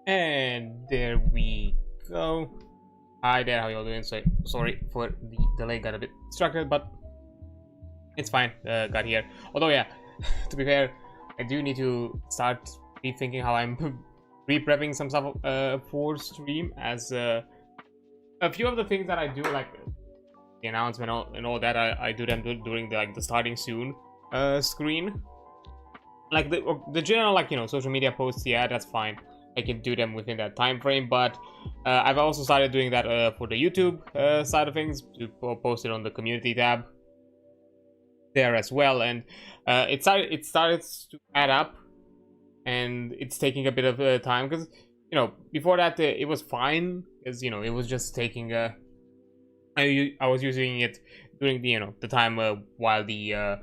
And there we go. Hi there, how y'all doing? So, sorry for the delay, got a bit distracted, but it's fine. Got here. Although, yeah, to be fair, I do need to start rethinking how I'm re-prepping some stuff for stream, as a few of the things that I do, like the announcement and all that, I do them during the starting soon screen. Like the general, like, you know, social media posts, yeah, that's fine. I can do them within that time frame, but I've also started doing that for the YouTube side of things, to post it on the community tab there as well, and it started to add up, and it's taking a bit of time, because, you know, before that it was fine, because, you know, it was just taking I was using it during the, you know, the time while the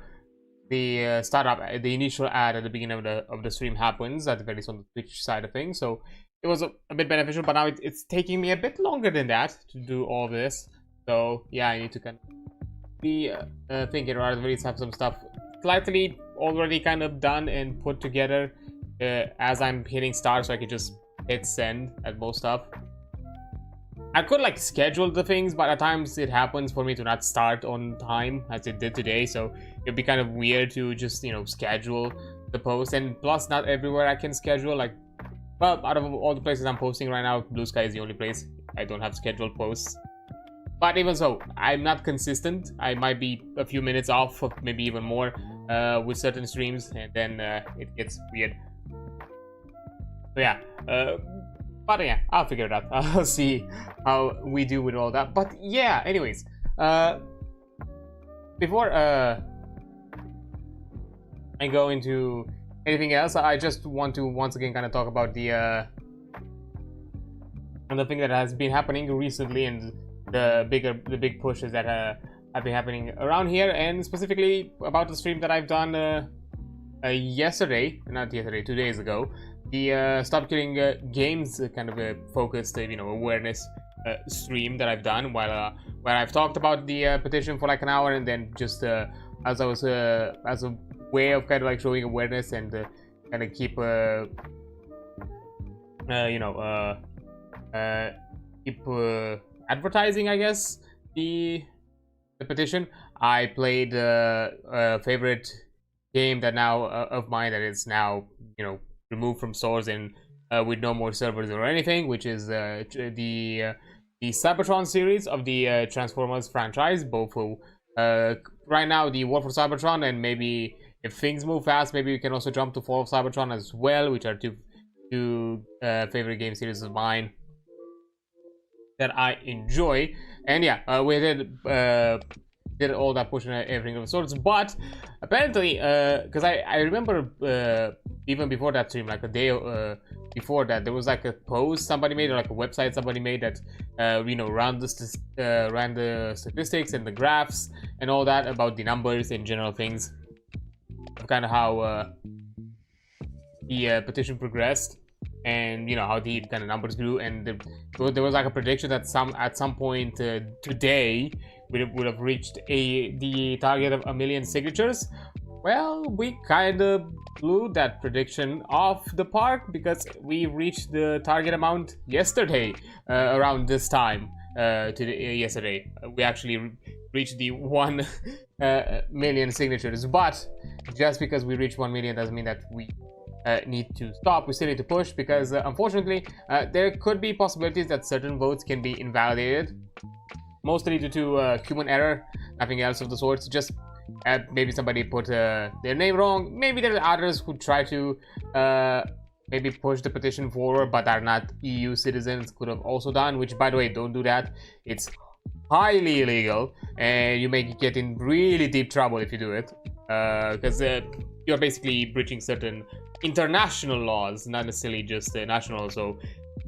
startup, the initial ad at the beginning of the stream happens, at the very least on the Twitch side of things. So it was a bit beneficial, but now it's taking me a bit longer than that to do all this. So yeah, I need to kind of be thinking, or at least have some stuff slightly already kind of done and put together as I'm hitting start, so I could just hit send at most stuff. I could like schedule the things, but at times it happens for me to not start on time, as it did today, so it'd be kind of weird to just, you know, schedule the post. And plus, not everywhere I can schedule. Like, well, out of all the places I'm posting right now, Blue Sky is the only place I don't have scheduled posts. But even so, I'm not consistent. I might be a few minutes off, of maybe even more, with certain streams, and then it gets weird. So yeah, but yeah, I'll figure it out. I'll see how we do with all that. But yeah, anyways, before I go into anything else, I just want to once again kind of talk about the thing that has been happening recently, and the big pushes that have been happening around here, and specifically about the stream that I've done yesterday, not yesterday, 2 days ago. The Stop Killing Games kind of a focused, you know, awareness stream that I've done, while where I've talked about the petition for like an hour, and then just as I was as a way of kind of like showing awareness and kind of keep you know, keep advertising, I guess, the petition. I played a favorite game that now of mine that is now, you know, removed from stores and with no more servers or anything, which is the Cybertron series of the Transformers franchise. Both who right now the War for Cybertron, and maybe if things move fast, maybe we can also jump to Fall of Cybertron as well, which are two favorite game series of mine that I enjoy. And yeah, we did all that push and everything of sorts, but apparently, because I remember even before that stream, like a day before that, there was like a post somebody made, or like a website somebody made that you know, ran the statistics and the graphs and all that about the numbers and general things of kind of how the petition progressed, and you know how the kind of numbers grew, and there was like a prediction that at some point today we would have reached the target of 1 million signatures. Well, we kind of blew that prediction off the park, because we reached the target amount yesterday around this time. Yesterday we actually reached the 1 million signatures, but just because we reached 1 million doesn't mean that we need to stop. We still need to push, because unfortunately there could be possibilities that certain votes can be invalidated, mostly due to human error, nothing else of the sorts. Just maybe somebody put their name wrong. Maybe there are others who try to maybe push the petition forward but are not EU citizens, could have also done, which, by the way, don't do that. It's highly illegal, and you may get in really deep trouble if you do it, because you're basically breaching certain international laws, not necessarily just national. So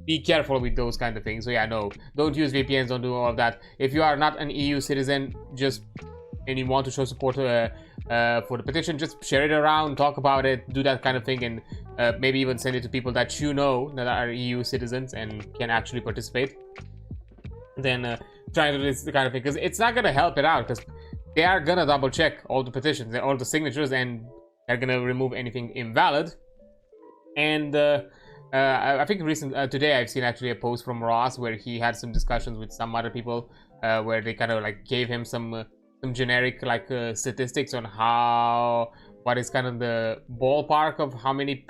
be careful with those kind of things. So yeah, no, don't use VPNs, don't do all of that. If you are not an EU citizen, and you want to show support for the petition, just share it around, talk about it, do that kind of thing, and maybe even send it to people that you know that are EU citizens and can actually participate. Then try to do this kind of thing, because it's not gonna help it out, because they are gonna double check all the petitions and all the signatures, and they're gonna remove anything invalid. And I think today I've seen actually a post from Ross where he had some discussions with some other people where they kind of like gave him some generic like statistics on what is kind of the ballpark of how many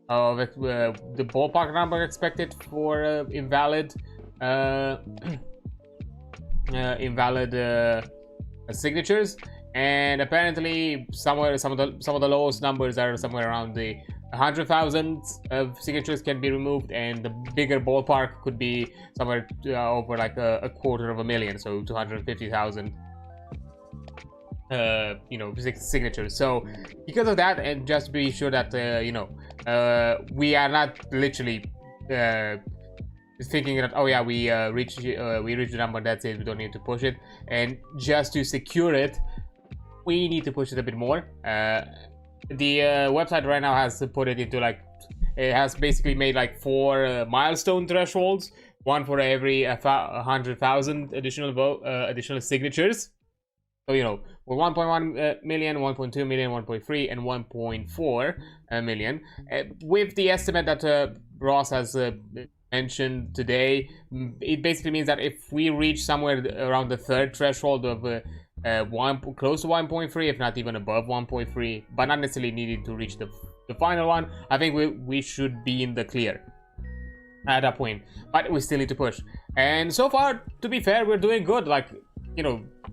the ballpark number expected for invalid signatures, and apparently some of the lowest numbers are somewhere around the 100,000 of signatures can be removed, and the bigger ballpark could be somewhere over like a quarter of a million, so 250,000 signatures. So because of that, and just to be sure that we are not literally thinking that, oh yeah, we reached the number, that's it, we don't need to push it, and just to secure it we need to push it a bit more. The website right now has put it into like, it has basically made like 4 milestone thresholds, one for every 100,000 additional signatures. So for 1.1 million, 1.2 million, 1.3 and 1.4 million, with the estimate that Ross has mentioned today, it basically means that if we reach somewhere around the third threshold of close to 1.3, if not even above 1.3, but not necessarily needing to reach the final one, I think we should be in the clear at that point. But we still need to push, and so far, to be fair, we're doing good. Like,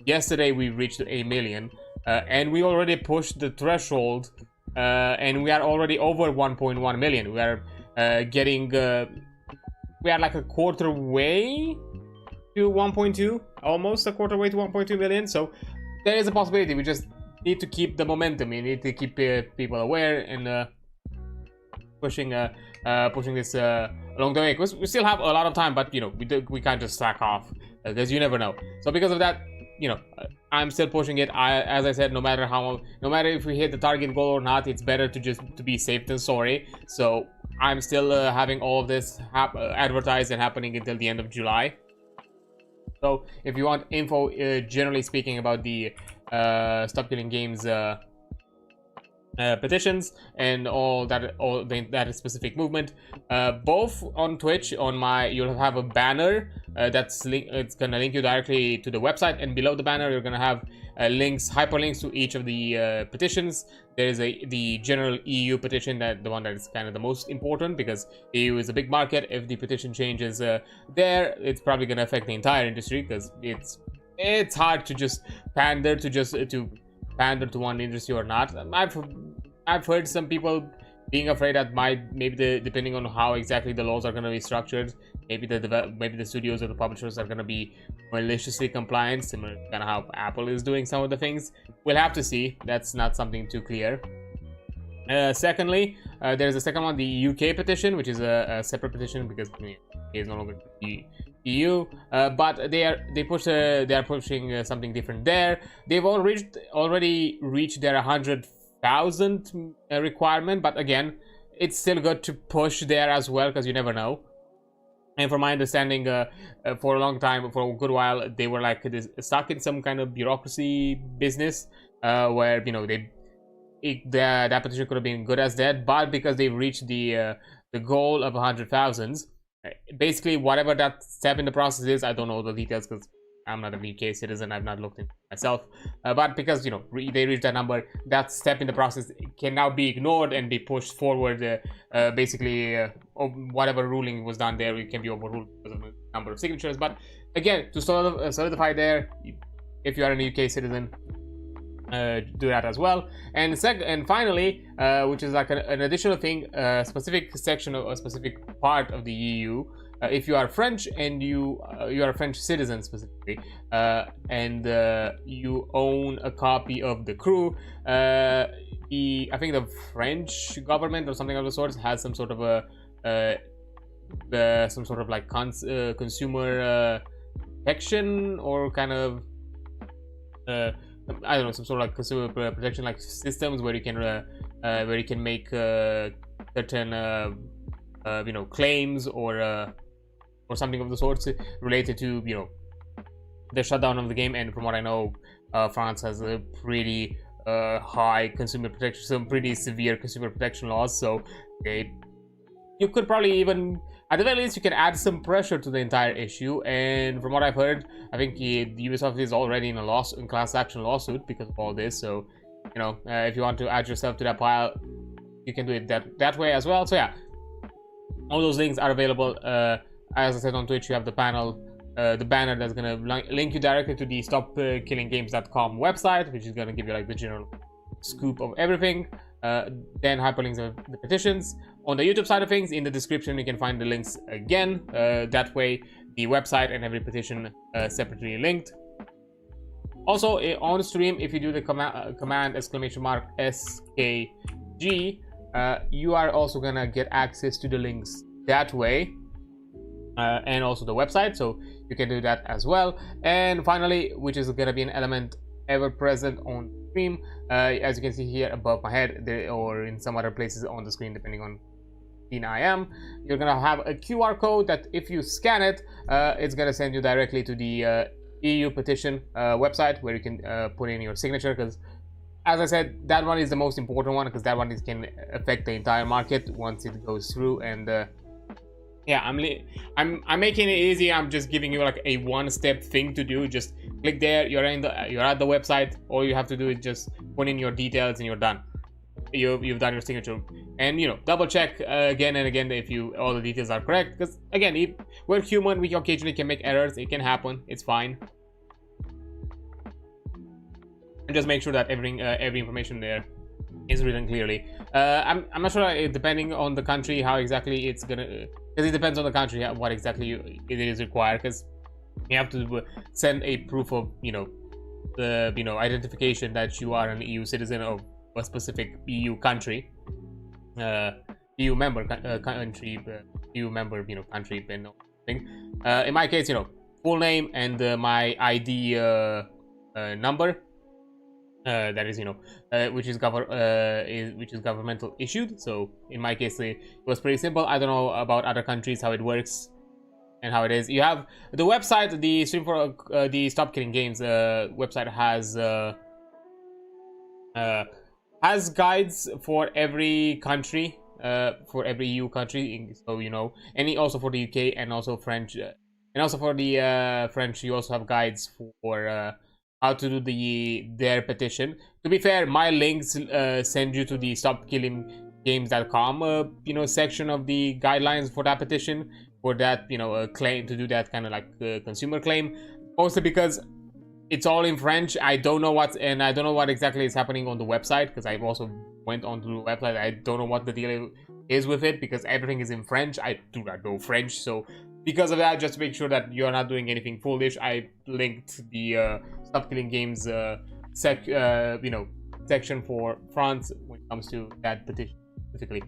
yesterday we reached 1 million, and we already pushed the threshold, and we are already over 1.1 million. We are we are like a quarter way to 1.2, almost a quarter way to 1.2 million. So there is a possibility. We just need to keep the momentum. We need to keep people aware and pushing this along the way, because we still have a lot of time. But we can't just slack off, because you never know. So because of that, I'm still pushing it. As I said, no matter if we hit the target goal or not, it's better to be safe than sorry. So I'm still having all of this advertised and happening until the end of July. So if you want info, generally speaking, about the Stop Killing Games petitions and all that specific movement, both on Twitch, you'll have a banner it's gonna link you directly to the website, and below the banner you're gonna have hyperlinks to each of the petitions. There is the general EU petition, the one that is kind of the most important, because EU is a big market. If the petition changes there, it's probably gonna affect the entire industry, because it's hard to just pander to one industry or not. I've heard some people being afraid that maybe depending on how exactly the laws are going to be structured, maybe the studios or the publishers are going to be maliciously compliant, similar to kind of how Apple is doing some of the things. We'll have to see. That's not something too clear. Secondly, there's a second one, the UK petition, which is a separate petition because it is no longer the EU, but they are pushing something different there. They've already reached their 100,000 requirement, but again, it's still good to push there as well, because you never know. And from my understanding, for a long time, for a good while, they were like stuck in some kind of bureaucracy business, where that petition could have been good as dead, but because they've reached the goal of 100,000, basically whatever that step in the process is, I don't know the details because I'm not a UK citizen, I've not looked into it myself, but because they reached that number, that step in the process can now be ignored and be pushed forward. Basically, whatever ruling was done there, it can be overruled because of the number of signatures. But again, to solidify there, if you are a UK citizen, do that as well. And finally, which is like an additional thing, a specific section or a specific part of the EU. If you are French and you are a French citizen specifically, and you own a copy of The Crew, I think the French government or something of the sort has some sort of like consumer protection, or kind of I don't know, some sort of like consumer protection like systems where you can make certain claims or something of the sorts related to the shutdown of the game. And from what I know, France has a pretty high consumer protection, some pretty severe consumer protection laws. So you could probably even, at the very least, you can add some pressure to the entire issue. And from what I've heard, I think Ubisoft is already in a class action lawsuit because of all this. So, you know, if you want to add yourself to that pile, you can do it that way as well. So yeah, all those links are available. As I said, on Twitch, you have the panel, the banner that's gonna link you directly to the stopkillinggames.com website, which is gonna give you like the general scoop of everything. Then hyperlinks of the petitions. On the YouTube side of things, in the description you can find the links again. That way the website and every petition separately linked. Also on stream, if you do the command !SKG, you are also gonna get access to the links that way, and also the website, so you can do that as well. And finally, which is gonna be an element ever present on stream, as you can see here above my head, or in some other places on the screen depending on scene I am, you're gonna have a QR code that if you scan it, it's gonna send you directly to the EU petition website, where you can put in your signature, because as I said, that one is the most important one, because that one can affect the entire market once it goes through. And yeah, I'm making it easy. I'm just giving you like a one-step thing to do. Just click there. You're at the website. All you have to do is just put in your details, and you're done. You've done your signature. And you know, double check again and again if all the details are correct. Because again, we're human. We occasionally can make errors. It can happen. It's fine. And just make sure that every information there is written clearly. I'm not sure, depending on the country, how exactly it's gonna, because it depends on the country what exactly it is required, because you have to send a proof of identification that you are an EU citizen of a specific EU country, EU member country, EU member country and thing. In my case, full name and my ID number. That is, which is governmental issued. So in my case, it was pretty simple. I don't know about other countries how it works and how it is. You have the website, the stream for the Stop Killing Games website has guides for every country, for every EU country. So and also for the UK and also French, and also for the French, you also have guides for how to do their petition. To be fair, my links send you to the stopkillinggames.com section of the guidelines for that petition, for that claim, to do that kind of like consumer claim, mostly because it's all in French. I don't know what exactly is happening on the website, because I've also went onto the website. I don't know what the deal is with it, because everything is in French. I do not know French, so because of that, just to make sure that you're not doing anything foolish, I linked the Stop Killing Games section for France when it comes to that petition specifically.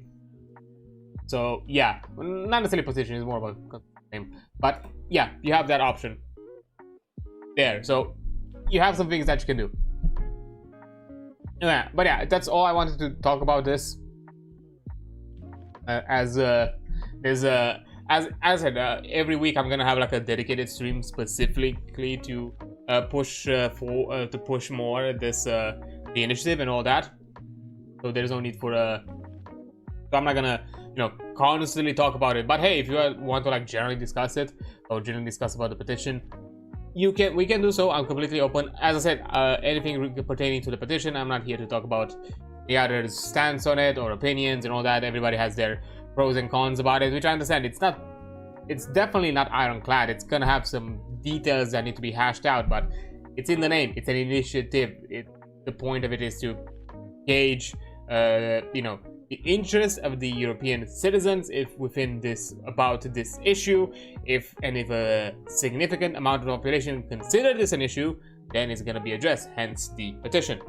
So yeah, not necessarily petition, it's more about claim, but yeah, you have that option there. So you have some things that you can do. Yeah, but yeah, that's all I wanted to talk about this. As I said, every week I'm gonna have like a dedicated stream specifically to push more this the initiative and all that. So there's no need for so I'm not gonna constantly talk about it. But hey, if you want to like generally discuss it, or generally discuss about the petition, we can do so. I'm completely open. As I said, anything pertaining to the petition, I'm not here to talk about the other's stance on it or opinions and all that. Everybody has their pros and cons about it, which I understand. It's definitely not ironclad. It's gonna have some details that need to be hashed out, but it's in the name. It's an initiative. The point of it is to gauge the interest of the European citizens about this issue. If a significant amount of the population consider this an issue, then it's gonna be addressed, hence the petition.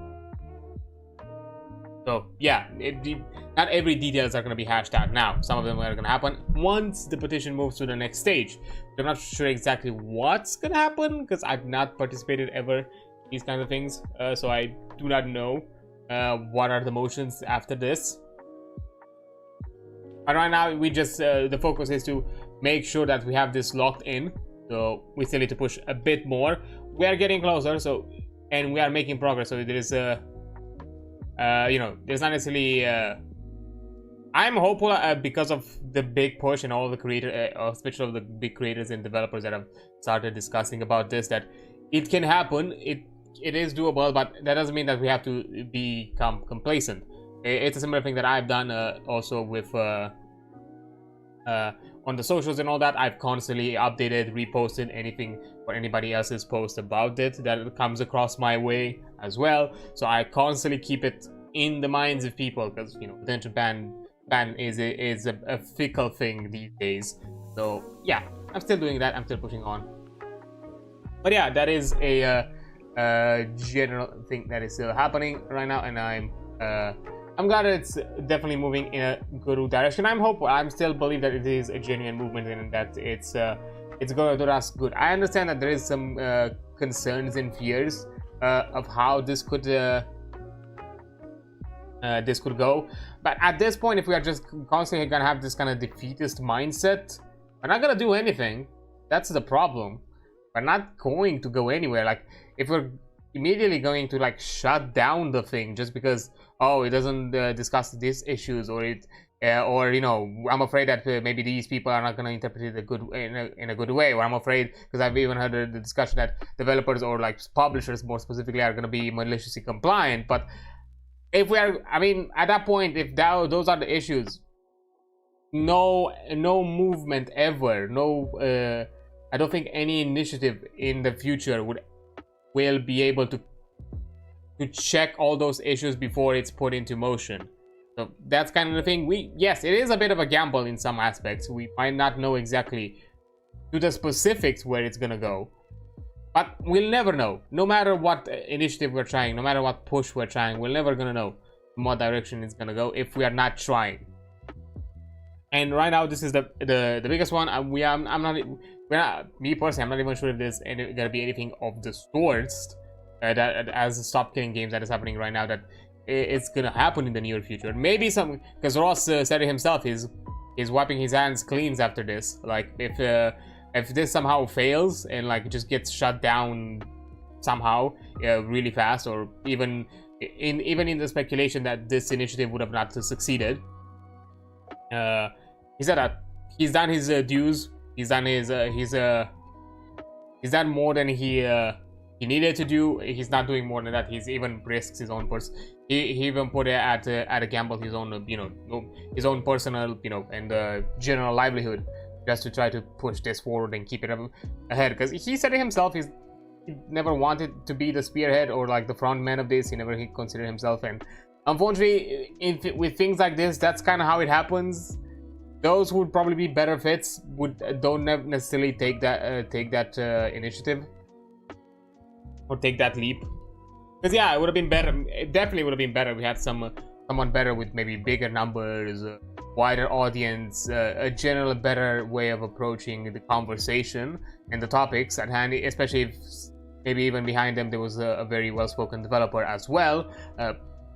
So yeah, not every details are going to be hashed out now. Some of them are going to happen once the petition moves to the next stage. I'm not sure exactly what's going to happen, because I've not participated ever in these kinds of things. So I do not know what are the motions after this. But right now, we just the focus is to make sure that we have this locked in. So we still need to push a bit more. We are getting closer, and we are making progress. So there is there's not necessarily I'm hopeful because of the big push and all the especially of the big creators and developers that have started discussing about this, that it can happen. It is doable, but that doesn't mean that we have to become complacent. It's a similar thing that I've done also with on the socials and all that. I've constantly updated, reposted anything or anybody else's post about it that comes across my way as well. So I constantly keep it in the minds of people, because you know, potential ban is a fickle thing these days. So yeah, I'm still doing that. I'm still pushing on. But yeah, that is a general thing that is still happening right now, and I'm glad that it's definitely moving in a good direction. I'm hopeful. I'm still believe that it is a genuine movement and that it's going to do us good. I understand that there is some concerns and fears of how this could go, but at this point, if we are just constantly gonna have this kind of defeatist mindset, we're not gonna do anything. That's the problem. We're not going to go anywhere. Like, if we're immediately going to like shut down the thing just because, oh, it doesn't discuss these issues, or it or you know, I'm afraid that maybe these people are not going to interpret it in a good way, or I'm afraid, because I've even heard the discussion that developers or like publishers more specifically are going to be maliciously compliant. But if we are, I mean, at that point, if those are the issues, no movement ever, I don't think any initiative in the future will be able to check all those issues before it's put into motion. So that's kind of the thing. Yes, it is a bit of a gamble in some aspects. We might not know exactly to the specifics where it's gonna go, but we'll never know. No matter what initiative we're trying, no matter what push we're trying, we're never gonna know in what direction it's gonna go if we are not trying. And right now, this is the biggest one. Me personally, I'm not even sure if there's gonna be anything of the sorts that as Stop Killing Games that is happening right now, that it's gonna happen in the near future. Maybe some, because Ross said it himself, he's wiping his hands clean after this. Like, if this somehow fails and like just gets shut down somehow really fast, or even in the speculation that this initiative would have not succeeded, he said that he's done his dues. He's done more than he needed to do. He's not doing more than that. He's even risks his own person. He even put it at a gamble his own his own personal and general livelihood, just to try to push this forward and keep it ahead. Because he said it himself, he never wanted to be the spearhead or like the front man of this. He never considered himself, and unfortunately, with things like this, that's kind of how it happens. Those who would probably be better fits don't necessarily take that initiative or take that leap. Because yeah, it would have been better. It definitely would have been better if we had someone better with maybe bigger numbers, wider audience, a general better way of approaching the conversation and the topics at hand. Especially if maybe even behind them there was a very well-spoken developer as well.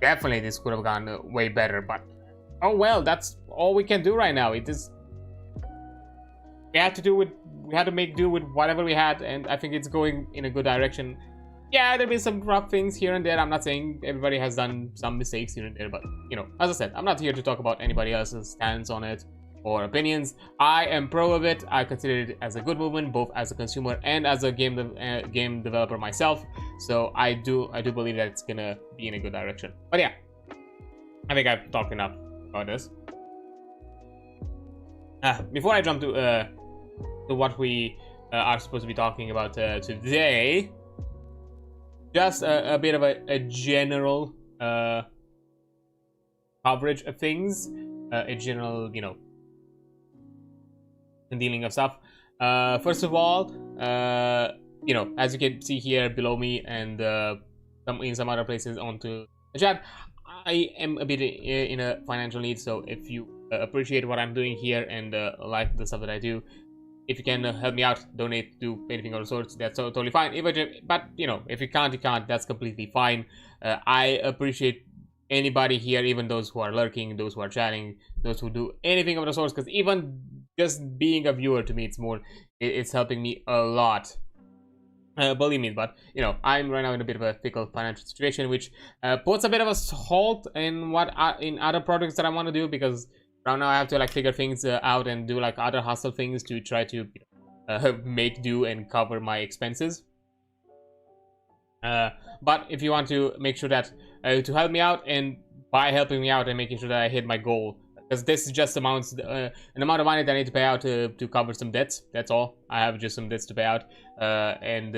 Definitely, this could have gone way better. But oh well, that's all we can do right now. We had to make do with whatever we had, and I think it's going in a good direction. Yeah, there've been some rough things here and there. I'm not saying everybody has done some mistakes here and there, but as I said, I'm not here to talk about anybody else's stance on it or opinions. I am pro of it. I consider it as a good movement, both as a consumer and as a game developer myself. So I do believe that it's gonna be in a good direction. But yeah, I think I've talked enough about this. Before I jump to what we are supposed to be talking about today, just a bit of a general coverage of things, a general, dealing of stuff. First of all, as you can see here below me and in some other places onto the chat, I am a bit in a financial need. So if you appreciate what I'm doing here and like the stuff that I do, if you can help me out, donate, do anything of the sorts, that's totally fine. But if you can't, that's completely fine. I appreciate anybody here, even those who are lurking, those who are chatting, those who do anything of the sorts, because even just being a viewer, to me, it's helping me a lot. Believe me. But I'm right now in a bit of a fickle financial situation, which puts a bit of a halt in in other projects that I want to do, because Right now I have to like figure things out and do like other hustle things to try to make do and cover my expenses. But if you want to make sure that to help me out, and by helping me out and making sure that I hit my goal, because this is just amounts an amount of money that I need to pay out to cover some debts. That's all. I have just some debts to pay out and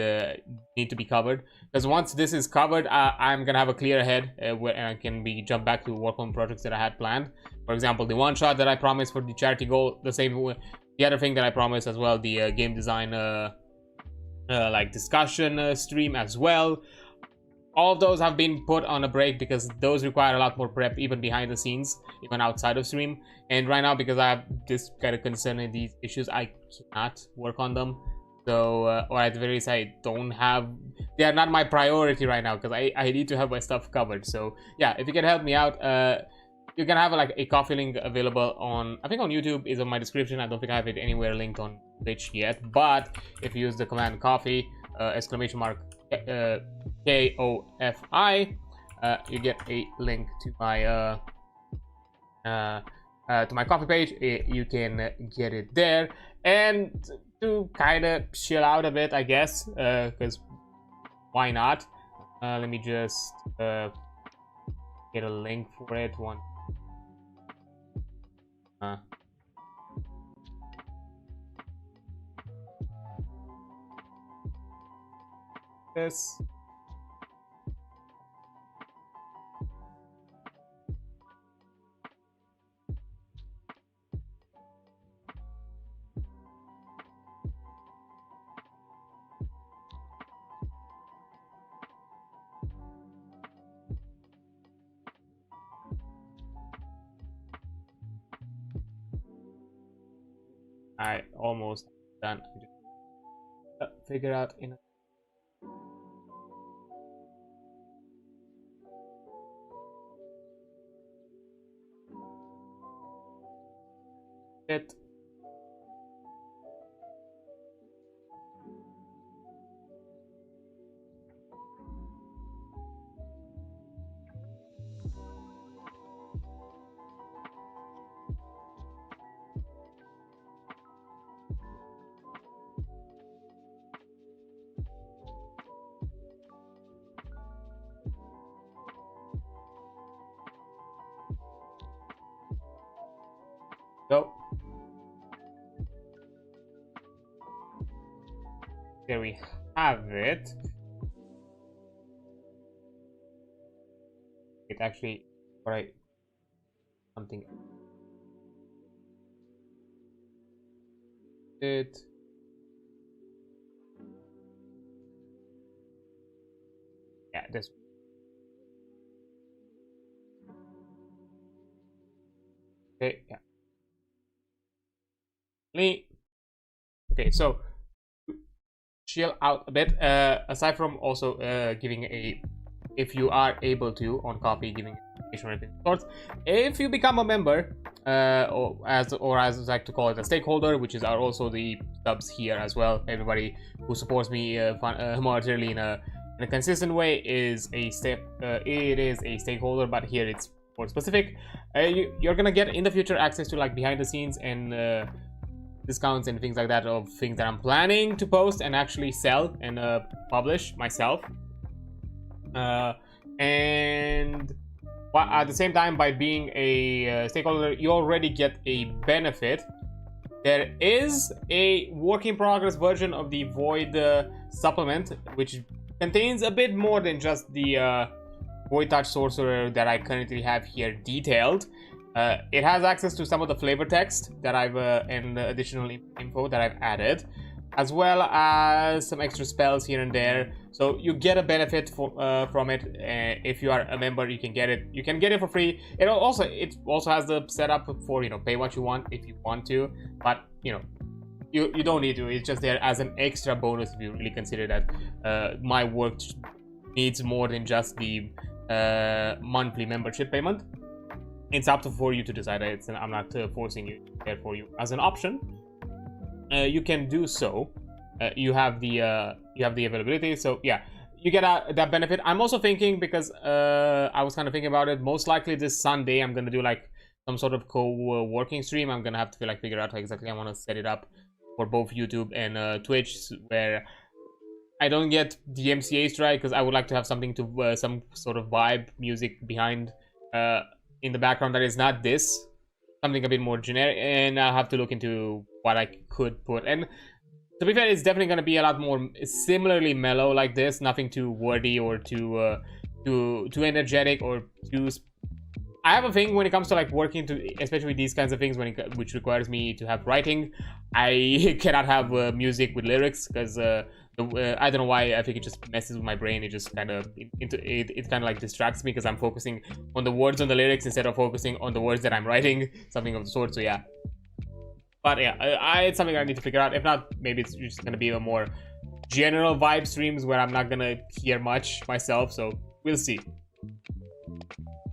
need to be covered. Because once this is covered, I'm gonna have a clear head where I can jump back to work on projects that I had planned. For example, the one shot that I promised for the charity goal, the other thing that I promised as well, the game design like discussion stream as well. All of those have been put on a break because those require a lot more prep, even behind the scenes, even outside of stream. And right now, because I have this kind of concern in these issues, I cannot work on them. So, or at the very least, I don't have, they are not my priority right now because I need to have my stuff covered. So yeah, if you can help me out, you can have like a coffee link available on, I think on YouTube is on my description. I don't think I have it anywhere linked on Twitch yet, but if you use the command coffee, exclamation mark KOFI, you get a link to my coffee page. You can get it there, and to kind of chill out a bit, I guess, because why not? Let me just get a link for it. This. I almost done. Just figure out in it. Go. There we have it. It actually, alright, something. It. Yeah, this. Okay, yeah. Okay, so chill out a bit. Aside from also giving a, if you are able to on Coffee, giving information of sorts. If you become a member, or as I like to call it, a stakeholder, which is are also the subs here as well. Everybody who supports me monetarily in a consistent way is a it is a stakeholder, but here it's more specific. You're gonna get in the future access to like behind the scenes and discounts and things like that of things that I'm planning to post and actually sell and publish myself. And at the same time, by being a stakeholder, you already get a benefit. There is a work in progress version of the Void supplement, which contains a bit more than just the Void Touch Sorcerer that I currently have here detailed. It has access to some of the flavor text that I've and additional info that I've added, as well as some extra spells here and there. So you get a benefit from it. If you are a member, you can get it. You can get it for free. It also has the setup for, you know, pay what you want if you want to, but you know, you don't need to. It's just there as an extra bonus if you really consider that my work needs more than just the monthly membership payment. It's up for you to decide. I'm not forcing you. There for you as an option. You can do so. You have the availability. So yeah, you get that benefit. I'm also thinking, because I was kind of thinking about it. Most likely this Sunday I'm gonna do like some sort of co-working stream. I'm gonna have to figure out how exactly I want to set it up for both YouTube and Twitch, where I don't get the MCAs right, because I would like to have something to some sort of vibe music behind in the background that is not this, something a bit more generic, and I'll have to look into what I could put. And to be fair, it's definitely going to be a lot more similarly mellow like this, nothing too wordy or too energetic or too. I have a thing when it comes to like working to, especially with these kinds of things, which requires me to have writing. I cannot have music with lyrics, because I don't know why. I think it just messes with my brain. It just kind of it kind of like distracts me, because I'm focusing on the words on the lyrics instead of focusing on the words that I'm writing, something of the sort. So yeah, but yeah, it's something I need to figure out. If not, maybe it's just gonna be a more general vibe streams where I'm not gonna hear much myself. So we'll see.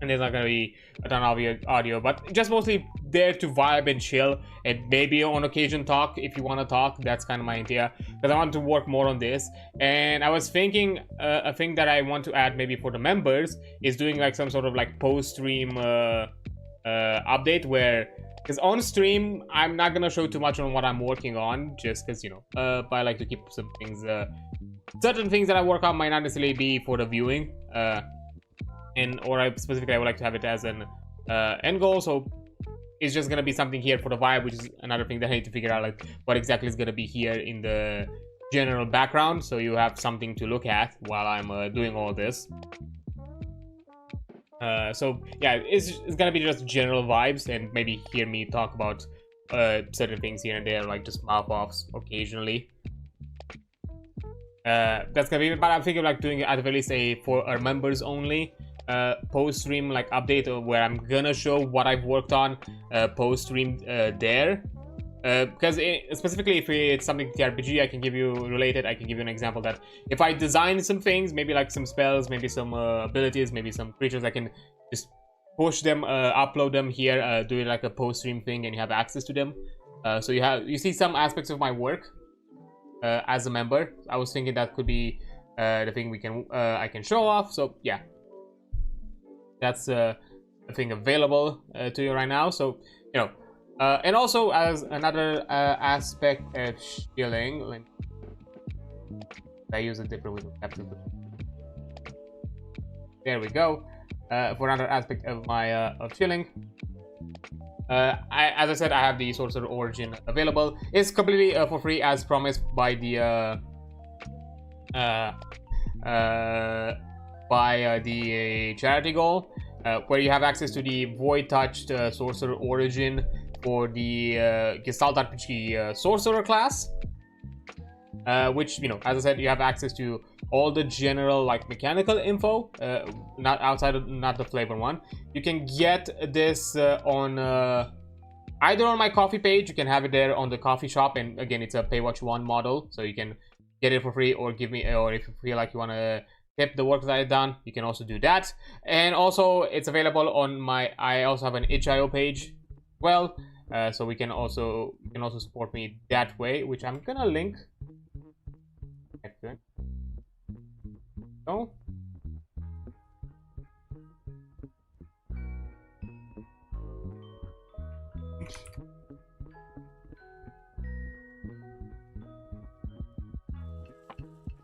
And there's not gonna be a ton of audio, but just mostly there to vibe and chill, and maybe on occasion talk if you want to talk. That's kind of my idea, because I want to work more on this. And I was thinking a thing that I want to add maybe for the members is doing like some sort of like post-stream update, where, because on stream I'm not gonna show too much on what I'm working on, just because, you know, but I like to keep some things, certain things that I work on might not necessarily be for the viewing, or I would like to have it as an end goal. So it's just gonna be something here for the vibe, which is another thing that I need to figure out, like what exactly is gonna be here in the general background, so you have something to look at while I'm doing all this. So yeah, it's gonna be just general vibes, and maybe hear me talk about certain things here and there, like just mouth offs occasionally. That's gonna be, but I'm thinking like doing at the very least for our members only post stream like update, where I'm gonna show what I've worked on post stream there, because specifically if it's something TRPG, I can give you related. I can give you an example that if I design some things, maybe like some spells, maybe some abilities, maybe some creatures, I can just push them, upload them here, do it like a post stream thing, and you have access to them. So you see some aspects of my work as a member. I was thinking that could be the thing I can show off. So yeah, that's a thing available to you right now. So, you know, and also as another aspect of shilling, I use a different with captain. There we go. For another aspect of my of shilling, as I said, I have the Sorcerous Origin available. It's completely for free, as promised by the charity goal, where you have access to the Void Touched Sorcerer Origin for the Gestalt RPG Sorcerer class, which, you know, as I said, you have access to all the general like mechanical info, not the flavor one. You can get this on either on my Ko-fi page. You can have it there on the coffee shop, and again, it's a pay what you want model, so you can get it for free, or give me, or if you feel like you want to tip the work that I've done, you can also do that. And also it's available on I also have an itch.io page. Well, so you can also support me that way, which I'm gonna link. Oh.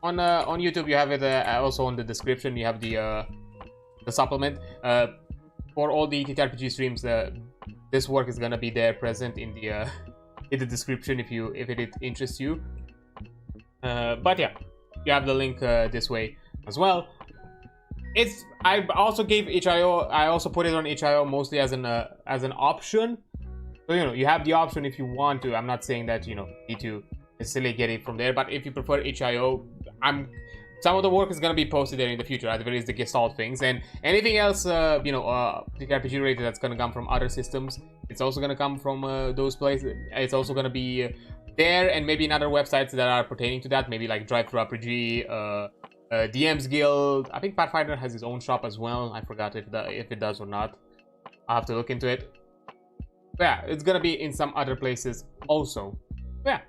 On YouTube, you have it also on the description. You have the supplement for all the ttrpg streams. This work is gonna be there, present in the description if it interests you. But yeah, you have the link this way as well. I also gave itch.io. I also put it on itch.io mostly as an option. So, you know, you have the option if you want to. I'm not saying that, you know, you need to necessarily get it from there, but if you prefer itch.io, some of the work is going to be posted there in the future. At the very least, the Gestalt things, and anything else, you know, TRPG related that's going to come from other systems. It's also going to come from those places. It's also going to be there, and maybe in other websites that are pertaining to that. Maybe like ttrpg, DM's Guild. I think Pathfinder has his own shop as well. I forgot if it does or not. I'll have to look into it. But yeah, it's going to be in some other places also. But yeah.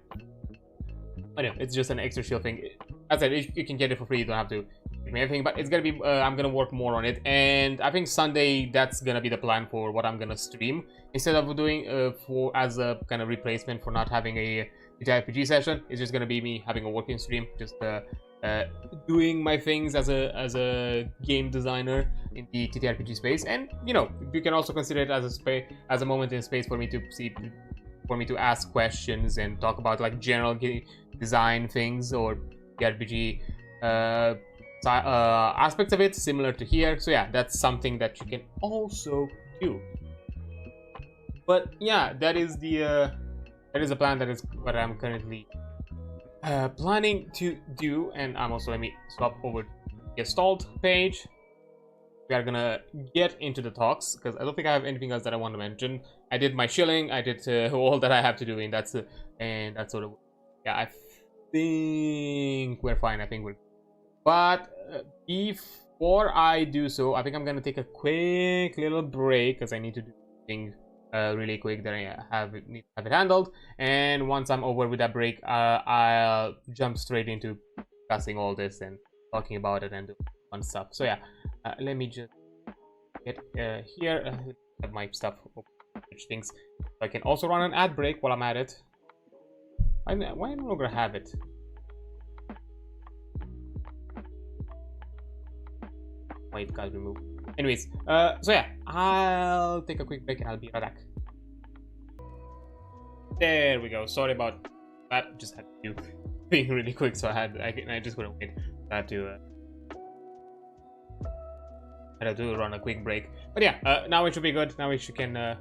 But yeah, it's just an extra shield thing. As I said, you can get it for free. You don't have to everything, but it's gonna be I'm gonna work more on it, and I think Sunday that's gonna be the plan for what I'm gonna stream instead of doing for as a kind of replacement for not having a ttrpg session. It's just gonna be me having a working stream, just doing my things as a game designer in the ttrpg space. And you know, you can also consider it as a moment in space for me to ask questions and talk about like general design things or the RPG aspects of it, similar to here. So yeah, that's something that you can also do. But yeah, that is the plan. That is what I'm currently planning to do. And I'm also, let me swap over to Gestalt page. We are gonna get into the talks because I don't think I have anything else that I want to mention. I did my shilling, I did all that I have to do, and that's sort of, yeah, I think we're fine. I think we're, but before I do so, I think I'm gonna take a quick little break because I need to do things really quick that I need to have it handled. And once I'm over with that break, I'll jump straight into discussing all this and talking about it and do fun stuff. So yeah, let me just get here, have my stuff, which things. I can also run an ad break while I'm at it. Why am I not gonna have it? Wait, it got removed. Anyways, so yeah, I'll take a quick break and I'll be right back. There we go. Sorry about that. Just had to do thing really quick, so I just couldn't wait. I had to run a quick break. But yeah, now it should be good. Now we can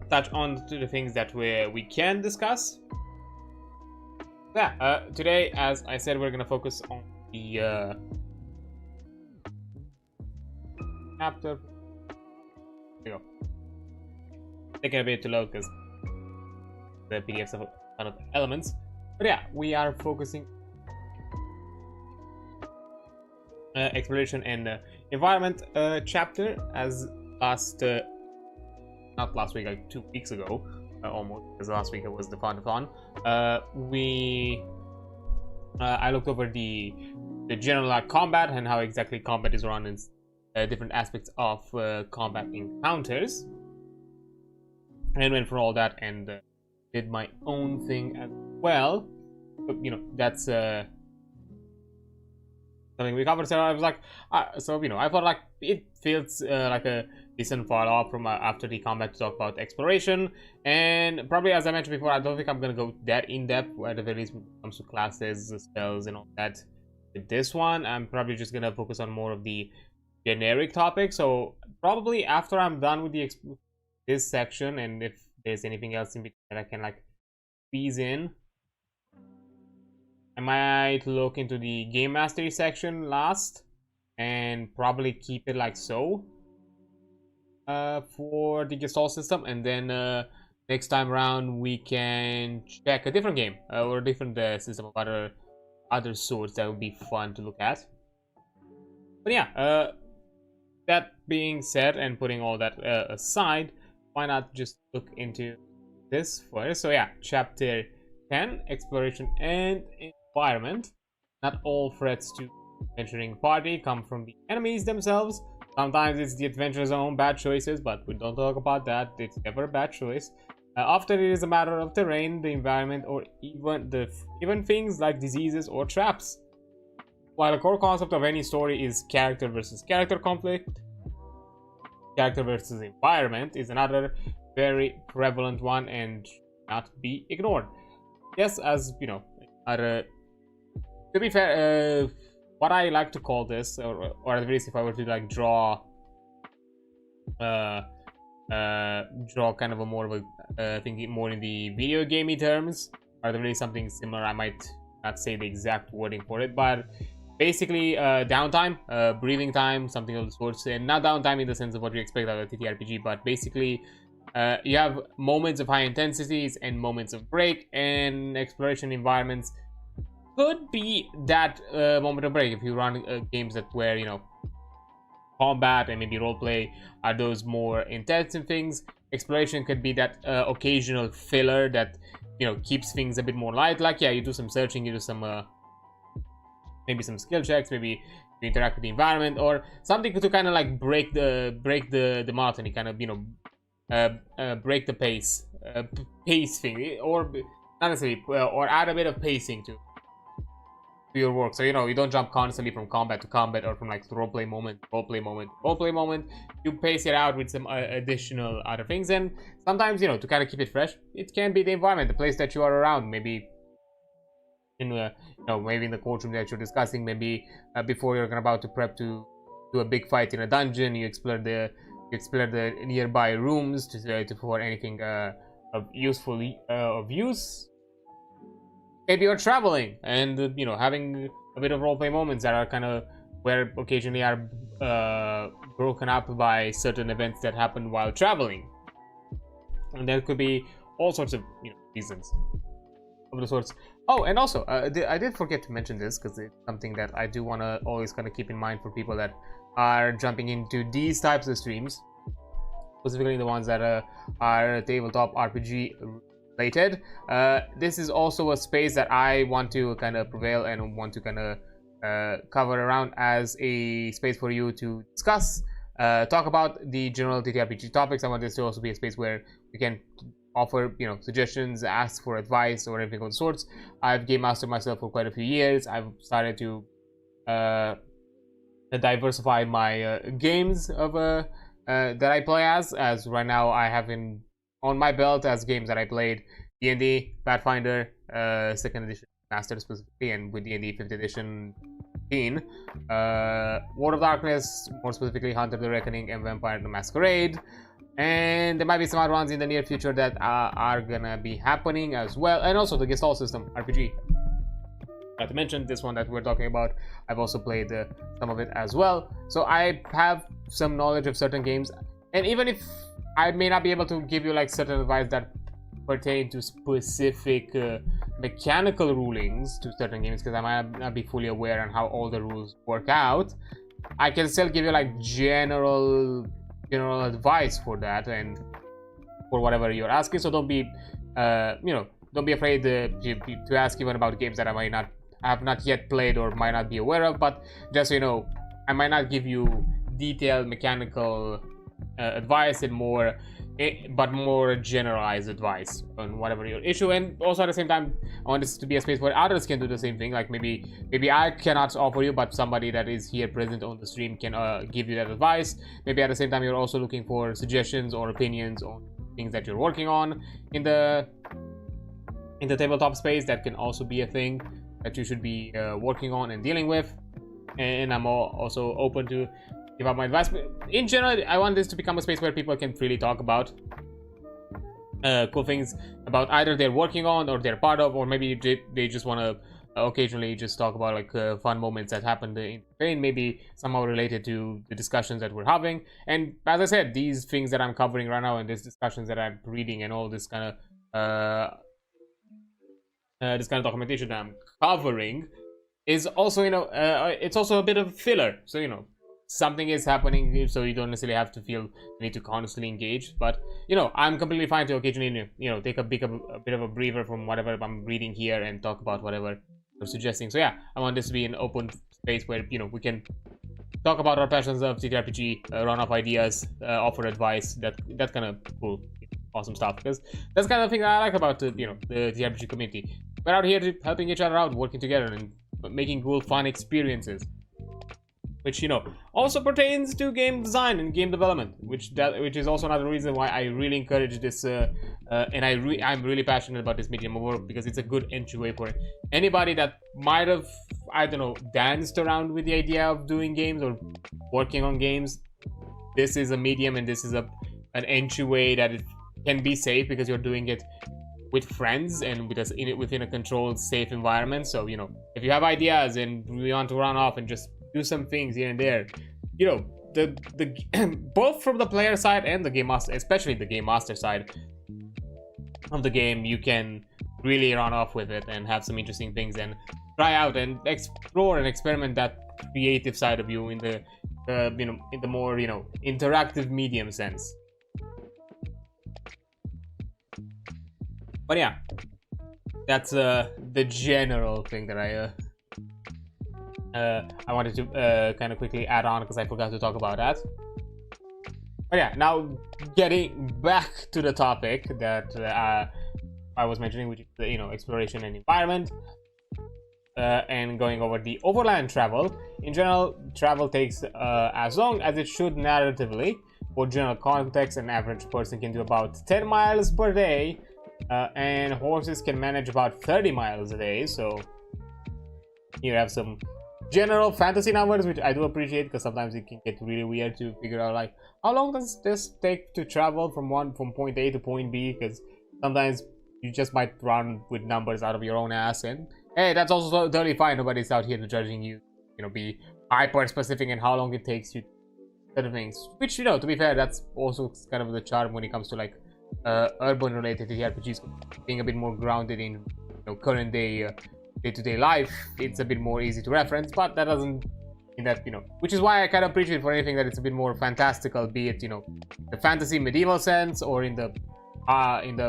touch on to the things that we can discuss. Yeah, today, as I said, we're gonna focus on the chapter. There we go. Taking a bit to load because the PDFs have a ton of elements. But yeah, we are focusing exploration and environment chapter, as not last week, like 2 weeks ago, almost, because last week it was the fun. I looked over the general combat and how exactly combat is run in different aspects of combat encounters, and went for all that and did my own thing as well. But you know, that's something we covered. So I was like, so you know, I thought like it feels like a decent fall off from after the combat to talk about exploration. And probably, as I mentioned before, I don't think I'm gonna go that in depth at the very least when it comes to classes, spells, and all that. With this one, I'm probably just gonna focus on more of the generic topics. So probably after I'm done with this section, and if there's anything else in between that I can like squeeze in, I might look into the game mastery section last and probably keep it like so for the Gestalt system, and then next time around we can check a different game or a different system of other sorts that would be fun to look at. But yeah, that being said, and putting all that aside, why not just look into this first? So yeah, chapter 10, exploration and environment. Not all threats to adventuring party come from the enemies themselves. Sometimes it's the adventurer's own bad choices, but we don't talk about that. It's never a bad choice. Often it is a matter of terrain, the environment, or even things like diseases or traps. While the core concept of any story is character versus character conflict, character versus environment is another very prevalent one and should not be ignored. Yes, as you know, to be fair, what I like to call this, or at the least if I were to like draw kind of a more of a thinking more in the video gamey terms, or at the least something similar. I might not say the exact wording for it, but basically downtime, breathing time, something of the sorts. And not downtime in the sense of what you expect out of a TTRPG, but basically you have moments of high intensities and moments of break, and exploration environments could be that moment of break. If you run games that where, you know, combat and maybe roleplay are those more intensive things, exploration could be that occasional filler that, you know, keeps things a bit more light. Like, yeah, you do some searching, you do some maybe some skill checks, maybe to interact with the environment, or something to kind of like break the monotony, kind of, you know, break the pace thing, or not necessarily, or add a bit of pacing to your work. So, you know, you don't jump constantly from combat to combat, or from like roleplay moment, roleplay moment, roleplay moment. You pace it out with some additional other things, and sometimes, you know, to kind of keep it fresh, it can be the environment, the place that you are around. Maybe in you know, maybe in the courtroom that you're discussing, maybe before you're about to prep to do a big fight in a dungeon, you explore the nearby rooms to for anything of use. Maybe you're traveling and you know, having a bit of roleplay moments that are kind of where occasionally are broken up by certain events that happen while traveling, and there could be all sorts of, you know, reasons of the sorts. Oh, and also I did forget to mention this, because it's something that I do want to always kind of keep in mind for people that are jumping into these types of streams, specifically the ones that are tabletop RPG related. This is also a space that I want to kind of prevail and want to kind of cover around as a space for you to discuss, talk about the general TTRPG topics. I want this to also be a space where we can offer, you know, suggestions, ask for advice, or anything of the sorts. I've game mastered myself for quite a few years. I've started to diversify my games of that I play as right now I have on my belt as games that I played: D&D, Pathfinder, 2nd edition Master specifically, and with D&D 5th edition 15, World of Darkness, more specifically Hunter the Reckoning and Vampire the Masquerade. And there might be some other ones in the near future that are gonna be happening as well. And also the Gestalt system RPG. Not to mention this one that we're talking about, I've also played some of it as well. So I have some knowledge of certain games. And even if I may not be able to give you like certain advice that pertain to specific mechanical rulings to certain games, because I might not be fully aware on how all the rules work out, I can still give you like general advice for that and for whatever you're asking. So don't be you know, don't be afraid to ask even about games that I have not yet played or might not be aware of. But just so you know, I might not give you detailed mechanical advice and but more generalized advice on whatever your issue. And also at the same time, I want this to be a space where others can do the same thing. Like maybe I cannot offer you, but somebody that is here present on the stream can give you that advice. Maybe at the same time you're also looking for suggestions or opinions on things that you're working on in the tabletop space. That can also be a thing that you should be working on and dealing with. And I'm also open to give out my advice. But in general, I want this to become a space where people can freely talk about cool things about either they're working on or they're part of, or maybe they just want to occasionally just talk about like fun moments that happened in Spain, maybe somehow related to the discussions that we're having. And as I said, these things that I'm covering right now and these discussions that I'm reading and all this kind of documentation that I'm covering is also, you know, it's also a bit of filler. So, you know, something is happening, so you don't necessarily have to feel the need to constantly engage. But, you know, I'm completely fine to occasionally, you know, take a bit of a breather from whatever I'm reading here and talk about whatever you're suggesting. So yeah, I want this to be an open space where, you know, we can talk about our passions of TTRPG, run off ideas, offer advice, that kind of cool, awesome stuff. Because that's kind of the thing that I like about the TTRPG community. We're out here helping each other out, working together, and making cool, fun experiences. Which, you know, also pertains to game design and game development, which is also another reason why I really encourage this, and I'm really passionate about this medium of work, because it's a good entryway for anybody that might have, I don't know, danced around with the idea of doing games or working on games. This is a medium, and this is an entryway that it can be safe, because you're doing it with friends and within a controlled, safe environment. So, you know, if you have ideas and we want to run off and just do some things here and there, you know, the both from the player side and the game master, especially the game master side of the game, you can really run off with it and have some interesting things and try out and explore and experiment that creative side of you in the you know, in the more, you know, interactive medium sense. But yeah, that's the general thing that I wanted to kind of quickly add on because I forgot to talk about that. But yeah, now getting back to the topic that I was mentioning, which is exploration and environment, and going over the overland travel. In general, travel takes as long as it should narratively. For general context, an average person can do about 10 miles per day, and horses can manage about 30 miles a day. So you have some general fantasy numbers, which I do appreciate, because sometimes it can get really weird to figure out like how long does this take to travel from point A to point B, because sometimes you just might run with numbers out of your own ass, and hey, that's also totally fine. Nobody's out here judging you, be hyper specific in how long it takes you certain things, which to be fair, that's also kind of the charm when it comes to like urban related RPGs, being a bit more grounded in current day day-to-day life. It's a bit more easy to reference, but that doesn't mean that which is why I kind of appreciate for anything that it's a bit more fantastical, be it the fantasy medieval sense, or in the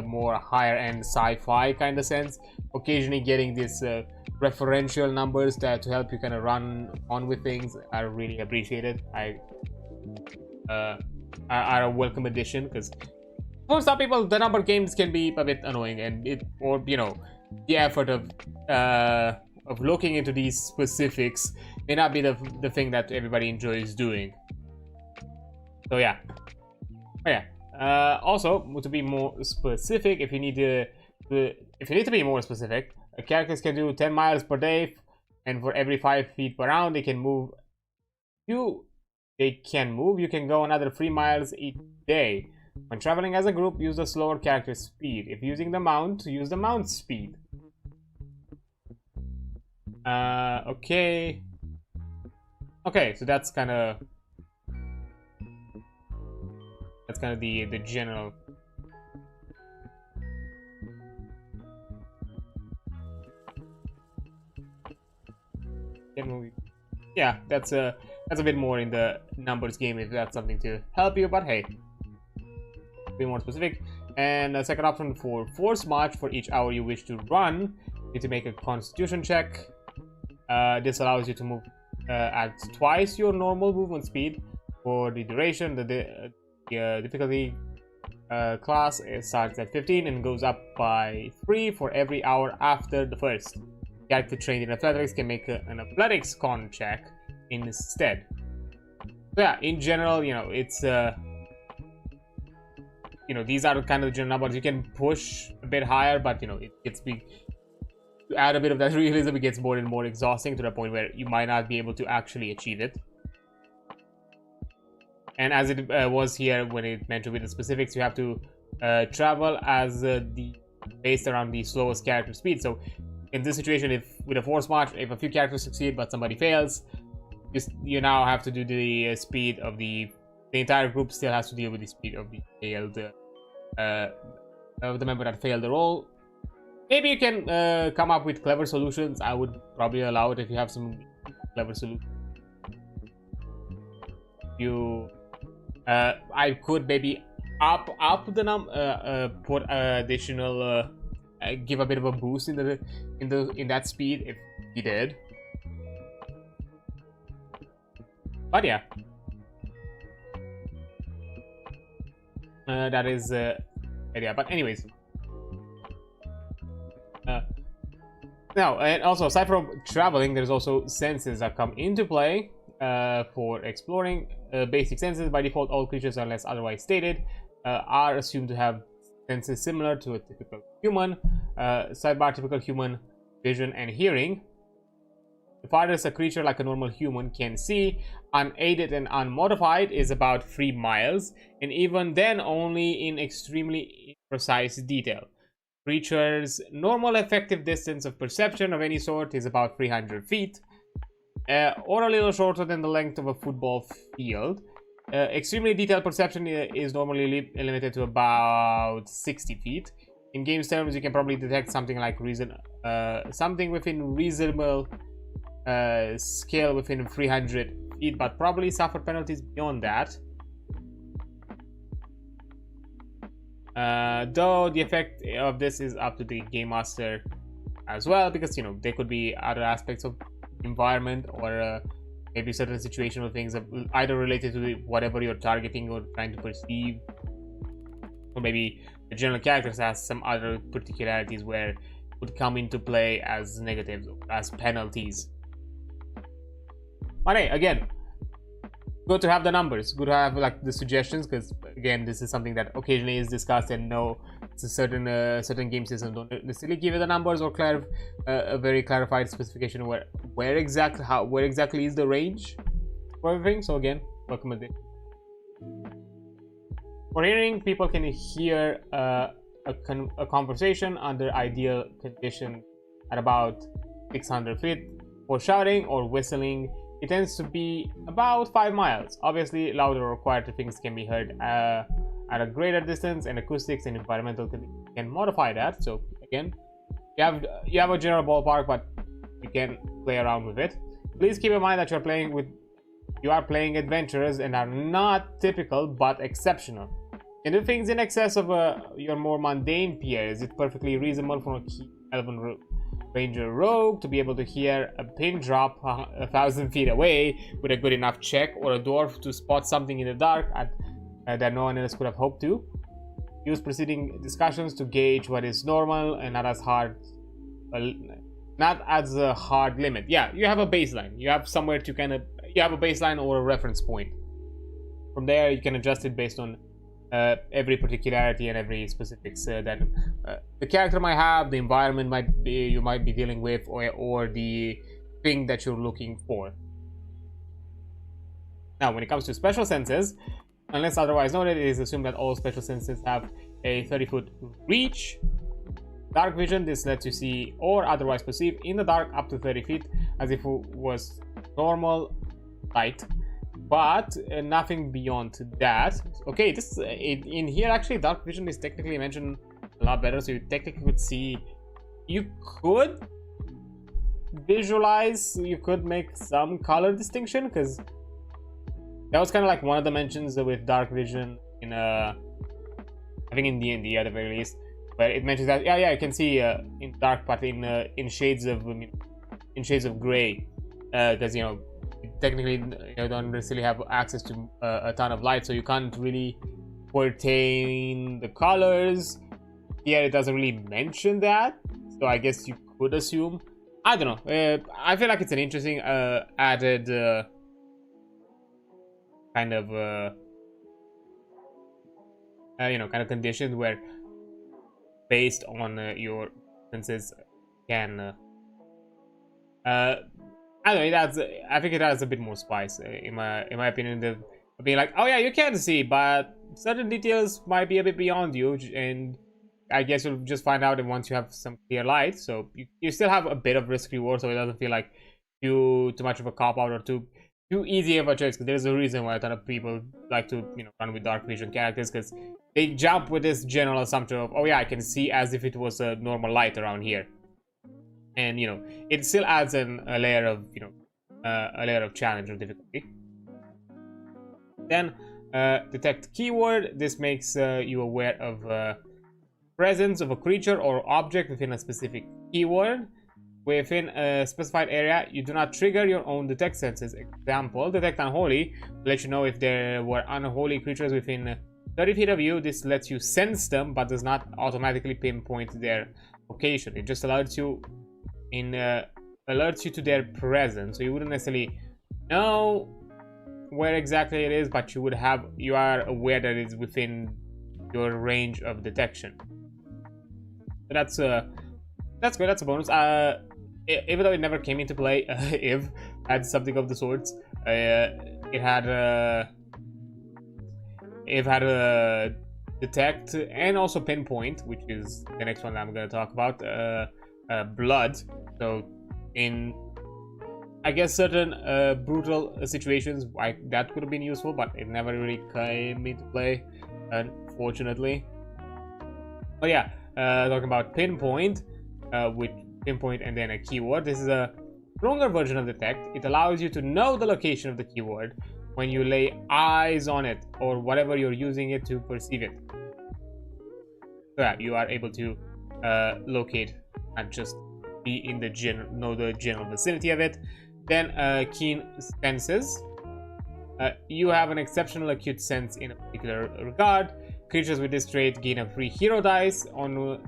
more higher end sci-fi kind of sense. Occasionally getting these referential numbers to help you kind of run on with things are really appreciated. Are a welcome addition, because for some people the number games can be a bit annoying, and the effort of looking into these specifics may not be the thing that everybody enjoys doing. So yeah. But yeah. Also, to be more specific, if you need to be more specific, characters can do 10 miles per day, and for every 5 feet per round, they can move. You can go another 3 miles each day. When traveling as a group, use the slower character speed. If using the mount, use the mount speed. Okay. Okay, so that's kind of the general. Yeah, that's a bit more in the numbers game if that's something to help you, but hey, be more specific. And a second option for force march: for each hour you wish to run, you need to make a constitution check. This allows you to move at twice your normal movement speed. For the duration, the difficulty class starts at 15 and goes up by 3 for every hour after the first. Character trained in athletics can make an athletics con check instead. So yeah, in general, it's these are kind of the general numbers. You can push a bit higher, but it gets big. To add a bit of that realism, it gets more and more exhausting, to the point where you might not be able to actually achieve it. And as it was here when it mentioned with the specifics, you have to travel as based around the slowest character speed. So in this situation, if with a force march, if a few characters succeed but somebody fails, you now have to do the speed of the entire group. Still has to deal with the speed of the failed of the member that failed the roll. Maybe you can come up with clever solutions. I would probably allow it if you have some clever solutions. I could maybe up the put additional give a bit of a boost in that speed if he did. But yeah, that is idea. But anyways, now, and also aside from traveling, there's also senses that come into play for exploring. Basic senses: by default, all creatures, unless otherwise stated, are assumed to have senses similar to a typical human. Sidebar: typical human: vision and hearing. The farthest a creature like a normal human can see, unaided and unmodified, is about 3 miles, and even then only in extremely precise detail. Creature's normal effective distance of perception of any sort is about 300 feet, or a little shorter than the length of a football field. Extremely detailed perception is normally limited to about 60 feet. In game terms, you can probably detect something like something within reasonable scale within 300 feet, but probably suffer penalties beyond that. Though the effect of this is up to the game master as well, because there could be other aspects of environment, or maybe certain situational things either related to whatever you're targeting or trying to perceive, or maybe the general characters has some other particularities where it would come into play as negatives, as penalties. But hey, again, good to have the numbers, good to have like the suggestions, because again, this is something that occasionally is discussed, and no, it's a certain game systems don't necessarily give you the numbers or a very clarified specification where exactly is the range for everything. So again, welcome to this. For hearing, people can hear a conversation under ideal conditions at about 600 feet. For shouting or whistling, it tends to be about 5 miles. Obviously, louder or quieter things can be heard at a greater distance, and acoustics and environmental conditions can modify that. So again, you have a general ballpark, but you can play around with it. Please keep in mind that you are playing adventurers and are not typical but exceptional. And do things in excess of your more mundane peers. It's perfectly reasonable for a key elven ranger rogue to be able to hear a pin drop 1,000 feet away with a good enough check, or a dwarf to spot something in the dark that no one else could have hoped to. Use preceding discussions to gauge what is normal and not as a hard limit. Yeah, you have a baseline. You have somewhere to you have a baseline or a reference point. From there, you can adjust it based on every particularity and every specifics that the character might have, the environment you might be dealing with, or the thing that you're looking for. Now, when it comes to special senses, unless otherwise noted, it is assumed that all special senses have a 30-foot reach. Dark vision, this lets you see or otherwise perceive in the dark up to 30 feet as if it was normal light, but nothing beyond that. Okay, this in here actually dark vision is technically mentioned a lot better, so you technically could see, you could visualize, you could make some color distinction, because that was kind of like one of the mentions with dark vision in I think in D&D at the very least, where it mentions that yeah you can see in dark, but in shades of gray, because technically you don't necessarily have access to a ton of light, so you can't really pertain the colors. Here it doesn't really mention that, so I guess you could assume. I don't know. I feel like it's an interesting added kind of conditions where based on your senses can I don't know, I think it adds a bit more spice in my opinion, of being like, oh yeah, you can see, but certain details might be a bit beyond you, and I guess you'll just find out once you have some clear light. So you still have a bit of risk reward, so it doesn't feel like too much of a cop out or too easy of a choice, because there's a reason why a ton of people like to run with dark vision characters, because they jump with this general assumption of, oh yeah, I can see as if it was a normal light around here, and it still adds a layer of challenge or difficulty. Then detect keyword. This makes you aware of presence of a creature or object within a specific keyword. Within a specified area, you do not trigger your own detect senses. Example, detect unholy to let you know if there were unholy creatures within 30 feet of you. This lets you sense them, but does not automatically pinpoint their location. It just alerts you to their presence, so you wouldn't necessarily know where exactly it is, but you are aware that it's within your range of detection. So that's good. That's a bonus. Even though it never came into play, Eve had something of the sorts. It had detect and also pinpoint, which is the next one that I'm going to talk about. Blood. So in, I guess, certain brutal situations, that could have been useful, but it never really came into play, unfortunately. But yeah, talking about pinpoint, with pinpoint and then a keyword. This is a stronger version of detect. It allows you to know the location of the keyword when you lay eyes on it or whatever you're using it to perceive it. So yeah, you are able to locate and just be in the general vicinity of it. Then keen senses. You have an exceptional acute sense in a particular regard. Creatures with this trait gain a free hero dice on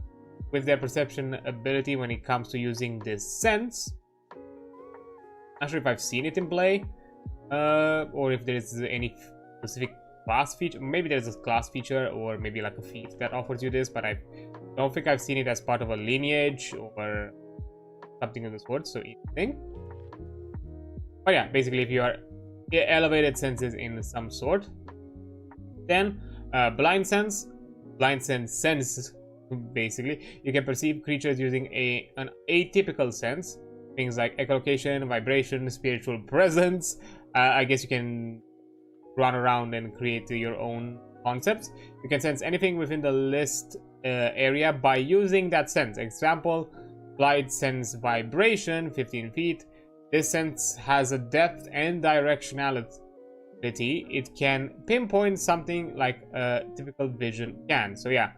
with their perception ability when it comes to using this sense. Not sure if I've seen it in play, or if there is any specific class feature. Maybe there's a class feature, or maybe like a feat that offers you this, but I don't think I've seen it as part of a lineage or something of the sort. So anything. But yeah, basically, if you are elevated senses in some sort, then blind sense basically you can perceive creatures using an atypical sense, things like echolocation, vibration, spiritual presence. I guess you can run around and create your own concepts. You can sense anything within the list area by using that sense. Example, Glide sense vibration, 15 feet. This sense has a depth and directionality. It can pinpoint something like a typical vision can. So yeah,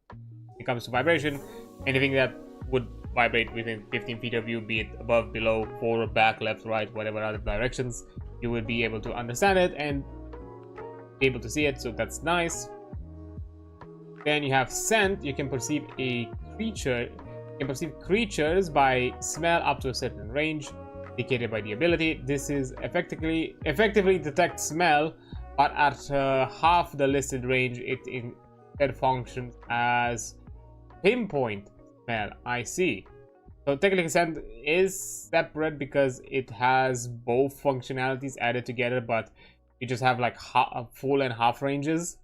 when it comes to vibration, anything that would vibrate within 15 feet of you, be it above, below, forward, back, left, right, whatever other directions, you would be able to understand it and be able to see it. So that's nice. Then you have scent. You can perceive a creature. You can perceive creatures by smell up to a certain range indicated by the ability. This is effectively detect smell, but at half the listed range, it instead functions as pinpoint smell. I see. So technically, scent is separate because it has both functionalities added together, but you just have like full and half ranges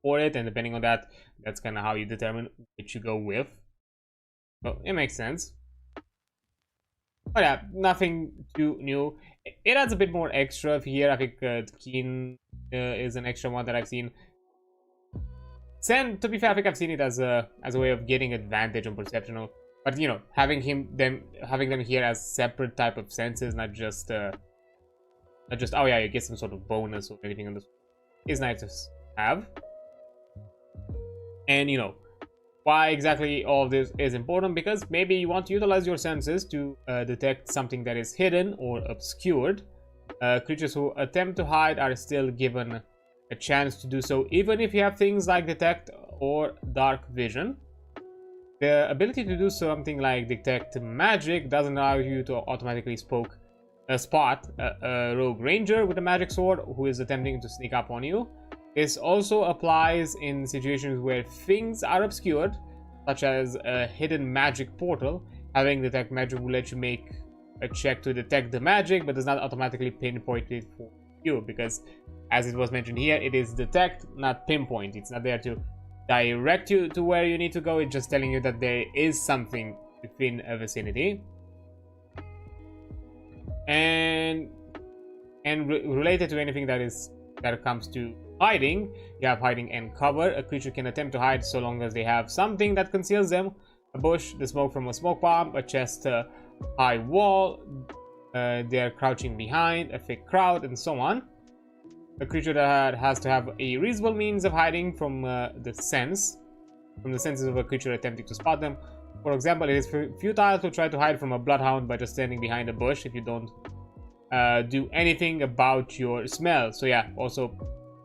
for it, and depending on that, that's kind of how you determine which you go with. So it makes sense. But yeah, nothing too new. It adds a bit more extra here. I think Keen is an extra one that I've seen. Sen, to be fair, I think I've seen it as a way of getting advantage on perceptional. But you know, having them here as separate type of senses, not just oh yeah, you get some sort of bonus or anything on this, is nice to have. And you know, why exactly all of this is important? Because maybe you want to utilize your senses to detect something that is hidden or obscured. Creatures who attempt to hide are still given a chance to do so, even if you have things like detect or dark vision. The ability to do something like detect magic doesn't allow you to automatically spot a rogue ranger with a magic sword who is attempting to sneak up on you. This also applies in situations where things are obscured, such as a hidden magic portal. Having detect magic will let you make a check to detect the magic, but does not automatically pinpoint it for you, because as it was mentioned here, it is detect, not pinpoint. It's not there to direct you to where you need to go. It's just telling you that there is something within a vicinity. And related to anything that comes to hiding, you have hiding and cover. A creature can attempt to hide so long as they have something that conceals them. A bush, the smoke from a smoke bomb, a chest high wall, they are crouching behind, a thick crowd, and so on. A creature that has to have a reasonable means of hiding from the senses of a creature attempting to spot them. For example, it is futile to try to hide from a bloodhound by just standing behind a bush if you don't do anything about your smell. So yeah, also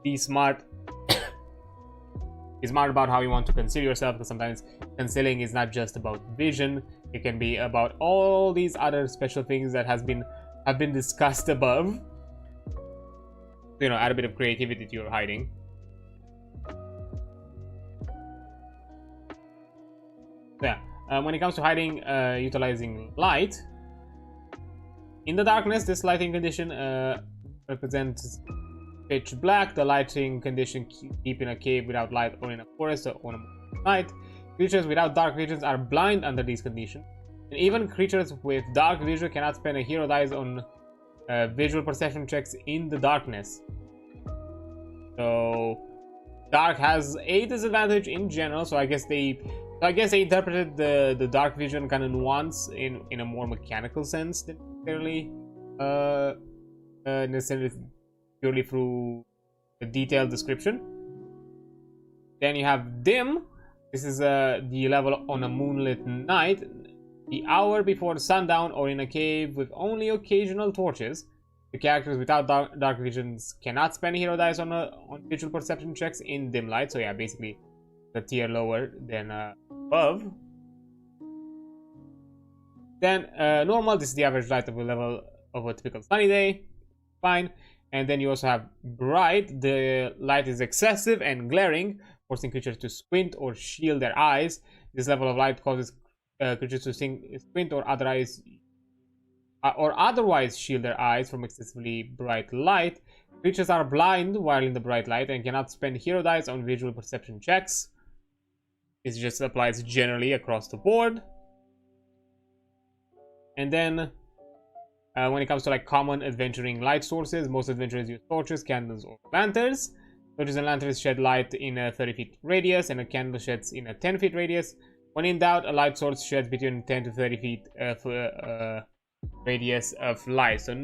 be smart. Be smart about how you want to conceal yourself, because sometimes concealing is not just about vision. It can be about all these other special things that have been discussed above. You know, add a bit of creativity to your hiding. Yeah. When it comes to hiding, utilizing light. In the darkness, this lighting condition represents pitch black. The lighting condition keep in a cave without light, or in a forest, or on a night. Creatures without dark visions are blind under these conditions. And even creatures with dark vision cannot spend a hero dice on visual perception checks in the darkness. So dark has a disadvantage in general. So I guess they interpreted the dark vision kind of nuance in a more mechanical sense than necessarily purely through a detailed description. Then you have dim. This is the level on a moonlit night. the hour before sundown or in a cave with only occasional torches. The characters without dark visions cannot spend hero dice on visual perception checks in dim light. So yeah, basically the tier lower than above. Then normal, this is the average light of a level of a typical sunny day. Fine. And then you also have bright. The light is excessive and glaring, forcing creatures to squint or shield their eyes. This level of light causes creatures to squint or otherwise shield their eyes from excessively bright light. Creatures are blind while in the bright light and cannot spend hero dice on visual perception checks. This just applies generally across the board. And then when it comes to like common adventuring light sources, most adventurers use torches, candles, or lanterns. Torches and lanterns shed light in a 30 feet radius, and a candle sheds in a 10 feet radius. When in doubt, a light source sheds between 10 to 30 feet radius of light. So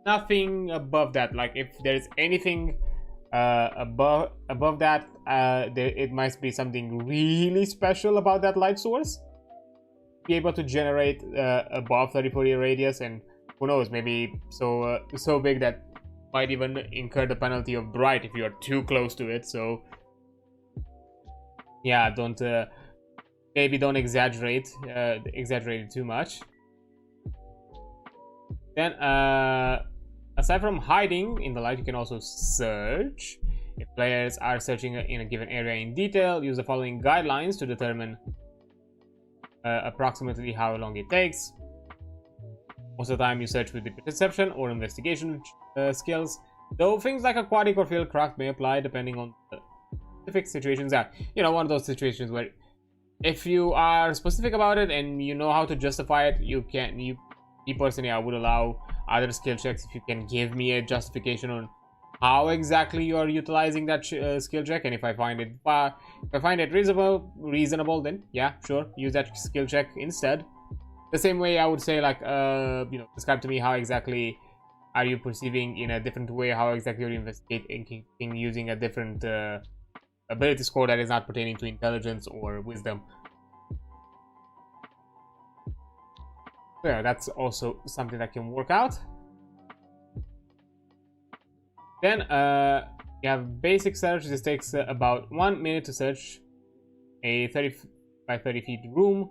nothing above that. Like if there's anything above that, it must be something really special about that light source. Be able to generate above 30 foot radius, and who knows, maybe so big that might even incur the penalty of bright if you are too close to it. So yeah, don't exaggerate it too much. Then aside from hiding in the light, you can also search. If players are searching in a given area in detail, use the following guidelines to determine approximately how long it takes. Most of the time you search with the perception or investigation skills, though things like aquatic or field craft may apply depending on the specific situations. One of those situations where if you are specific about it and you know how to justify it, me personally, I would allow other skill checks if you can give me a justification on how exactly you are utilizing that skill check. And if I find it reasonable, then yeah, sure, use that skill check instead. The same way I would say, like, describe to me how exactly are you perceiving in a different way, how exactly are you investigating using a different ability score that is not pertaining to intelligence or wisdom. So yeah, that's also something that can work out. Then you have basic search. This takes about 1 minute to search a 30 by 30 feet room,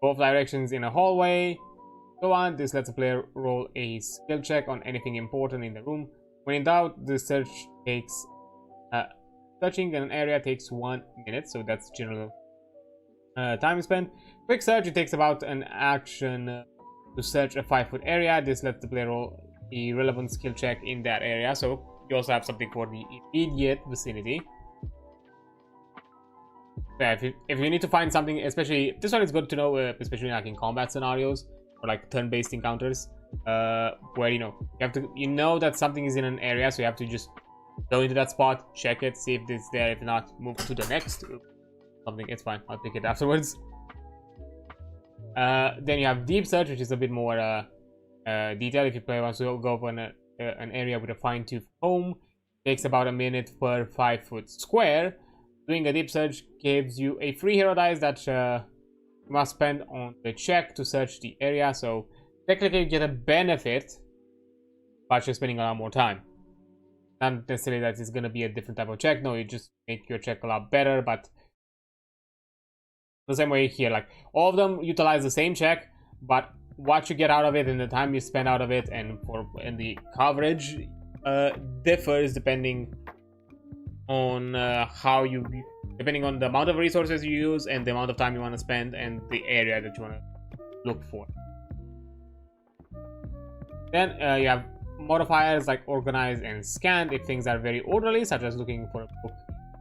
both directions in a hallway, so on. This lets a player roll a skill check on anything important in the room. When in doubt, the search takes searching an area takes 1 minute, so that's general time spent. Quick search, it takes about an action to search a 5 foot area. This lets the player roll a relevant skill check in that area, so you also have something for the immediate vicinity. Yeah, if you need to find something, especially this one is good to know, especially like in combat scenarios or like turn-based encounters, where you have to that something is in an area, so you have to just go into that spot, check it, see if it's there. If not, move to the next something. It's fine, I'll pick it afterwards. Then you have deep search, which is a bit more detailed. If your player wants to go for an area with a fine-tooth comb, it takes about a minute per 5 foot square. Doing a deep search gives you a free hero dice that you must spend on the check to search the area. So technically you get a benefit, but you're spending a lot more time. Not necessarily that it's going to be a different type of check. No, you just make your check a lot better. But the same way here, like all of them utilize the same check, but what you get out of it and the time you spend out of it and the coverage differs depending on depending on the amount of resources you use and the amount of time you want to spend and the area that you want to look for. Then you have modifiers like organized and scanned if things are very orderly, such as looking for a book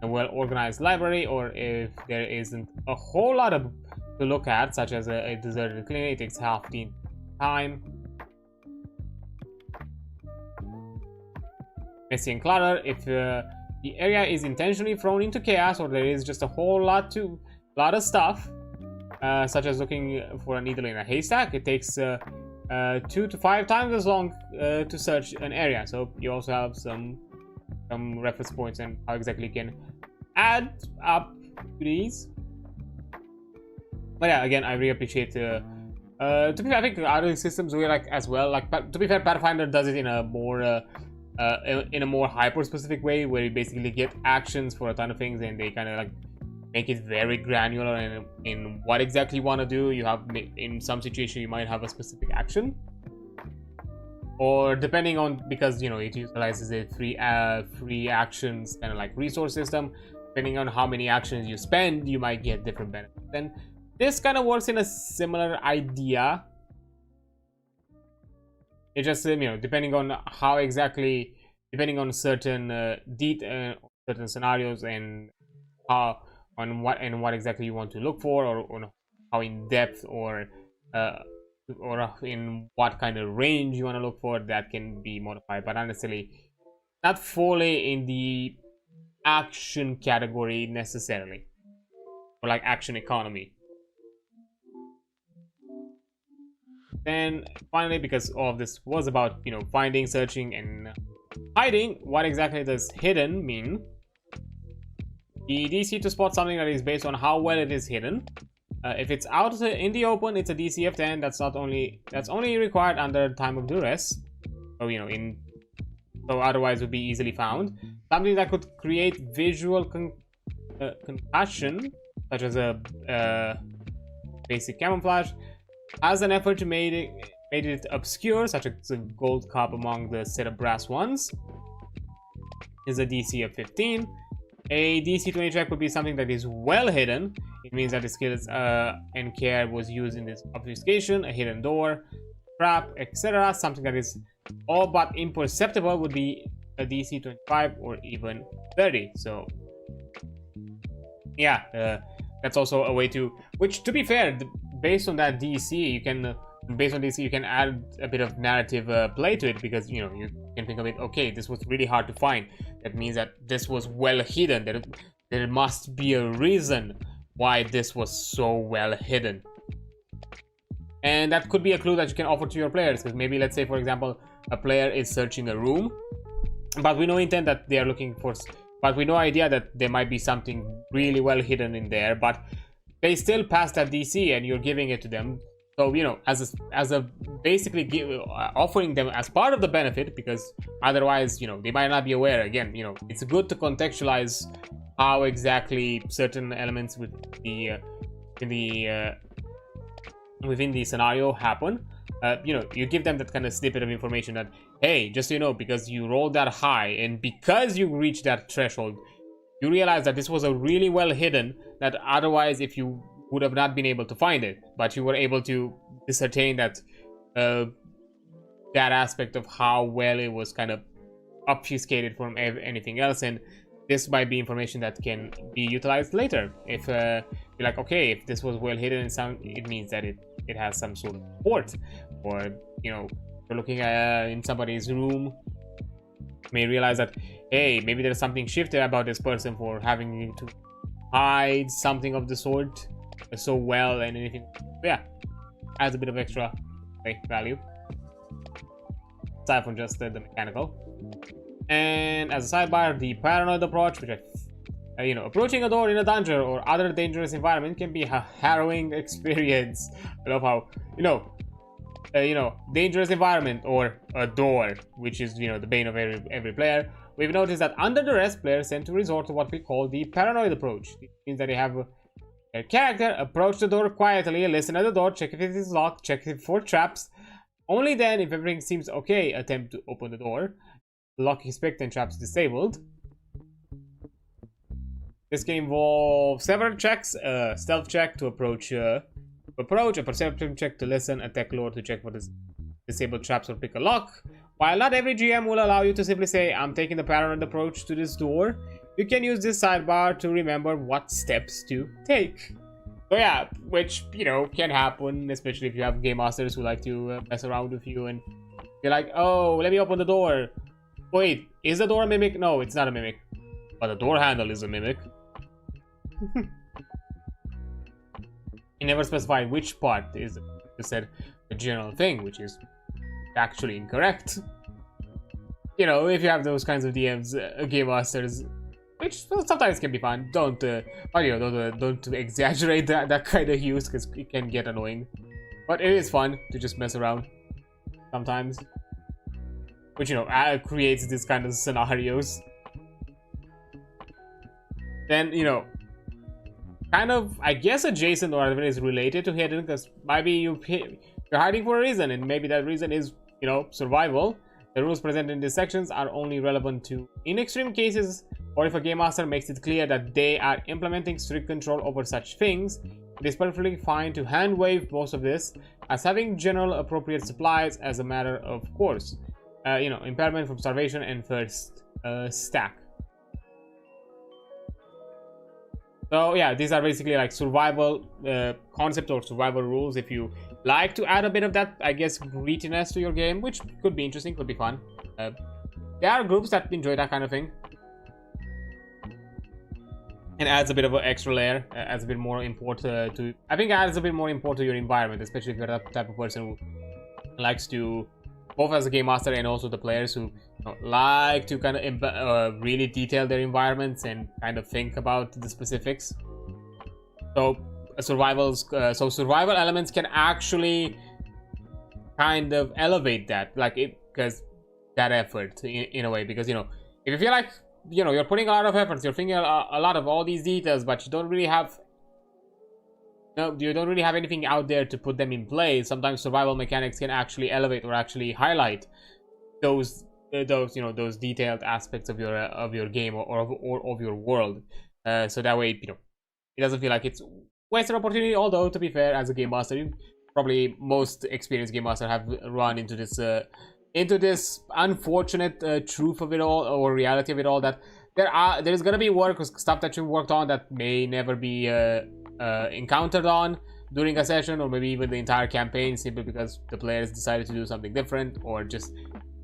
in a well-organized library, or if there isn't a whole lot to look at, such as a deserted clinic. It takes half the time. Messy and clutter if the area is intentionally thrown into chaos, or there is just a whole lot of stuff, such as looking for a needle in a haystack. It takes 2 to 5 times as long to search an area. So you also have some reference points and how exactly you can add up to these. But yeah, again, I really appreciate to be fair, I think other systems we like as well. Like, to be fair, Pathfinder does it in a more hyper specific way, where you basically get actions for a ton of things, and they kind of like make it very granular in what exactly you want to do. You have, in some situation, you might have a specific action, or depending on, because you know it utilizes a free actions kind of like resource system. Depending on how many actions you spend, you might get different benefits. And this kind of works in a similar idea. It just, you know, depending on how exactly, depending on certain certain scenarios and how, on what exactly you want to look for, or on how in depth or in what kind of range you want to look for, that can be modified, but not necessarily, not fully in the action category necessarily, or like action economy. Then finally, because all of this was about, you know, finding, searching, and hiding, what exactly does hidden mean? The DC to spot something that is based on how well it is hidden. If it's out in the open, it's a DC of 10. That's only required under time of duress. So you know, so otherwise would be easily found. Something that could create visual concussion, such as a basic camouflage, has an effort to made it obscure, such as a gold cup among the set of brass ones, is a DC of 15. A DC 20 check would be something that is well hidden. It means that the skills and care was used in this obfuscation, a hidden door, trap, etc. Something that is all but imperceptible would be a DC 25 or even 30. So yeah, that's also a way to, which, to be fair, based on that DC, you can add a bit of narrative play to it, because you know, you can think of it, okay, this was really hard to find. That means that this was well hidden. There must be a reason why this was so well hidden. And that could be a clue that you can offer to your players, because maybe, let's say, for example, a player is searching a room, but we know intent that they are looking for, but we no idea that there might be something really well hidden in there, but they still pass that DC and you're giving it to them. So, you know, as a basically offering them as part of the benefit, because otherwise, you know, they might not be aware. Again, you know, it's good to contextualize how exactly certain elements within the scenario happen. You know, you give them that kind of snippet of information that, hey, just so you know, because you rolled that high and because you reached that threshold, you realize that this was a really well hidden, that otherwise, if you would have not been able to find it, but you were able to ascertain that that aspect of how well it was kind of obfuscated from anything else. And this might be information that can be utilized later. If you're like, okay, if this was well hidden, it means that it has some sort of port, or you know, you're looking in somebody's room, you may realize that, hey, maybe there's something shifted about this person for having to hide something of the sort so well, and anything. Yeah, adds a bit of extra value aside from just the mechanical. And as a sidebar, the paranoid approach, which you know, approaching a door in a dungeon or other dangerous environment can be a harrowing experience. I love how, you know, dangerous environment or a door, which is, you know, the bane of every player. We've noticed that under duress, players tend to resort to what we call the paranoid approach. It means that they have their character approach the door quietly, listen at the door, check if it is locked, check for traps. Only then, if everything seems okay, attempt to open the door. Lock, expect, and traps disabled. This can involve several checks: a stealth check to approach, a perception check to listen, a tech lore to check for disabled traps or pick a lock. While not every GM will allow you to simply say, I'm taking the paranoid approach to this door, you can use this sidebar to remember what steps to take. So yeah, which, you know, can happen, especially if you have game masters who like to mess around with you, and you're like, oh, let me open the door. Wait, is the door a mimic? No, it's not a mimic. But the door handle is a mimic. You never specified which part is. You said the general thing, which is actually incorrect. You know, if you have those kinds of DMs, game masters, which sometimes can be fun. Don't don't exaggerate that kind of use, because it can get annoying. But it is fun to just mess around sometimes, which creates these kind of scenarios. Then kind of, I guess, adjacent or even is related to hidden, because maybe you're hiding for a reason, and maybe that reason is survival. The rules presented in these sections are only relevant to in extreme cases, or if a game master makes it clear that they are implementing strict control over such things. It is perfectly fine to hand wave most of this, as having general appropriate supplies as a matter of course. Impairment from starvation and first stack. So yeah, these are basically like survival concept or survival rules. If you like to add a bit of that, I guess, grittiness to your game, which could be interesting, could be fun. There are groups that enjoy that kind of thing. And adds a bit of an extra layer, adds a bit more import to... I think adds a bit more import to your environment, especially if you're that type of person who likes to, both as a game master and also the players who like to kind of really detail their environments and kind of think about the specifics. So survival elements can actually kind of elevate that, like because that effort in a way, because if you feel like you're putting a lot of efforts, you're thinking a lot of all these details, but you don't really have anything out there to put them in place. Sometimes survival mechanics can actually elevate or actually highlight those detailed aspects of your game or of your world, so that way it doesn't feel like it's wasted opportunity. Although, to be fair, as a game master, probably most experienced game master have run into this unfortunate truth of it all, or reality of it all, that there's gonna be stuff that you worked on that may never be encountered on during a session, or maybe even the entire campaign, simply because the players decided to do something different or just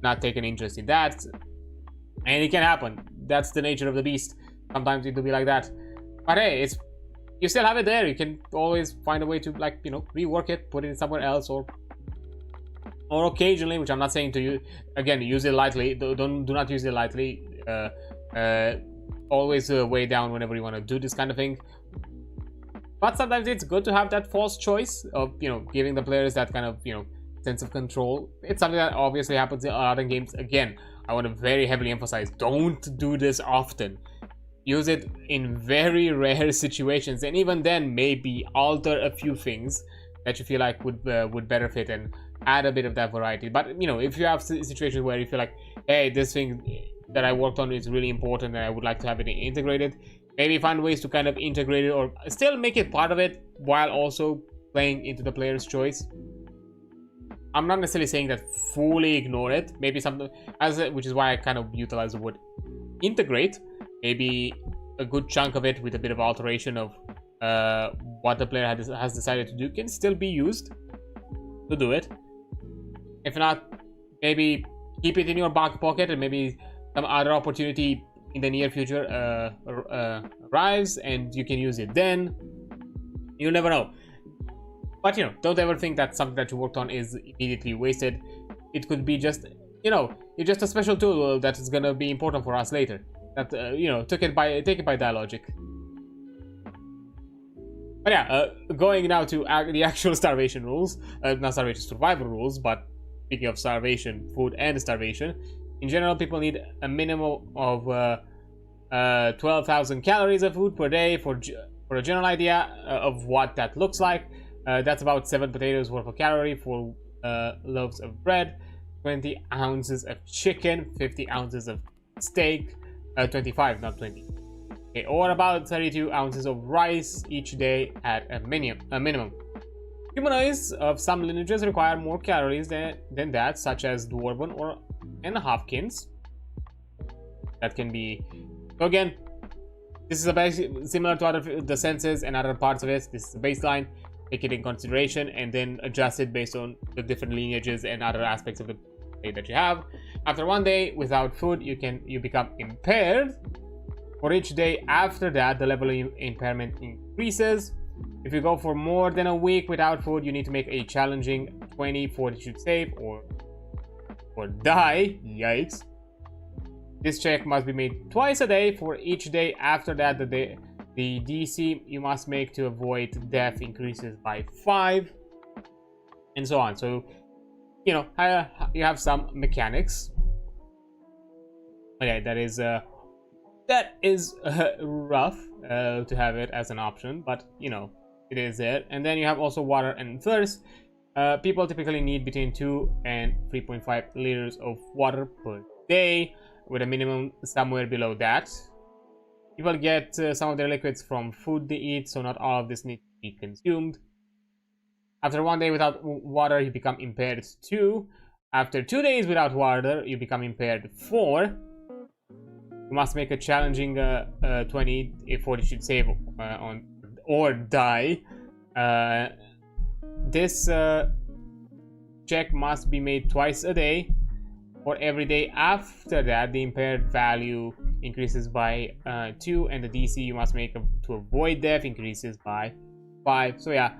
not take an interest in that. And it can happen. That's the nature of the beast. Sometimes it will be like that. But hey, you still have it there. You can always find a way to, like, rework it, put it somewhere else, or occasionally, which I'm not saying to you, again, use it lightly. Do not use it lightly. Always weigh down whenever you want to do this kind of thing. But sometimes it's good to have that false choice of, giving the players that kind of, sense of control. It's something that obviously happens in a lot of games. Again, I want to very heavily emphasize, don't do this often. Use it in very rare situations, and even then, maybe alter a few things that you feel like would better fit and add a bit of that variety. But if you have situations where you feel like, hey, this thing that I worked on is really important and I would like to have it integrated, maybe find ways to kind of integrate it or still make it part of it while also playing into the player's choice. I'm not necessarily saying that fully ignore it. Maybe something, which is why I kind of utilize the word integrate. Maybe a good chunk of it with a bit of alteration of what the player has decided to do can still be used to do it. If not, maybe keep it in your back pocket, and maybe some other opportunity in the near future arrives and you can use it then. You never know. But don't ever think that something that you worked on is immediately wasted. It could be just, it's just a special tool that is gonna be important for us later. That take it by that logic. But yeah, going now to the actual starvation rules, not starvation, survival rules. But speaking of starvation, food and starvation, in general, people need a minimum of 12,000 calories of food per day for a general idea of what that looks like. That's about 7 potatoes worth of calorie, 4 loaves of bread, 20 ounces of chicken, 50 ounces of steak, 25, not 20. Okay, or about 32 ounces of rice each day at a minimum. Humanoids of some lineages require more calories than that, such as dwarven and halfkins. That can be. So again, this is a basic, similar to the senses and other parts of it. This is the baseline. Take it in consideration and then adjust it based on the different lineages and other aspects of the day that you have. After 1 day without food, you become impaired. For each day after that, the level of impairment increases. If you go for more than a week without food, you need to make a challenging 20 fortitude save or die. Yikes. This check must be made twice a day. For each day after that, the DC you must make to avoid death increases by 5, and so on. So, you know, you have some mechanics. Okay, that is rough to have it as an option, but you know, it is there. And then you have also water and thirst. People typically need between 2 and 3.5 liters of water per day, with a minimum somewhere below that. People get some of their liquids from food they eat, so not all of this needs to be consumed. After 1 day without water, you become impaired 2. After 2 days without water, you become impaired 4. You must make a challenging 20 if fortitude save on or die. This check must be made twice a day. For every day after that, the impaired value increases by 2, and the DC you must make to avoid death increases by 5. So yeah,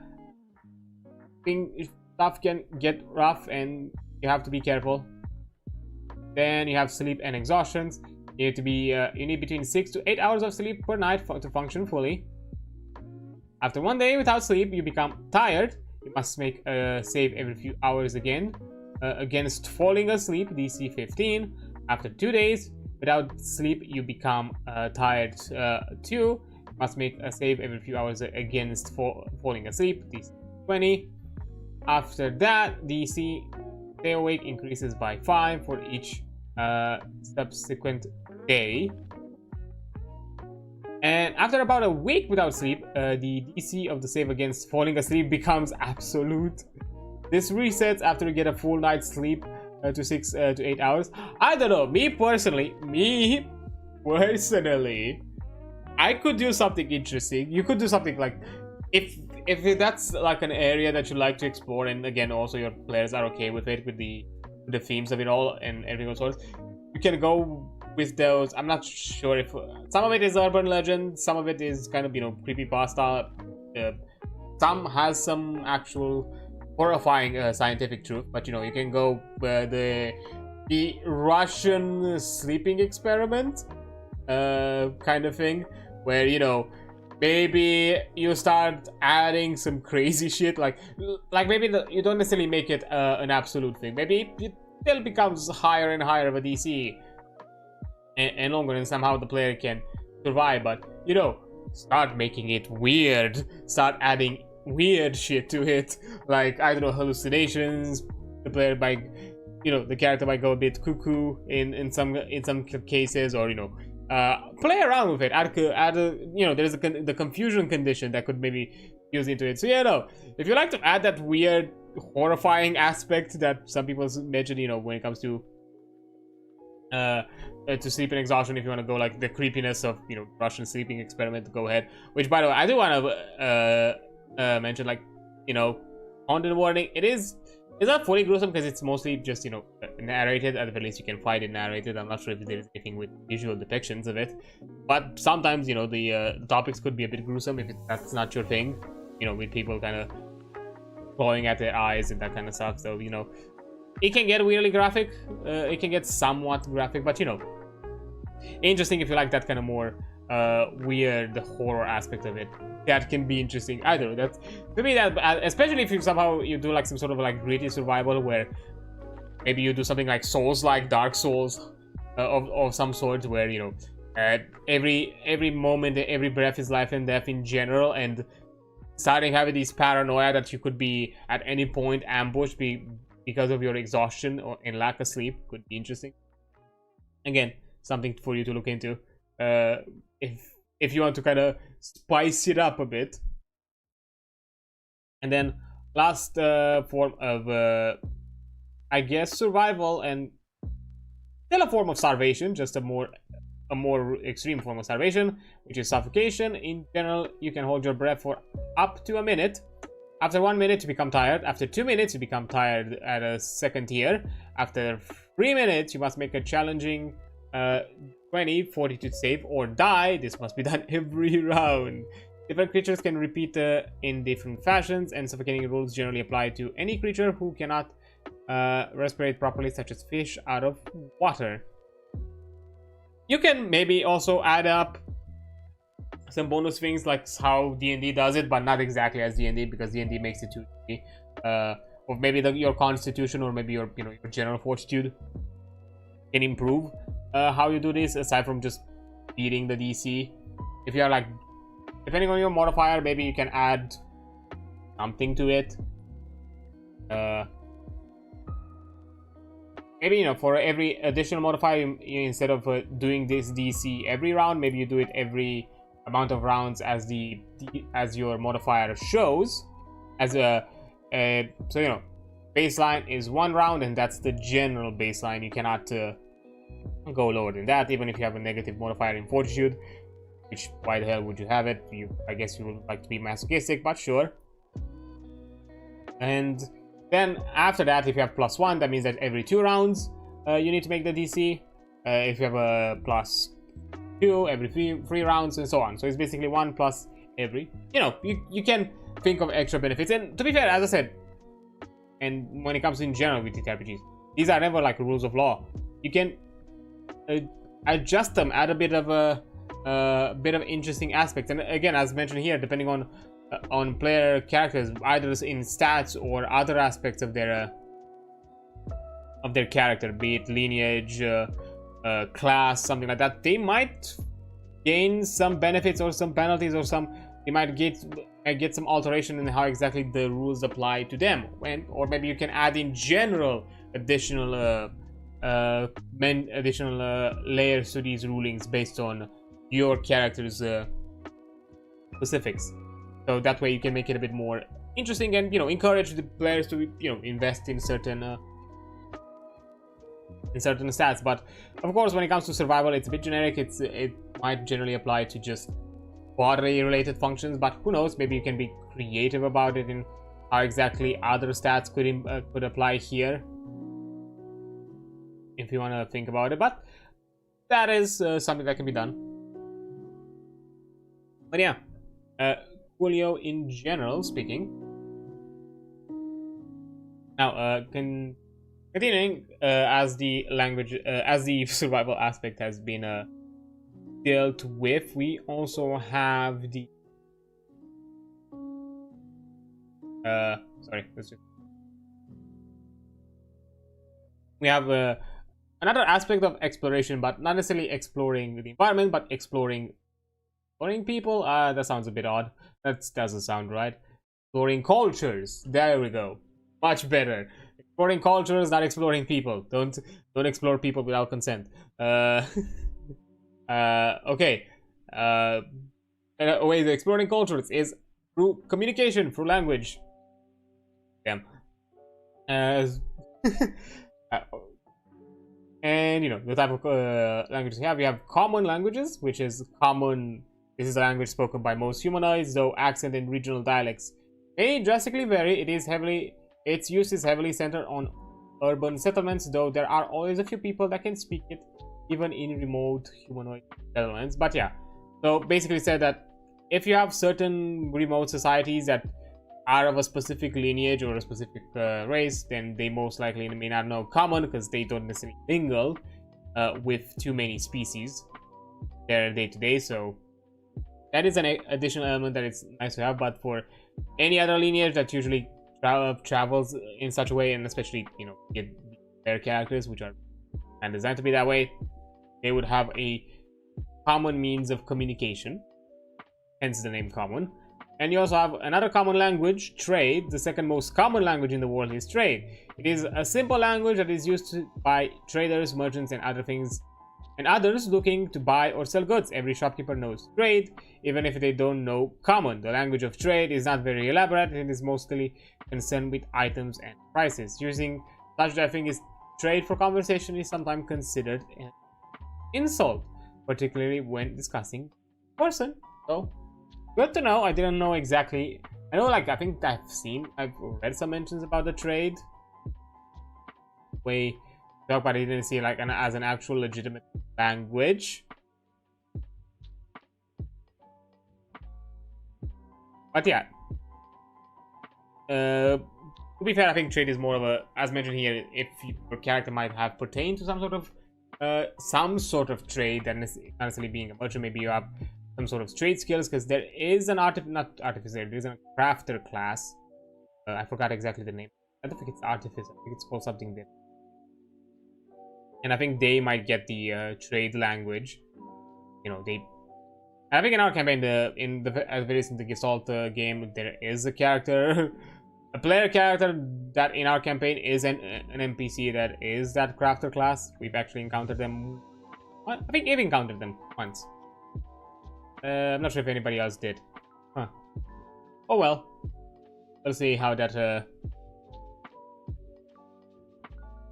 stuff can get rough and you have to be careful. Then you have sleep and exhaustions. You need between 6 to 8 hours of sleep per night to function fully. After 1 day without sleep, you become tired. You must make a save every few hours again. Against falling asleep, DC 15. After 2 days without sleep, you become tired 2. You must make a save every few hours against falling asleep, DC 20. After that, DC stay awake increases by 5 for each subsequent day. And after about a week without sleep, the DC of the save against falling asleep becomes absolute. This resets after you get a full night's sleep to 6 to 8 hours. I don't know, me personally, I could do something interesting. You could do something like, if that's like an area that you like to explore, and again also your players are okay with it, with the themes of it all and everything sorts, you can go with those. I'm not sure if some of it is urban legend, some of it is kind of, you know, creepypasta. Some has some actual horrifying scientific truth, but you know, you can go the Russian sleeping experiment kind of thing, where, you know, maybe you start adding some crazy shit, like maybe you don't necessarily make it an absolute thing. Maybe it still becomes higher and higher of a DC and longer, and somehow the player can survive, but you know, start making it weird, start adding weird shit to it, like, I don't know, hallucinations. The player might, you know, the character might go a bit cuckoo in some cases, or you know, play around with it. Add a, you know, there's the confusion condition that could maybe use into it. So yeah, no, if you like to add that weird, horrifying aspect that some people mention, you know, when it comes to sleep and exhaustion, if you want to go like the creepiness of, you know, Russian sleeping experiment, go ahead. Which, by the way, I do want to mention, like, you know, content warning. It's not fully gruesome because it's mostly just, you know, narrated. At the very least, you can find it narrated. I'm not sure if there's anything with visual depictions of it, but sometimes, you know, the topics could be a bit gruesome if that's not your thing, you know, with people kind of clawing at their eyes and that kind of stuff. So, you know, it can get weirdly graphic. It can get somewhat graphic, but you know, interesting if you like that kind of more weird horror aspect of it. That can be interesting. I don't know, that's to me, that especially if you somehow you do like some sort of like gritty survival, where maybe you do something like Souls, like Dark Souls of some sort, where, you know, every moment, every breath is life and death in general, and starting having these paranoia that you could be at any point ambushed because of your exhaustion or and lack of sleep could be interesting. Again, something for you to look into if you want to kind of spice it up a bit. And then last form of I guess survival, and still a form of starvation, just a more extreme form of starvation, which is suffocation. In general, you can hold your breath for up to a minute. After 1 minute, you become tired. After 2 minutes, you become tired at a second tier. After 3 minutes, you must make a challenging 20 fortitude save or die. This must be done every round. Different creatures can repeat in different fashions, and suffocating rules generally apply to any creature who cannot respirate properly, such as fish out of water. You can maybe also add up some bonus things like how D&D does it, but not exactly as D&D, because D&D makes it too easy. Or maybe your constitution, or maybe your your general fortitude can improve how you do this, aside from just beating the DC. If you are like, depending on your modifier, maybe you can add something to it. Maybe, for every additional modifier, instead of doing this DC every round, maybe you do it every amount of rounds as your modifier shows. So baseline is 1 round, and that's the general baseline. You cannot go lower than that, even if you have a negative modifier in fortitude. Which, why the hell would you have it? I guess you would like to be masochistic, but sure. And then after that, if you have +1, that means that every 2 rounds you need to make the DC. If you have a +2, every 3 rounds, and so on. So it's basically 1 plus every. You can think of extra benefits. And to be fair, as I said, and when it comes in general with ttrpgs, these are never like rules of law. You can adjust them, add a bit of interesting aspects. And again, as mentioned here, depending on player characters, either in stats or other aspects of their character, be it lineage, class, something like that, they might gain some benefits or some penalties, or they might get some alteration in how exactly the rules apply to them. Or maybe you can add in general additional layers to these rulings based on your character's specifics. So that way you can make it a bit more interesting, and encourage the players to invest in certain stats. But of course, when it comes to survival, it's a bit generic. It might generally apply to just bodily related functions, but who knows, maybe you can be creative about it in how exactly other stats could apply here, if you want to think about it. But that is something that can be done. But yeah, Coolio in general speaking. Now, continuing, as the language, as the survival aspect has been dealt with, we also have the we have another aspect of exploration, but not necessarily exploring the environment, but exploring people. That sounds a bit odd. That doesn't sound right. Exploring cultures. There we go. Much better. Exploring cultures, not exploring people. Don't explore people without consent. Okay. A way of exploring cultures is through communication, through language. Damn. And the type of languages we have common languages, which is common. This is a language spoken by most humanoids, though accent and regional dialects may drastically vary. Its use is heavily centered on urban settlements, though there are always a few people that can speak it, even in remote humanoid settlements. But yeah, so basically said that if you have certain remote societies that are of a specific lineage or a specific race, then they most likely may not know common, because they don't necessarily mingle with too many species there day to day. So that is an additional element that it's nice to have. But for any other lineage that usually travels in such a way, and especially get their characters, which are designed to be that way, they would have a common means of communication, hence the name common. And you also have another common language, trade. The second most common language in the world is trade. It is a simple language that is used by traders, merchants, and others looking to buy or sell goods. Every shopkeeper knows trade, even if they don't know common. The language of trade is not very elaborate, and is mostly concerned with items and prices. Using such that thing is trade for conversation is sometimes considered an insult, particularly when discussing person. So good to know. I didn't know exactly. I know, I think I've read some mentions about the trade. But I didn't see as an actual legitimate language. But yeah, to be fair, I think trade is more of a, as mentioned here, if your character might have pertained to some sort of some sort of trade that is honestly being a merchant. Maybe you have some sort of trade skills, because there is an not artificer, there is a crafter class. I forgot exactly the name. I don't think it's artificer. I think it's called something different. And I think they might get the trade language. You know, I think in our campaign, as very in the Gestalt game, there is a character, a player character that in our campaign is an NPC that is that crafter class. We've actually encountered them. I think we've encountered them once. I'm not sure if anybody else did. Huh. Oh well. We'll see how that.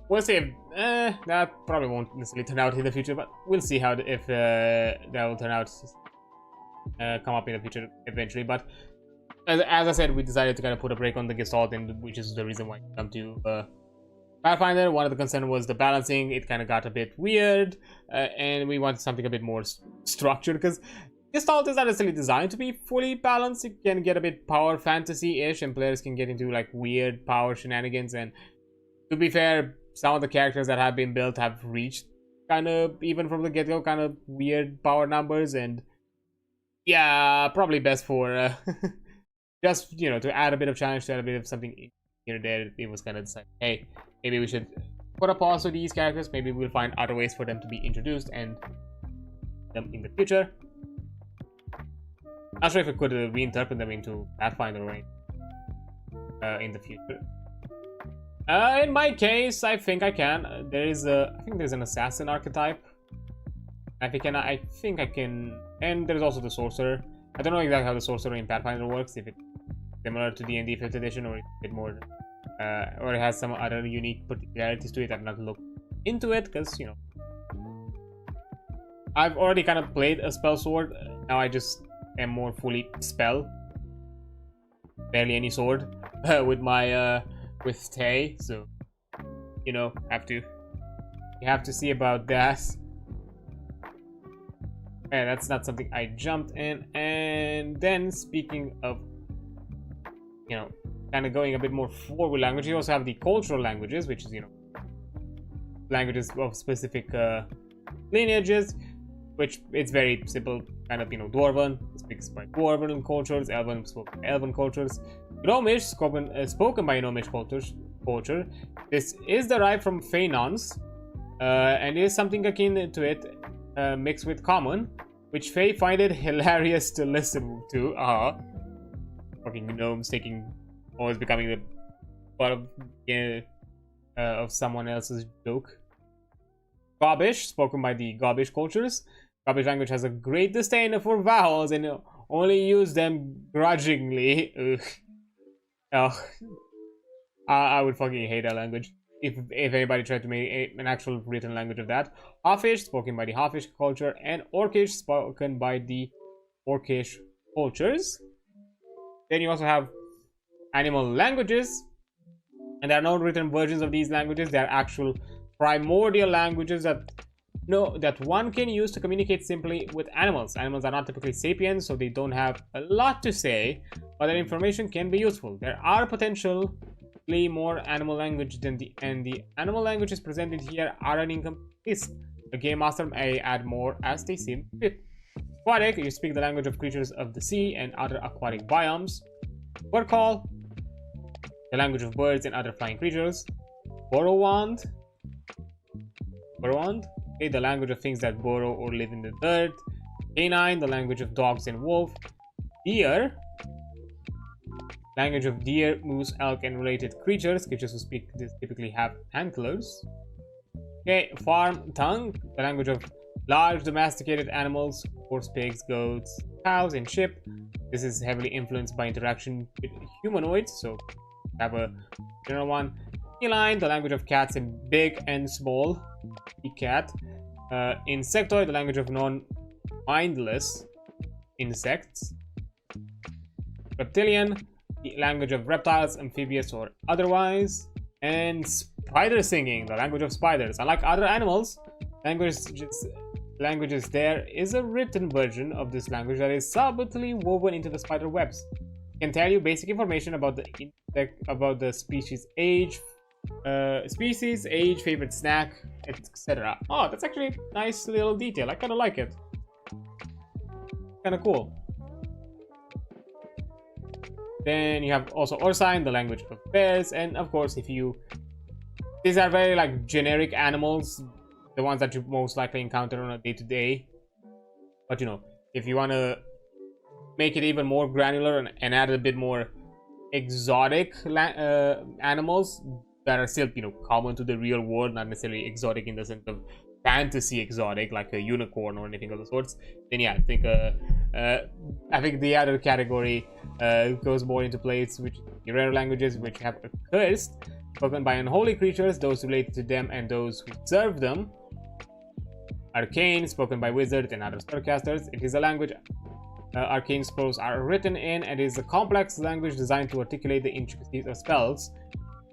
We'll see if that probably won't necessarily turn out in the future, but we'll see how if that will turn out. Come up in the future eventually. But as I said, we decided to kind of put a break on the Gestalt, which is the reason why we come to Pathfinder. One of the concerns was the balancing. It kind of got a bit weird, and we wanted something a bit more structured, because Gestalt is not necessarily designed to be fully balanced. It can get a bit power fantasy-ish, and players can get into like weird power shenanigans. And to be fair, some of the characters that have been built have reached kind of, even from the get-go, kind of weird power numbers. And yeah, probably best for just, you know, to add a bit of challenge, to add a bit of something here and there. It was kind of like, hey, maybe we should put a pause to these characters. Maybe we'll find other ways for them to be introduced and them in the future. Not sure if we could reinterpret them into Pathfinder or in the future. In my case, I think I can. I think there's an assassin archetype. I think I can, and there's also the sorcerer. I don't know exactly how the sorcerer in Pathfinder works. If it's similar to D&D 5th edition, or a bit more, or it has some other unique particularities to it. I've not looked into it, because you know, I've already kind of played a spell sword. Now I just am more fully spell. Barely any sword with my with Tay, so you know, you have to see about that. Yeah, that's not something I jumped in. And then speaking of, you know, kind of going a bit more forward language, you also have the cultural languages, which is, you know, languages of specific lineages, which it's very simple, kind of, you know, Dwarven speaks by Dwarven cultures, Elven spoken by Elven cultures, Gnomish spoken by Gnomish culture. This is derived from Feynons, and is something akin to it, mixed with Common, which Fae find it hilarious to listen to. Fucking gnomes always becoming the butt of someone else's joke. Gaubish, spoken by the Gaubish cultures. Gaubish language has a great disdain for vowels and only use them grudgingly. Ugh. I would fucking hate that language if anybody tried to make an actual written language of that. Hoffish, spoken by the Hoffish culture, and Orcish, spoken by the Orcish cultures. Then you also have animal languages, and there are no written versions of these languages. They are actual primordial languages that one can use to communicate simply with animals. Animals are not typically sapiens, so they don't have a lot to say, but their information can be useful. There are potentially more animal language than the animal languages presented here are an incomplete. The game master may add more as they seem fit. Aquatic, you speak the language of creatures of the sea and other aquatic biomes. Word call, the language of birds and other flying creatures. Borrowand, okay, the language of things that burrow or live in the dirt. Canine, the language of dogs and wolf. Deer, language of deer, moose, elk, and related creatures. Creatures who speak this typically have antlers. Okay, farm tongue, the language of large domesticated animals, horse, pigs, goats, cows, and sheep. This is heavily influenced by interaction with humanoids, so have a general one. Feline, the language of cats and big and small, the cat. Insectoid, the language of non-mindless insects. Reptilian, the language of reptiles, amphibious or otherwise. And spider singing, the language of spiders. Unlike other animals, languages, there is a written version of this language that is subtly woven into the spider webs. It can tell you basic information about the species' age, Species, age, favorite snack, etc. Oh, that's actually a nice little detail. I kind of like it. Kind of cool. Then you have also Orsign, the language of bears, and of course, if you... These are very like generic animals, the ones that you most likely encounter on a day-to-day. But you know, if you want to make it even more granular and add a bit more exotic animals that are still, you know, common to the real world, not necessarily exotic in the sense of fantasy exotic, like a unicorn or anything of the sorts, then yeah, I think the other category goes more into place, which rare languages which have accursed, spoken by unholy creatures, those related to them and those who serve them. Arcane, spoken by wizards and other spellcasters. It is a language arcane scrolls are written in, and is a complex language designed to articulate the intricacies of spells.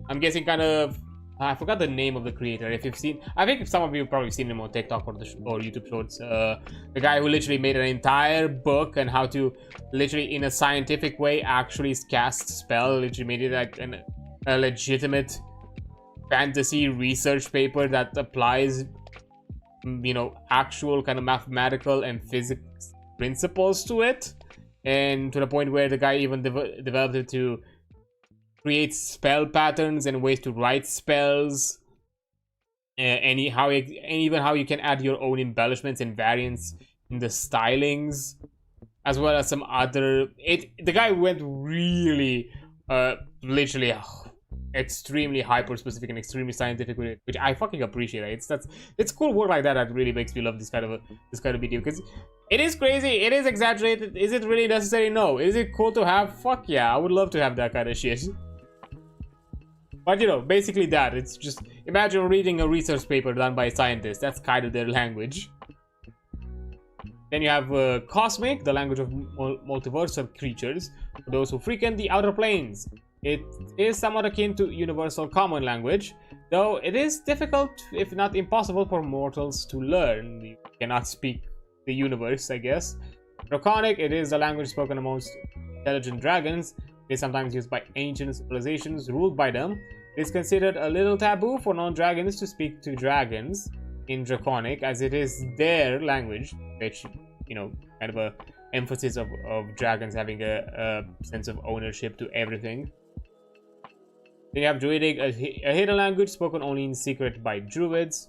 I'm guessing kind of... I forgot the name of the creator. If you've seen... I think some of you have probably seen him on TikTok or YouTube Shorts. The guy who literally made an entire book on how to literally, in a scientific way, actually cast spell. Literally made it like a legitimate fantasy research paper that applies, you know, actual kind of mathematical and physics principles to it. And to the point where the guy even developed it to create spell patterns and ways to write spells, and even how you can add your own embellishments and variants in the stylings, as well as some other... The guy went really, literally extremely hyper specific and extremely scientific with it, which I fucking appreciate. It's cool work like that that really makes me love this kind of video, because it is crazy, it is exaggerated. Is it really necessary? No. Is it cool to have? Fuck yeah, I would love to have that kind of shit. But you know, basically that. It's just, imagine reading a research paper done by a scientist. That's kind of their language. Then you have Cosmic, the language of multiversal creatures, for those who frequent the outer planes. It is somewhat akin to Universal Common Language, though it is difficult, if not impossible, for mortals to learn. You cannot speak the universe, I guess. Draconic, it is a language spoken amongst intelligent dragons. It is sometimes used by ancient civilizations ruled by them. It is considered a little taboo for non-dragons to speak to dragons in Draconic, as it is their language, which, you know, kind of a emphasis of dragons having a sense of ownership to everything. Then you have Druidic, a hidden language spoken only in secret by druids.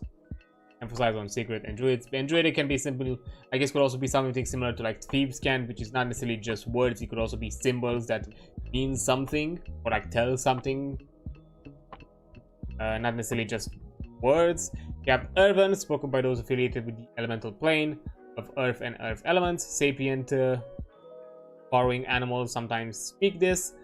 Emphasize on secret and druids. And Druidic can be simple, I guess, could also be something similar to like Thieves' Cant, which is not necessarily just words. It could also be symbols that mean something or like tell something. Not necessarily just words. You have Earthen, spoken by those affiliated with the elemental plane of earth and earth elements. Sapient, borrowing animals sometimes speak this,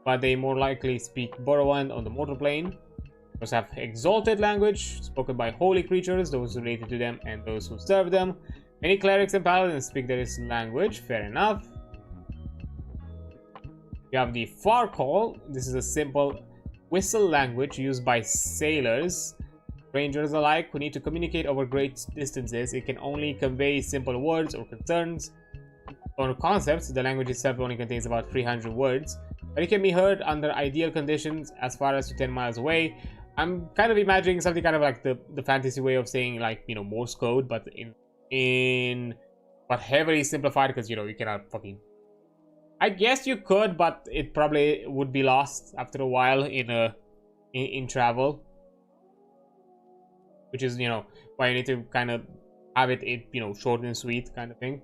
but they more likely speak Borrowant on the mortal plane. We also have Exalted language, spoken by holy creatures, those related to them and those who serve them. Many clerics and paladins speak this language, fair enough. You have the Farcall. This is a simple whistle language used by sailors, rangers alike, who need to communicate over great distances. It can only convey simple words or concerns or concepts. The language itself only contains about 300 words, but it can be heard under ideal conditions as far as to 10 miles away. I'm kind of imagining something kind of like the fantasy way of saying, like, you know, Morse code, but but heavily simplified, because, you know, you cannot fucking... I guess you could, but it probably would be lost after a while in travel, which is, you know, why you need to kind of have it, you know, short and sweet kind of thing.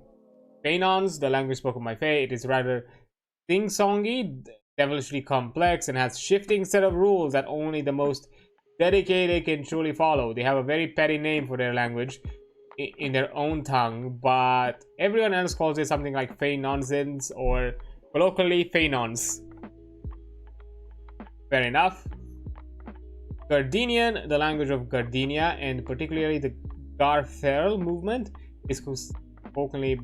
Phaenons, the language spoken by Fae, it is rather sing-songy, devilishly complex, and has shifting set of rules that only the most dedicated can truly follow. They have a very petty name for their language in their own tongue, but everyone else calls it something like Fae nonsense, or colloquially Phaenons. Fair enough. Gardenian, the language of Gardenia, and particularly the Garthel movement, is spoken in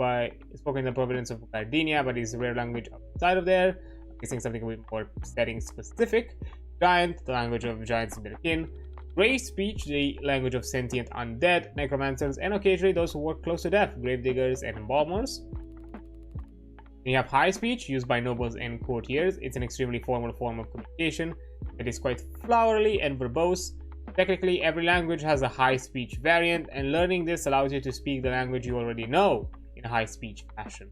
the province of Gardenia, but is a rare language outside of there. I'm guessing something a bit more setting specific. Giant, the language of giants and their kin. Grey speech, the language of sentient undead, necromancers, and occasionally those who work close to death, gravediggers and embalmers. Then you have high speech, used by nobles and courtiers. It's an extremely formal form of communication. It is quite flowery and verbose. Technically, every language has a high speech variant, and learning this allows you to speak the language you already know in a high speech fashion.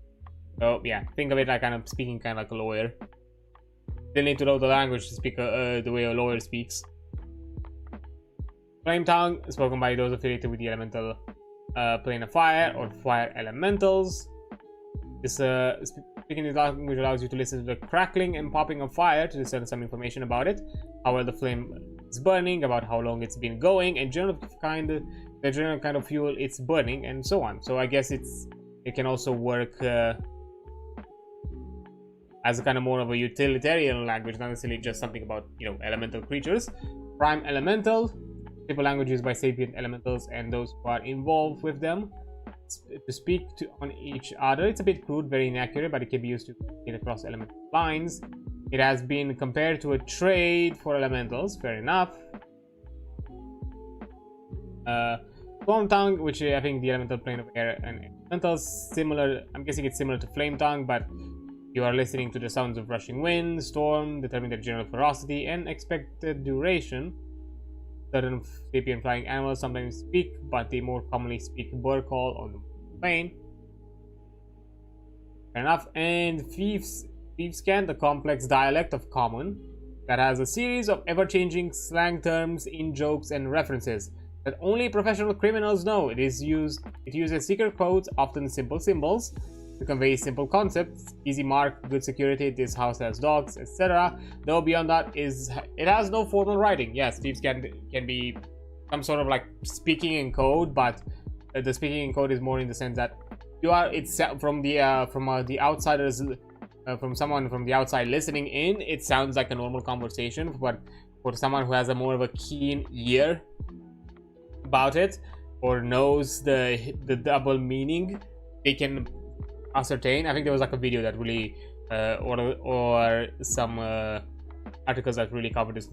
So yeah, think of it like kind of speaking kind of like a lawyer. They need to know the language to speak the way a lawyer speaks. Flame tongue, spoken by those affiliated with the elemental plane of fire or fire elementals. This speaking this language allows you to listen to the crackling and popping of fire to discern some information about it, how well the flame is burning, about how long it's been going, and the general kind of fuel it's burning, and so on. So I guess it can also work as a kind of more of a utilitarian language, not necessarily just something about, you know, elemental creatures. Prime elemental, simple language used by sapient elementals and those who are involved with them to speak on each other. It's a bit crude, very inaccurate, but it can be used to get across elemental lines. It has been compared to a trade for elementals. Fair enough. Storm tongue, which I think the elemental plane of air and elementals, similar. I'm guessing it's similar to flame tongue, but you are listening to the sounds of rushing wind, storm, determine their general ferocity and expected duration. Certain sapient flying animals sometimes speak, but they more commonly speak bird call on the plane. Fair enough. And Thieves Can, the complex dialect of Common, that has a series of ever-changing slang terms, in-jokes, and references that only professional criminals know. It uses secret codes, often simple symbols, to convey simple concepts. Easy mark, good security, this house has dogs, etc. Though beyond that, it has no formal writing. Yes, Thieves can be some sort of like speaking in code, but the speaking in code is more in the sense that it's from the outsiders, from someone from the outside listening in, it sounds like a normal conversation, but for someone who has a more of a keen ear about it or knows the double meaning, they can ascertain. I think there was like a video that really or some articles that really covered this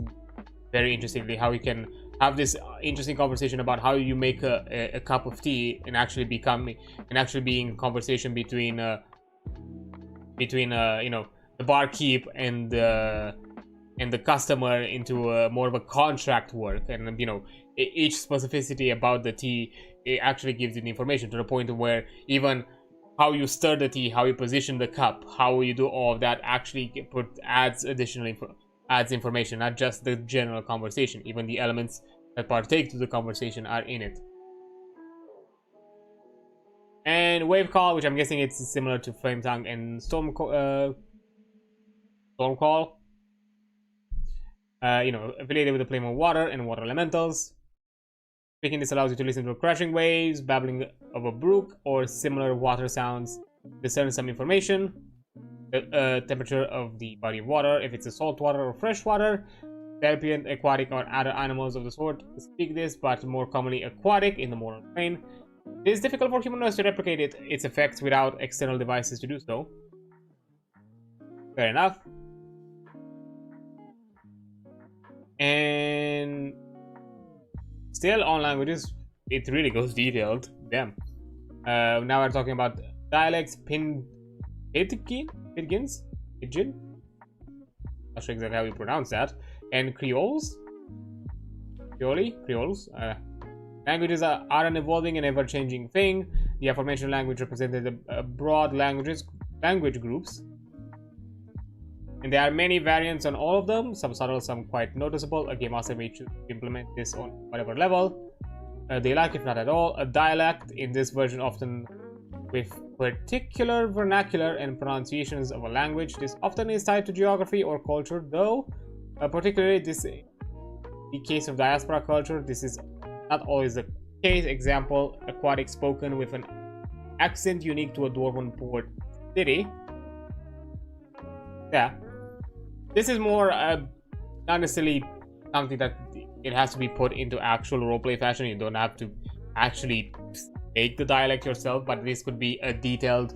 very interestingly, how you can have this interesting conversation about how you make a cup of tea and actually being conversation between you know, the barkeep and the customer into more of a contract work. And you know, each specificity about the tea, it actually gives you the information to the point where even how you stir the tea, how you position the cup, how you do all of that actually adds information, not just the general conversation. Even the elements that partake to the conversation are in it. And Wave Call, which I'm guessing it's similar to Flame Tongue and Storm Call. You know, affiliated with the plane of water and water elementals. Speaking this allows you to listen to crashing waves, babbling of a brook, or similar water sounds. Discern some information. The temperature of the body of water, if it's a salt water or fresh water. Serpent, aquatic, or other animals of the sort speak this, but more commonly aquatic in the mortal plane. It is difficult for humanoids to replicate its effects without external devices to do so. Fair enough. And still on languages, it really goes detailed. Damn. Now we're talking about dialects, Pidgins? Not sure exactly how you pronounce that. And Creoles? Creoles? Languages are an evolving and ever-changing thing. The aforementioned language represented broad language groups. And there are many variants on all of them, some subtle, some quite noticeable. A game master may choose to implement this on whatever level they like, if not at all. A dialect in this version often with particular vernacular and pronunciations of a language. This often is tied to geography or culture, though particularly the case of diaspora culture, this is not always the case. Example, aquatic spoken with an accent unique to a dwarven port city. Yeah. This is more not necessarily something that it has to be put into actual roleplay fashion. You don't have to actually make the dialect yourself, but this could be a detailed,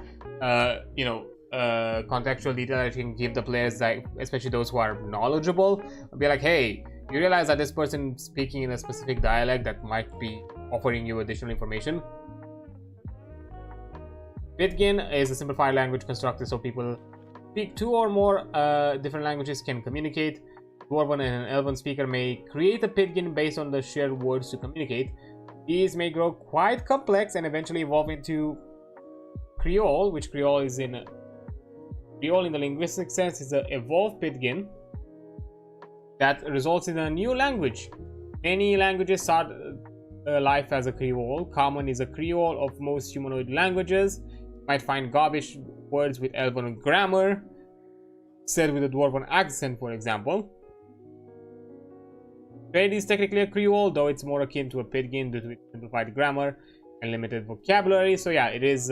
you know, contextual detail that you can give the players, like especially those who are knowledgeable. Be like, hey, you realize that this person speaking in a specific dialect that might be offering you additional information. Pidgin is a simplified language constructed so people speak two or more different languages can communicate. Dwarven and an Elven speaker may create a pidgin based on the shared words to communicate. These may grow quite complex and eventually evolve into Creole, which Creole in the linguistic sense is an evolved pidgin that results in a new language. Many languages start life as a Creole. Common is a Creole of most humanoid languages. You might find garbage words with Elven grammar said with a Dwarven accent, for example. Trade is technically a Creole, though it's more akin to a pidgin due to its simplified grammar and limited vocabulary. So yeah, it is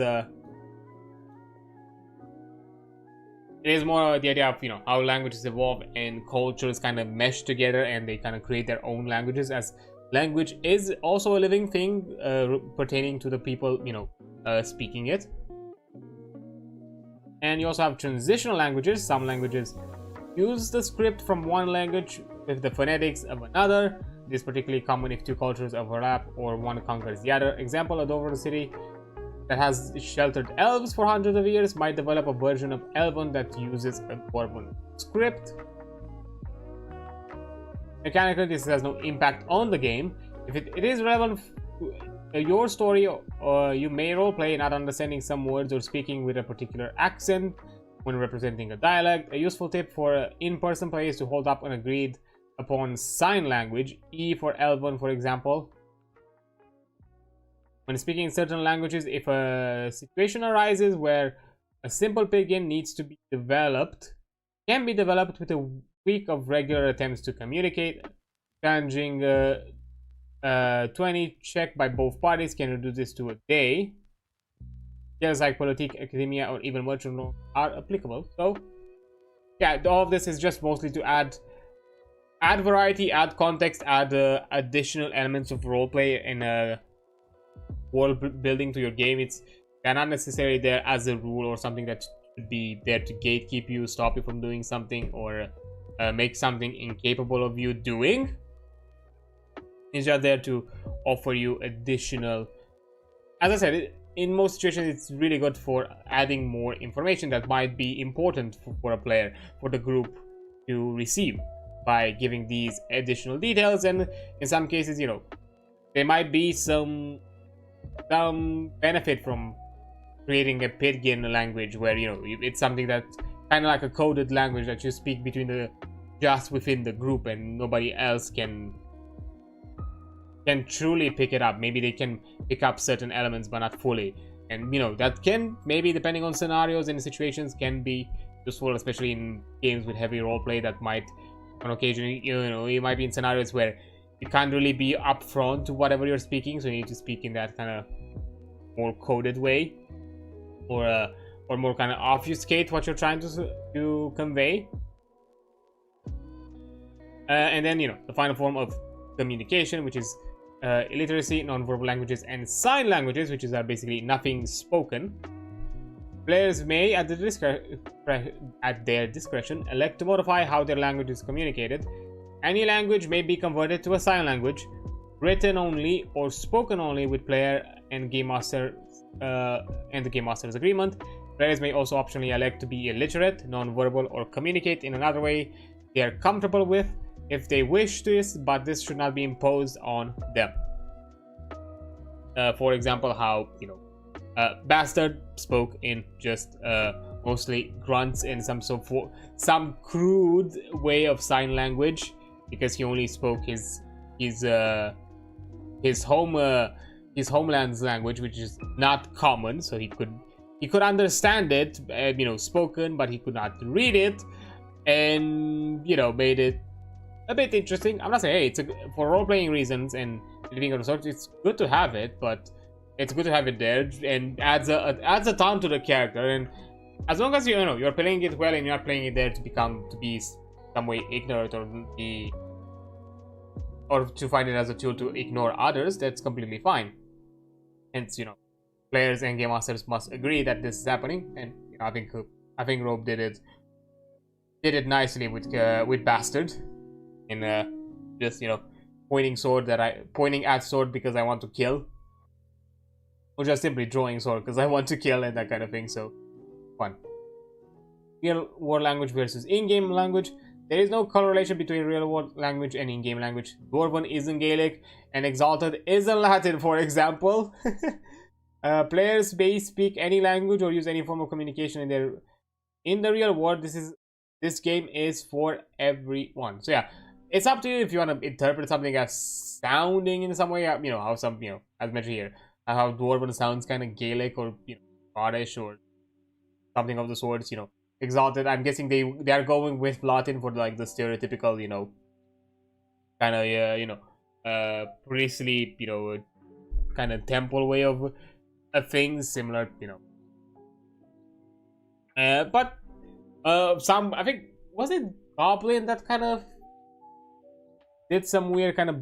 more the idea of, you know, how languages evolve and cultures kind of mesh together and they kind of create their own languages, as language is also a living thing pertaining to the people, you know, speaking it. And you also have transitional languages. Some languages use the script from one language with the phonetics of another. This is particularly common if two cultures overlap or one conquers the other. Example, a Dover city that has sheltered elves for hundreds of years might develop a version of Elven that uses a Dwarven script. Mechanically, this has no impact on the game. If it is relevant to your story, you may roleplay not understanding some words or speaking with a particular accent when representing a dialect. A useful tip for in-person play is to hold up an agreed upon sign language, E for Elven, for example. When speaking certain languages, if a situation arises where a simple pidgin needs to be developed, can be developed with a week of regular attempts to communicate. Challenging 20 check by both parties can reduce this to a day. Skills like politique, academia, or even merchant law are applicable. So yeah, all of this is just mostly to add variety, add context, add additional elements of roleplay and world building to your game. They're not necessarily there as a rule or something that should be there to gatekeep you, stop you from doing something, or make something incapable of you doing. It's just there to offer you additional. As I said, in most situations, it's really good for adding more information that might be important for a player, for the group to receive, by giving these additional details. And in some cases, you know, there might be some benefit from creating a pidgin language where, you know, it's something that's kind of like a coded language that you speak just within the group and nobody else can truly pick it up. Maybe they can pick up certain elements but not fully, and you know, that can, maybe depending on scenarios and situations, can be useful, especially in games with heavy roleplay that might on occasion, you know, you might be in scenarios where you can't really be upfront to whatever you're speaking, so you need to speak in that kind of more coded way, or more kind of obfuscate what you're trying to convey. And then, you know, the final form of communication, which is illiteracy, non-verbal languages, and sign languages, which is basically nothing spoken. Players may, at their discretion, elect to modify how their language is communicated. Any language may be converted to a sign language, written only or spoken only with player and game master and the game master's agreement. Players may also optionally elect to be illiterate, non-verbal, or communicate in another way they are comfortable with if they wish this, but this should not be imposed on them. For example, how, you know, Bastard spoke in just mostly grunts in some crude way of sign language, because he only spoke his homeland's language, which is not common, so he could understand it, you know, spoken, but he could not read it, and, you know, made it a bit interesting. I'm not saying, hey, for role-playing reasons and living of sorts, it's good to have it, but it's good to have it there, and adds a ton to the character. And as long as you know you're playing it well and you're not playing it there to be some way ignorant or to find it as a tool to ignore others, that's completely fine. Hence, you know, players and game masters must agree that this is happening, and you know, I think Robe did it nicely with Bastard, in just, you know, pointing at sword because I want to kill, or just simply drawing sword because I want to kill, and that kind of thing. So fun. Real world language versus in-game language. There is no correlation between real-world language and in-game language. Dwarven isn't Gaelic, and Exalted isn't Latin, for example. Players may speak any language or use any form of communication in the real world. This game is for everyone. So yeah, it's up to you if you want to interpret something as sounding in some way. You know how some, as mentioned here, how Dwarven sounds kind of Gaelic or Scottish or something of the sorts. Exalted. I'm guessing they are going with Latin for like the stereotypical, kind of priestly, kind of temple way of things, similar, but some, I think, was it Goblin that kind of did some weird kind of,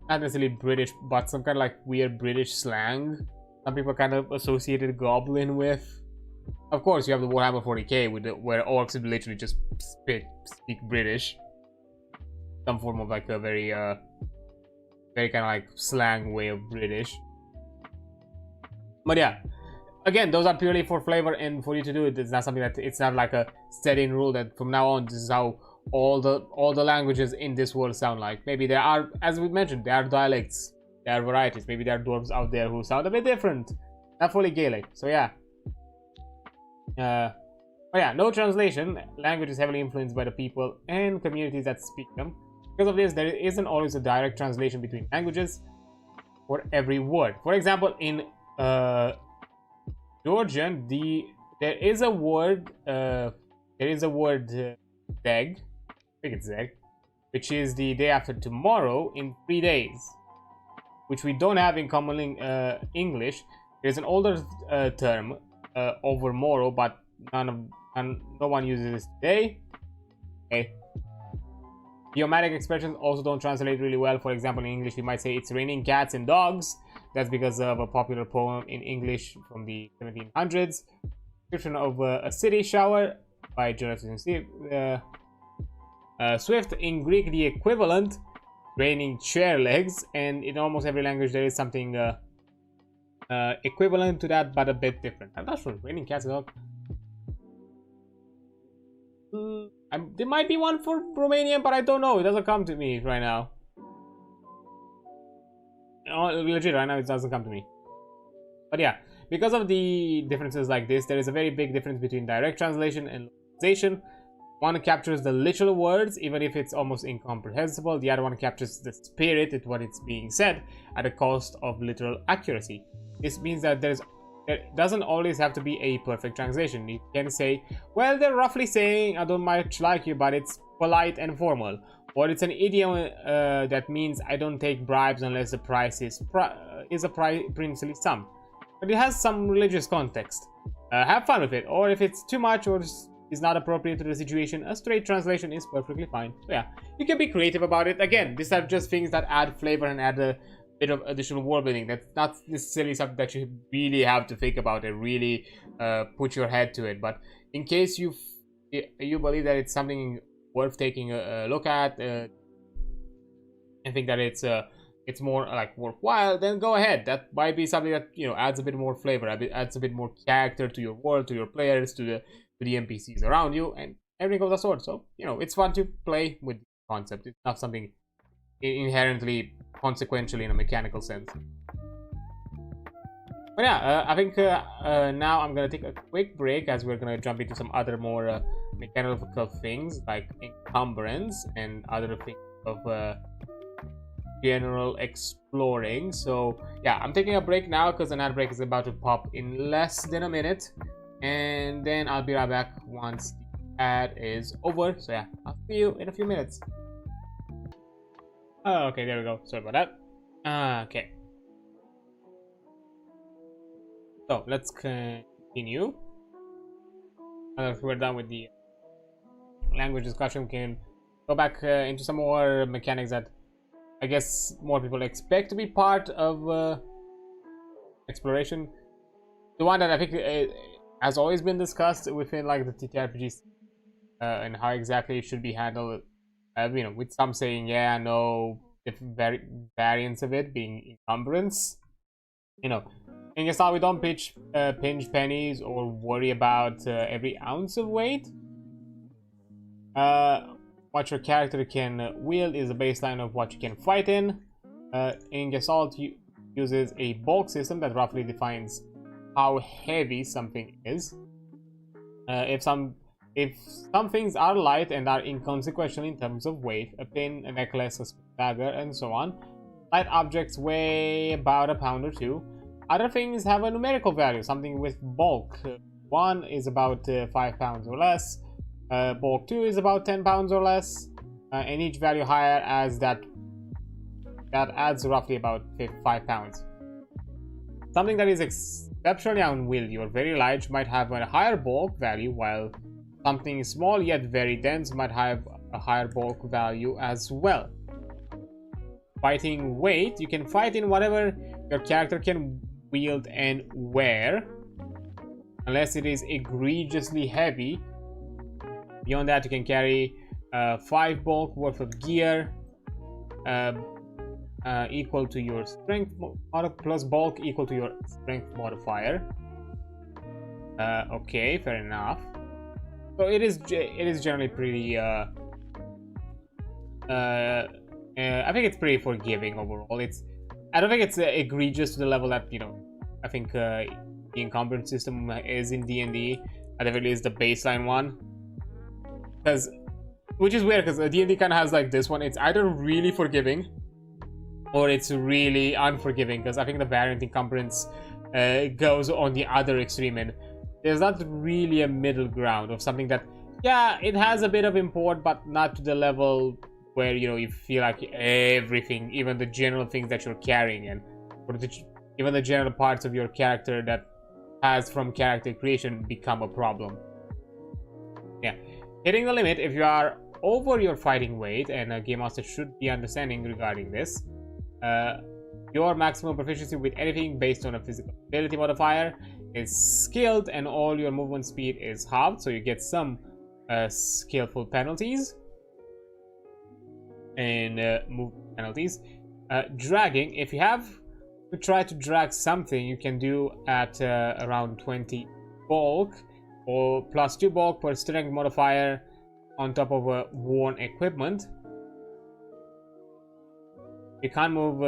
not necessarily British, but some kind of like weird British slang. Some people kind of associated Goblin with. Of course, you have the Warhammer 40k where orcs literally just speak British. Some form of like a very kind of like slang way of British. But yeah, again, those are purely for flavor and for you to do it. It's not something that, it's not like a set in rule that from now on this is how all the languages in this world sound like. Maybe there are, as we mentioned, there are dialects, there are varieties. Maybe there are dwarves out there who sound a bit different, not fully Gaelic. So yeah. But yeah, no translation. Language is heavily influenced by the people and communities that speak them. Because of this, there isn't always a direct translation between languages for every word. For example, in Georgian, there is a word zeg, I think it's zeg, which is the day after tomorrow in 3 days, which we don't have in common English. There's an older term, overmorrow, but no one uses this today. Okay. Idiomatic expressions also don't translate really well. For example, in English, we might say it's raining cats and dogs. That's because of a popular poem in English from the 1700s. Description of a city shower by Jonathan Swift. In Greek, the equivalent, raining chair legs, and in almost every language there is something equivalent to that, but a bit different. I'm not sure. Raining cats and dogs. There might be one for Romanian, but I don't know. It doesn't come to me right now. Legit, right now it doesn't come to me. But yeah, because of the differences like this, there is a very big difference between direct translation and localization. One captures the literal words, even if it's almost incomprehensible. The other one captures the spirit of what it's being said at the cost of literal accuracy. This means that there doesn't always have to be a perfect translation. You can say, well, they're roughly saying, I don't much like you, but it's polite and formal. Or it's an idiom that means I don't take bribes unless the price is a princely sum. But it has some religious context. Have fun with it. Or if it's too much or is not appropriate to the situation, a straight translation is perfectly fine. So yeah, you can be creative about it. Again, these are just things that add flavor and add a bit of additional world building. That's not necessarily something that you really have to think about and really put your head to it. But in case you believe that it's something worth taking a look at and think that it's more like worthwhile, then go ahead. That might be something that adds a bit more flavor, adds a bit more character to your world, to your players, to the NPCs around you, and everything goes asort. So it's fun to play with the concept. It's not something inherently consequential in a mechanical sense. But yeah, I think now I'm gonna take a quick break as we're gonna jump into some other more mechanical things like Encumbrance and other things of general exploring. So yeah, I'm taking a break now because an ad break is about to pop in less than a minute, and then I'll be right back once the ad is over. So yeah, I'll see you in a few minutes. Oh, okay, there we go. Sorry about that. Okay. So let's continue. If we're done with the language discussion, we can go back into some more mechanics that I guess more people expect to be part of exploration. The one that I think has always been discussed within like the ttrpgs and how exactly it should be handled. With some saying yeah, no, different variants of it being encumbrance. In Gestalt, we don't pinch pennies or worry about every ounce of weight. what your character can wield is a baseline of what you can fight in. In Gestalt, uses a bulk system that roughly defines how heavy something is. If some things are light and are inconsequential in terms of weight, a pin, a necklace, a dagger, and so on, light objects weigh about a pound or two. Other things have a numerical value, something with bulk. 1 is about 5 pounds or less. Bulk 2 is about 10 pounds or less. And each value higher as that adds roughly about 5 pounds. Something that is exceptionally unwieldy or very large might have a higher bulk value, while something small yet very dense might have a higher bulk value as well. Fighting weight, you can fight in whatever your character can wield and wear, unless it is egregiously heavy. Beyond that, you can carry 5 bulk worth of gear, equal to your strength plus bulk equal to your strength modifier. Okay, fair enough. So it is generally pretty I think it's pretty forgiving overall. I don't think it's egregious to the level that, you know, I think the encumbrance system is in D&D. At the very least, the baseline one, which is weird because D&D kind of has like this one. It's either really forgiving or it's really unforgiving, because I think the variant encumbrance goes on the other extreme, and there's not really a middle ground of something that, yeah, it has a bit of import, but not to the level where, you know, you feel like everything, even the general things that you're carrying, and even the general parts of your character that has from character creation become a problem. Yeah, hitting the limit. If you are over your fighting weight, and a game master should be understanding regarding this, your maximum proficiency with anything based on a physical ability modifier is skilled, and all your movement speed is halved, so you get some skillful penalties and movement penalties. Dragging, if you have to try to drag something, you can do at around 20 bulk, or plus 2 bulk per strength modifier on top of a worn equipment. You can't move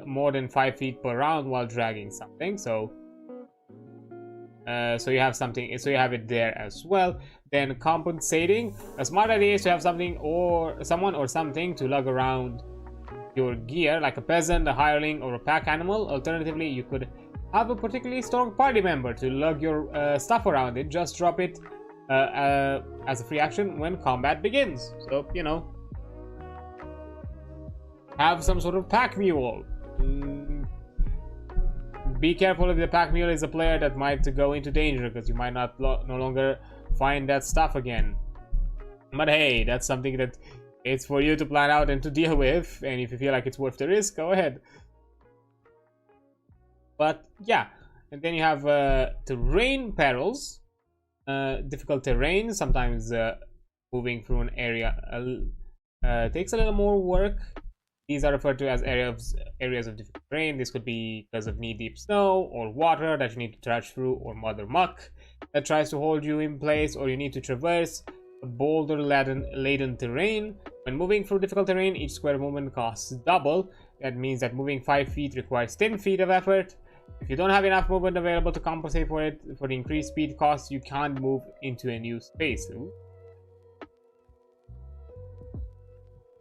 more than 5 feet per round while dragging something, so you have something, so you have it there as well. Then compensating, a smart idea is to have something or someone or something to lug around your gear, like a peasant, a hireling, or a pack animal. Alternatively, you could have a particularly strong party member to lug your stuff around it. Just drop it as a free action when combat begins. So, you know, have some sort of pack mule. Be careful if the pack mule is a player that might go into danger, because you might no longer find that stuff again. But hey, that's something that it's for you to plan out and to deal with, and if you feel like it's worth the risk, go ahead. But yeah, and then you have terrain perils. Difficult terrain, sometimes moving through an area takes a little more work. These are referred to as areas of difficult terrain. This could be because of knee-deep snow or water that you need to trudge through, or mud or muck that tries to hold you in place, or you need to traverse a boulder-laden terrain. When moving through difficult terrain, each square movement costs double. That means that moving 5 feet requires 10 feet of effort. If you don't have enough movement available to compensate for the increased speed costs, you can't move into a new space.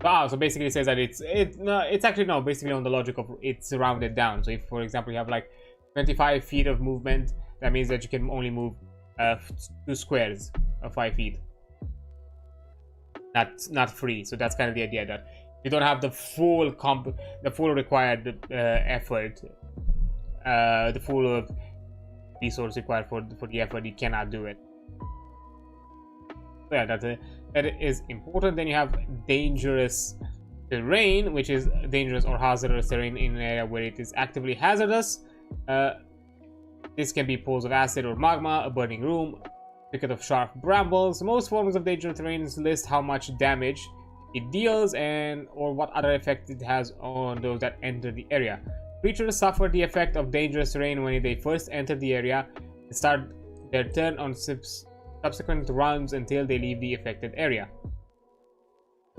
Wow, so basically it says that it's actually no, basically on the logic of it's rounded down. So if, for example, you have like 25 feet of movement, that means that you can only move 2 squares of 5 feet. Not 3. So that's kind of the idea, that you don't have the full required effort, the full resource required for the effort. You cannot do it. So yeah, that is important. Then you have dangerous terrain, which is dangerous or hazardous terrain in an area where it is actively hazardous. This can be pools of acid or magma, a burning room, thicket of sharp brambles. Most forms of dangerous terrains list how much damage it deals or what other effect it has on those that enter the area. Creatures suffer the effect of dangerous terrain when they first enter the area and start their turn on subsequent runs until they leave the affected area.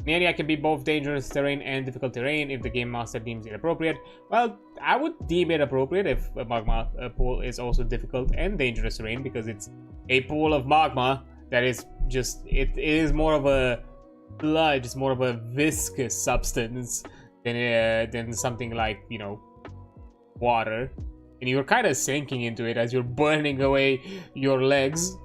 The area can be both dangerous terrain and difficult terrain if the game master deems it appropriate. Well, I would deem it appropriate if a magma pool is also difficult and dangerous terrain, because it's a pool of magma that is just, it is more of a blood, it's more of a viscous substance than something like, you know, water. And you're kind of sinking into it as you're burning away your legs.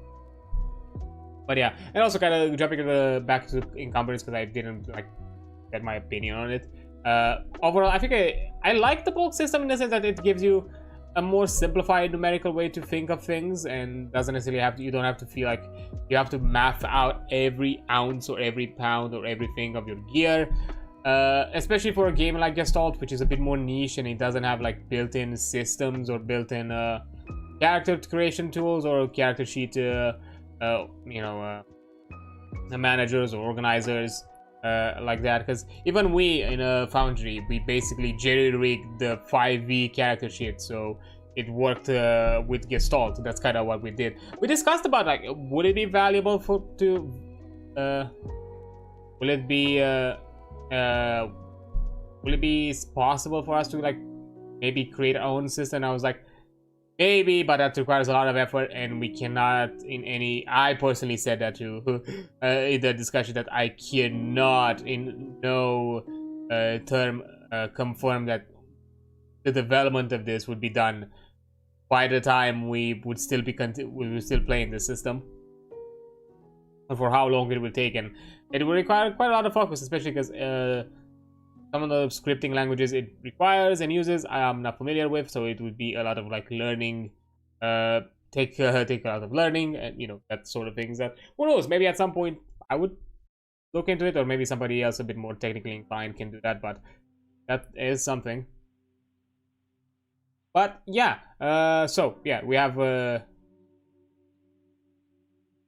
But yeah, and also kind of jumping back to Encumbrance, because I didn't like get my opinion on it. Overall, I think I like the bulk system in the sense that it gives you a more simplified numerical way to think of things, and doesn't necessarily have to, you don't have to feel like you have to math out every ounce or every pound or everything of your gear. Especially for a game like Gestalt, which is a bit more niche and it doesn't have like built-in systems or built-in character creation tools or character sheet managers or organizers like that. Because even we in a Foundry, we basically jerry-rigged the 5e character sheet, so it worked with Gestalt. That's kind of what we did. We discussed about like, would it be valuable will it be possible for us to like maybe create our own system? I was like, maybe, but that requires a lot of effort, and we cannot in any, I personally said that too in the discussion, that I cannot in no term confirm that the development of this would be done by the time we would still be playing the system, and for how long it will take. And it will require quite a lot of focus, especially because some of the scripting languages it requires and uses I am not familiar with, so it would be a lot of like learning, take a lot of learning, and you know, that sort of things. That, who knows, maybe at some point I would look into it, or maybe somebody else a bit more technically inclined can do that, but that is something. But yeah, so yeah, we have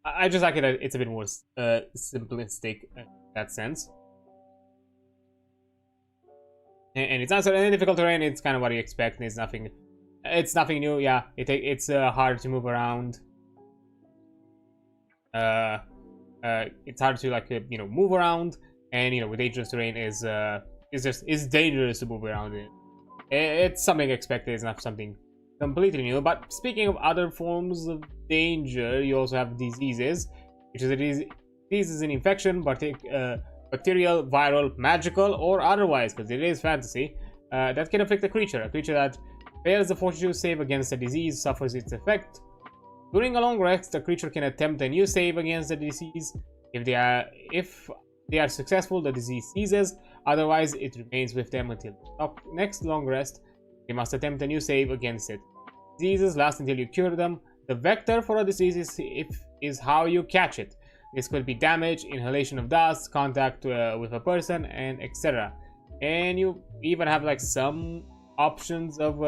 I just like it that it's a bit more simplistic in that sense. And it's not so difficult terrain. It's kind of what you expect. It's nothing new. Yeah, it's hard to move around. It's hard to like you know, move around, and you know, with dangerous terrain is dangerous to move around in. It's something expected. It's not something completely new. But speaking of other forms of danger, you also have diseases, which is disease is an infection, but bacterial, viral, magical, or otherwise, because it is fantasy, that can affect a creature. A creature that fails the fortitude save against a disease suffers its effect. During a long rest, the creature can attempt a new save against the disease. If they are successful, the disease ceases. Otherwise, it remains with them until the next long rest. They must attempt a new save against it. Diseases last until you cure them. The vector for a disease is how you catch it. This could be damage, inhalation of dust, contact with a person, and etc. And you even have like some options of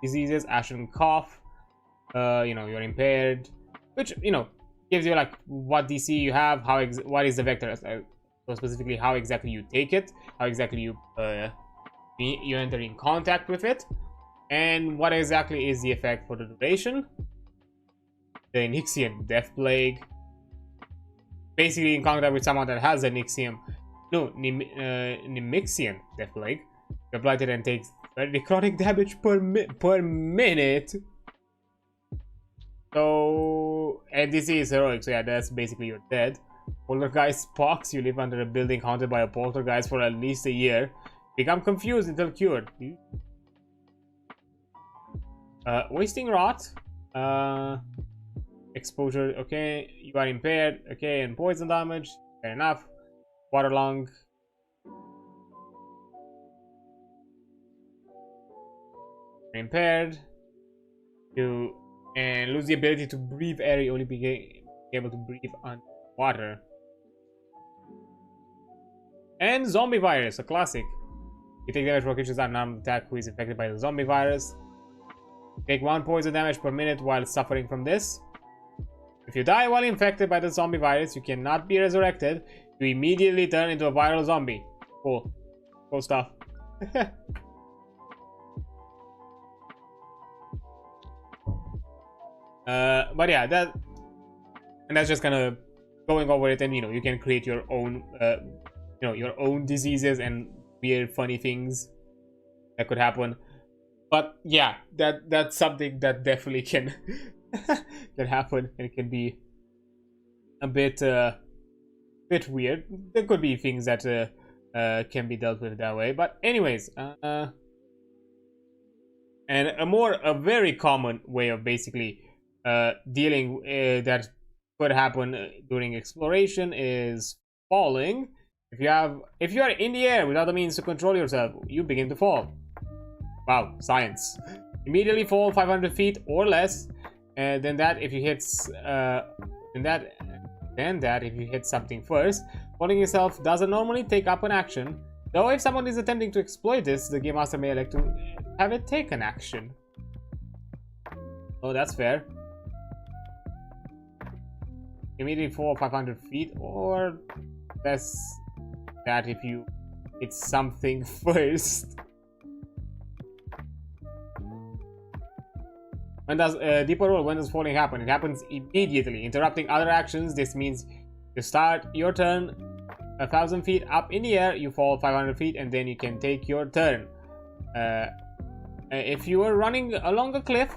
diseases. Ashen cough, you know, you're impaired, which, you know, gives you like what DC you have, what is the vector, so specifically how exactly you take it, how exactly you enter in contact with it, and what exactly is the effect for the duration. The Nyxian Death Plague. Basically, in contact with someone that has a Nyxian Death Plague, you're blighted and takes necrotic damage per minute. So, and this is heroic, so yeah, that's basically you're dead. Poltergeist pox, you live under a building haunted by a poltergeist for at least a year. Become confused until cured. Wasting rot. Exposure, okay. You are impaired, okay, and poison damage, fair enough. Waterlung. Impaired. You and lose the ability to breathe air. You only be able to breathe underwater. And zombie virus, a classic. You take damage for creatures that are unarmed attack who is infected by the zombie virus. Take 1 poison damage per minute while suffering from this. If you die while infected by the zombie virus, you cannot be resurrected. You immediately turn into a viral zombie. Cool. Cool stuff. But yeah, that's just gonna going over it, and you know, you can create your own your own diseases and weird funny things that could happen. But yeah, that's something that definitely can can happen, and it can be a bit weird. There could be things that can be dealt with that way. But anyways, and a very common way of basically dealing that could happen during exploration is falling. If you are in the air without the means to control yourself, you begin to fall. Wow, science. Immediately fall 500 feet or less. Then that if you hit if you hit something first. Falling yourself doesn't normally take up an action, though if someone is attempting to exploit this, the game master may elect to have it take an action. Oh, that's fair. Immediately fall 500 feet or less, that if you hit something first. When does deeper roll? When does falling happen? It happens immediately, interrupting other actions. This means you start your turn 1,000 feet up in the air, you fall 500 feet, and then you can take your turn. If you are running along a cliff,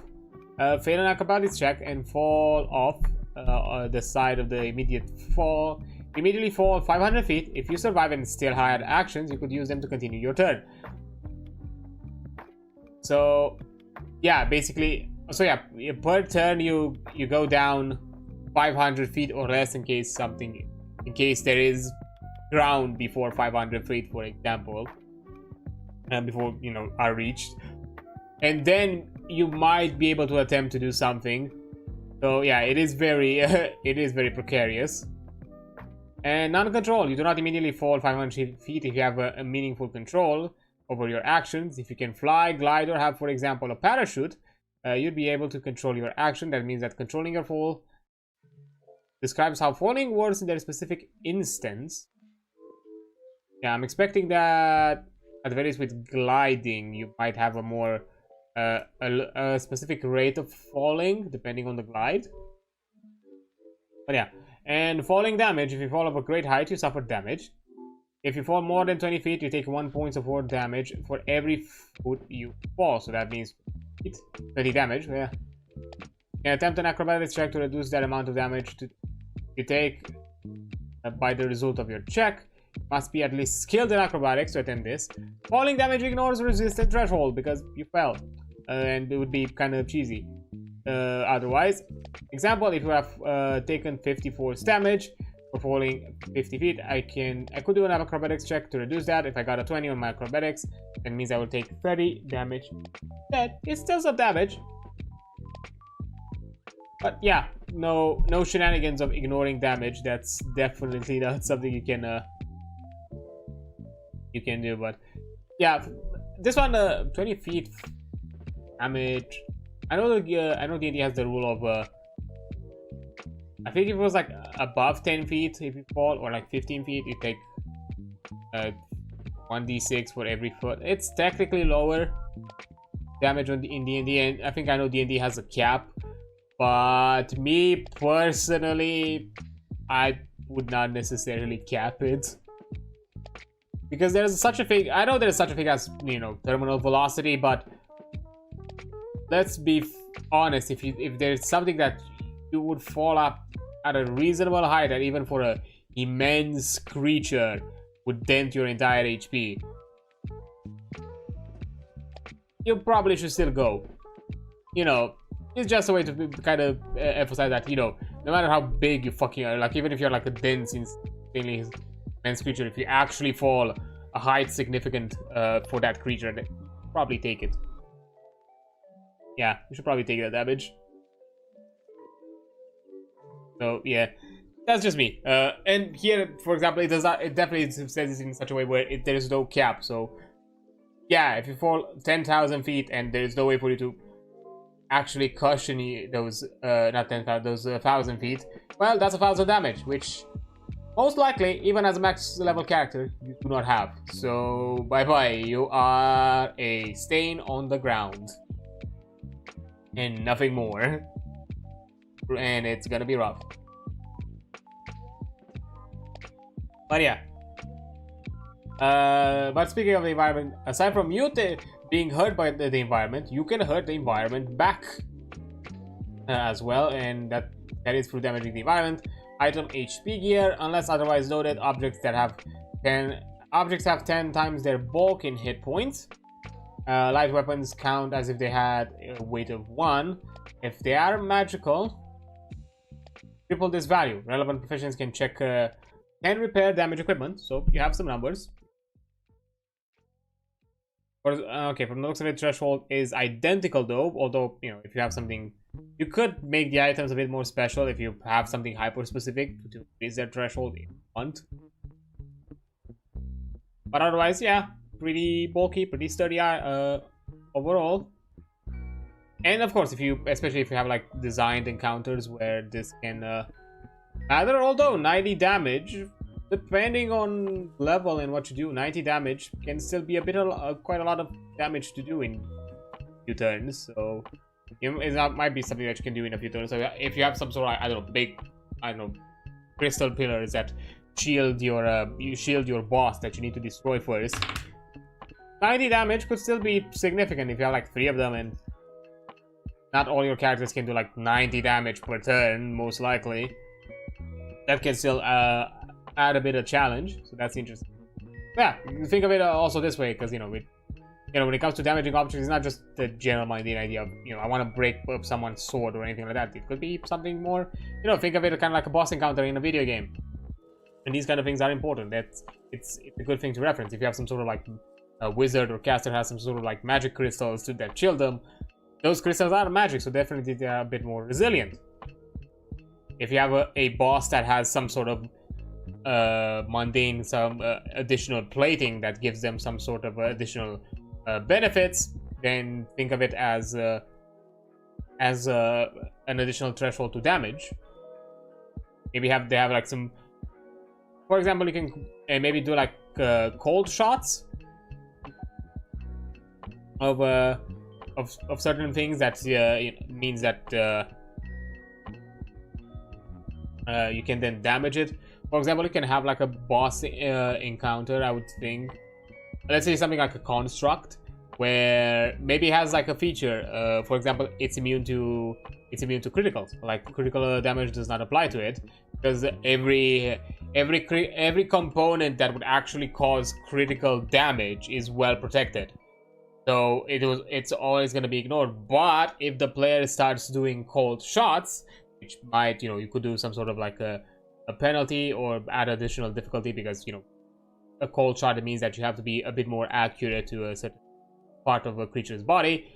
fail an acrobatics check and fall off the side of the immediate fall. Immediately fall 500 feet. If you survive and still had actions, you could use them to continue your turn. So yeah, basically, so yeah, per turn you go down 500 feet or less in case there is ground before 500 feet, for example, and before are reached, and then you might be able to attempt to do something. So yeah, it is very precarious. And non-control, you do not immediately fall 500 feet if you have a meaningful control over your actions. If you can fly, glide, or have, for example, a parachute, you'd be able to control your action. That means that controlling your fall describes how falling works in their specific instance. Yeah, I'm expecting that at the very least with gliding, you might have a more a specific rate of falling depending on the glide. But yeah, and falling damage. If you fall up a great height, you suffer damage. If you fall more than 20 feet, you take 1 point of fall damage for every foot you fall. So that means 20 damage. Yeah. You can attempt an acrobatics check to reduce that amount of damage you take by the result of your check. Must be at least skilled in acrobatics to attempt this. Falling damage ignores resistance threshold because you fell, and it would be kind of cheesy otherwise. Example, if you have taken 50 force damage for falling 50 feet, I could do an acrobatics check to reduce that. If I got a 20 on my acrobatics, that means I will take 30 damage. That is still some damage, but yeah, no shenanigans of ignoring damage. That's definitely not something you can do. But yeah, this one 20 feet damage. I know D&D has the rule of I think if it was like above 10 feet, if you fall, or like 15 feet, you take 1d6 for every foot. It's technically lower damage in D&D, and I know D&D has a cap, but me personally, I would not necessarily cap it, because there's such a thing. I know there's such a thing as terminal velocity, but let's be honest. If there's something that you would fall up at a reasonable height, that even for a immense creature would dent your entire HP, you probably should still go. It's just a way to kind of emphasize that, no matter how big you fucking are, like even if you're like a dense, insanely immense creature, if you actually fall a height significant for that creature, then probably take it. Yeah, you should probably take that damage. So yeah, that's just me. And here, for example, it definitely says this in such a way where there is no cap. So yeah, if you fall 10,000 feet and there is no way for you to actually cushion those not 10,000, those 1,000 feet, well, that's 1,000 damage, which most likely, even as a max level character, you do not have. So bye bye, you are a stain on the ground and nothing more. And it's gonna be rough. But yeah. But speaking of the environment, aside from you being hurt by the environment, you can hurt the environment back as well, and that is through damaging the environment. Item HP gear, unless otherwise noted, objects have 10 times their bulk in hit points. Light weapons count as if they had a weight of 1. If they are magical, triple this value. Relevant professions can check can repair damage equipment, so you have some numbers. Okay, from the looks of it, threshold is identical though, although, you know, if you have something, you could make the items a bit more special if you have something hyper specific to raise their threshold if you want. But otherwise, yeah, pretty bulky, pretty sturdy overall. And of course, especially if you have like designed encounters where this can matter, although 90 damage, depending on level and what you do, 90 damage can still be quite a lot of damage to do in a few turns. So it might be something that you can do in a few turns. So if you have some sort of crystal pillars that shield your boss that you need to destroy first, 90 damage could still be significant if you have like 3 of them, and not all your characters can do like 90 damage per turn, most likely. That can still add a bit of challenge, so that's interesting. Yeah, think of it also this way, because when it comes to damaging objects, it's not just the general minded idea of I want to break up someone's sword or anything like that. It could be something more, think of it kind of like a boss encounter in a video game, and these kind of things are important. It's a good thing to reference. If you have some sort of like a wizard or caster has some sort of like magic crystals that shield them, those crystals are magic, so definitely they are a bit more resilient. If you have a boss that has some sort of mundane, some additional plating that gives them some sort of additional benefits, then think of it as an additional threshold to damage. Maybe they have like some, for example, you can maybe do like cold shots of certain things. That it means that you can then damage it. For example, you can have like a boss encounter, I would think. Let's say something like a construct, where maybe it has like a feature. For example, it's immune to criticals. Like critical damage does not apply to it, because every component that would actually cause critical damage is well protected. So it's always going to be ignored. But if the player starts doing cold shots, which might, you could do some sort of like a penalty or add additional difficulty, because a cold shot, it means that you have to be a bit more accurate to a certain part of a creature's body.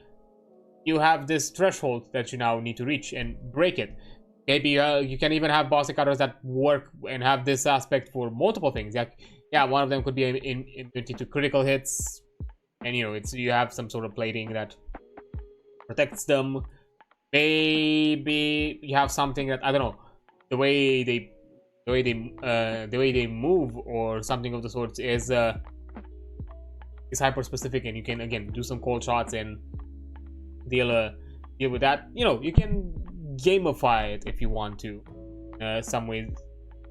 You have this threshold that you now need to reach and break it. Maybe you can even have boss encounters that work and have this aspect for multiple things. Yeah, one of them could be immunity to critical hits, and you have some sort of plating that protects them. Maybe you have something that, I don't know, the way they move or something of the sort is hyper specific, and you can again do some cold shots and deal with that. You can gamify it if you want to, some ways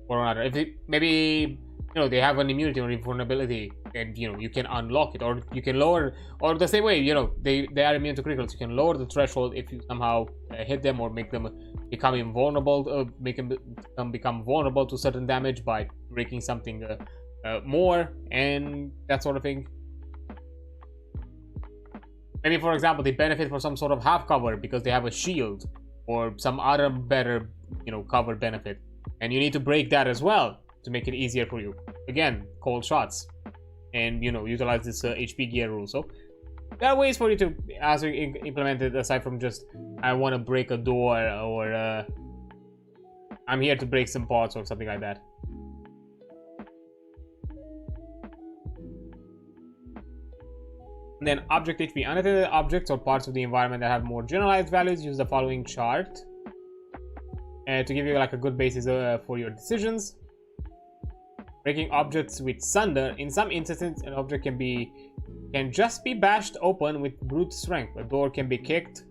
or another. If maybe they have an immunity or invulnerability, and you can unlock it, or you can lower, or the same way they are immune to criticals, you can lower the threshold if you somehow hit them, or make them become invulnerable, make them become vulnerable to certain damage by breaking something more, and that sort of thing. Maybe, for example, they benefit from some sort of half cover because they have a shield or some other better cover benefit, and you need to break that as well to make it easier for you. Again, cold shots, and utilize this HP gear rule. So there are ways for you to implement it, aside from just I want to break a door, or I'm here to break some parts or something like that. And then object HP. Unattended objects or parts of the environment that have more generalized values use the following chart to give you like a good basis for your decisions. Breaking objects with sunder. In some instances, an object can just be bashed open with brute strength. A door can be kicked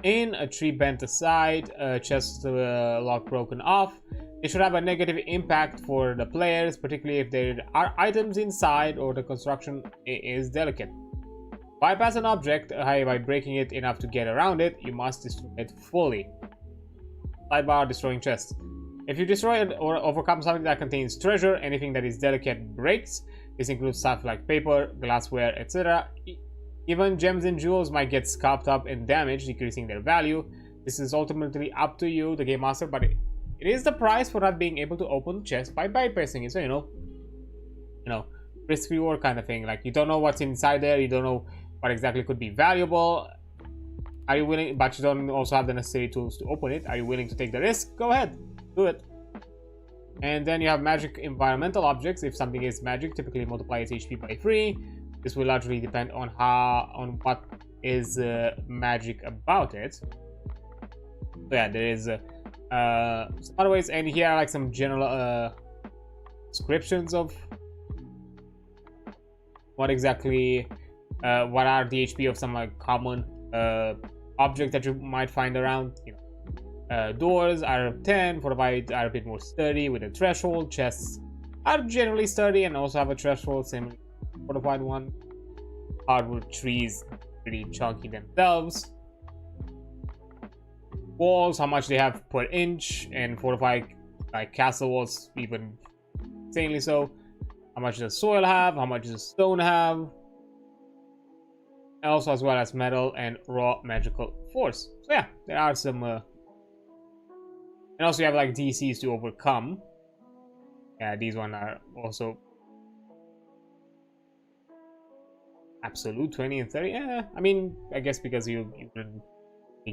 in, a tree bent aside, a chest lock broken off, They should have a negative impact for the players, particularly if there are items inside or the construction is delicate. Bypass an object by breaking it enough to get around it. You must destroy it fully. Sidebar: destroying chests. If you destroy it or overcome something that contains treasure, anything that is delicate breaks. This includes stuff like paper, glassware, etc. Even gems and jewels might get scuffed up and damaged, decreasing their value. This is ultimately up to you, the game master, but it is the price for not being able to open the chest by bypassing it. So, you know, risk reward kind of thing. Like, you don't know what's inside there, you don't know what exactly could be valuable. Are you willing? But you don't also have the necessary tools to open it. Are you willing to take the risk? Go ahead, do it. And then you have magic environmental objects. If something is magic, typically multiply its HP by 3. This will largely depend on what is magic about it. So yeah, there is some other ways, and here are like some general descriptions of what exactly what are the HP of some like common objects that you might find around. You know, doors are 10, fortified are a bit more sturdy with a threshold. Chests are generally sturdy and also have a threshold, same fortified one. Hardwood trees pretty chunky themselves. Walls, how much they have per inch, and fortified like castle walls even insanely so. How much does soil have? How much does stone have? Also, as well as metal and raw magical force. So yeah, there are some and also you have like DCs to overcome. Yeah, these ones are also absolute 20 and 30. Yeah, I mean, I guess because you can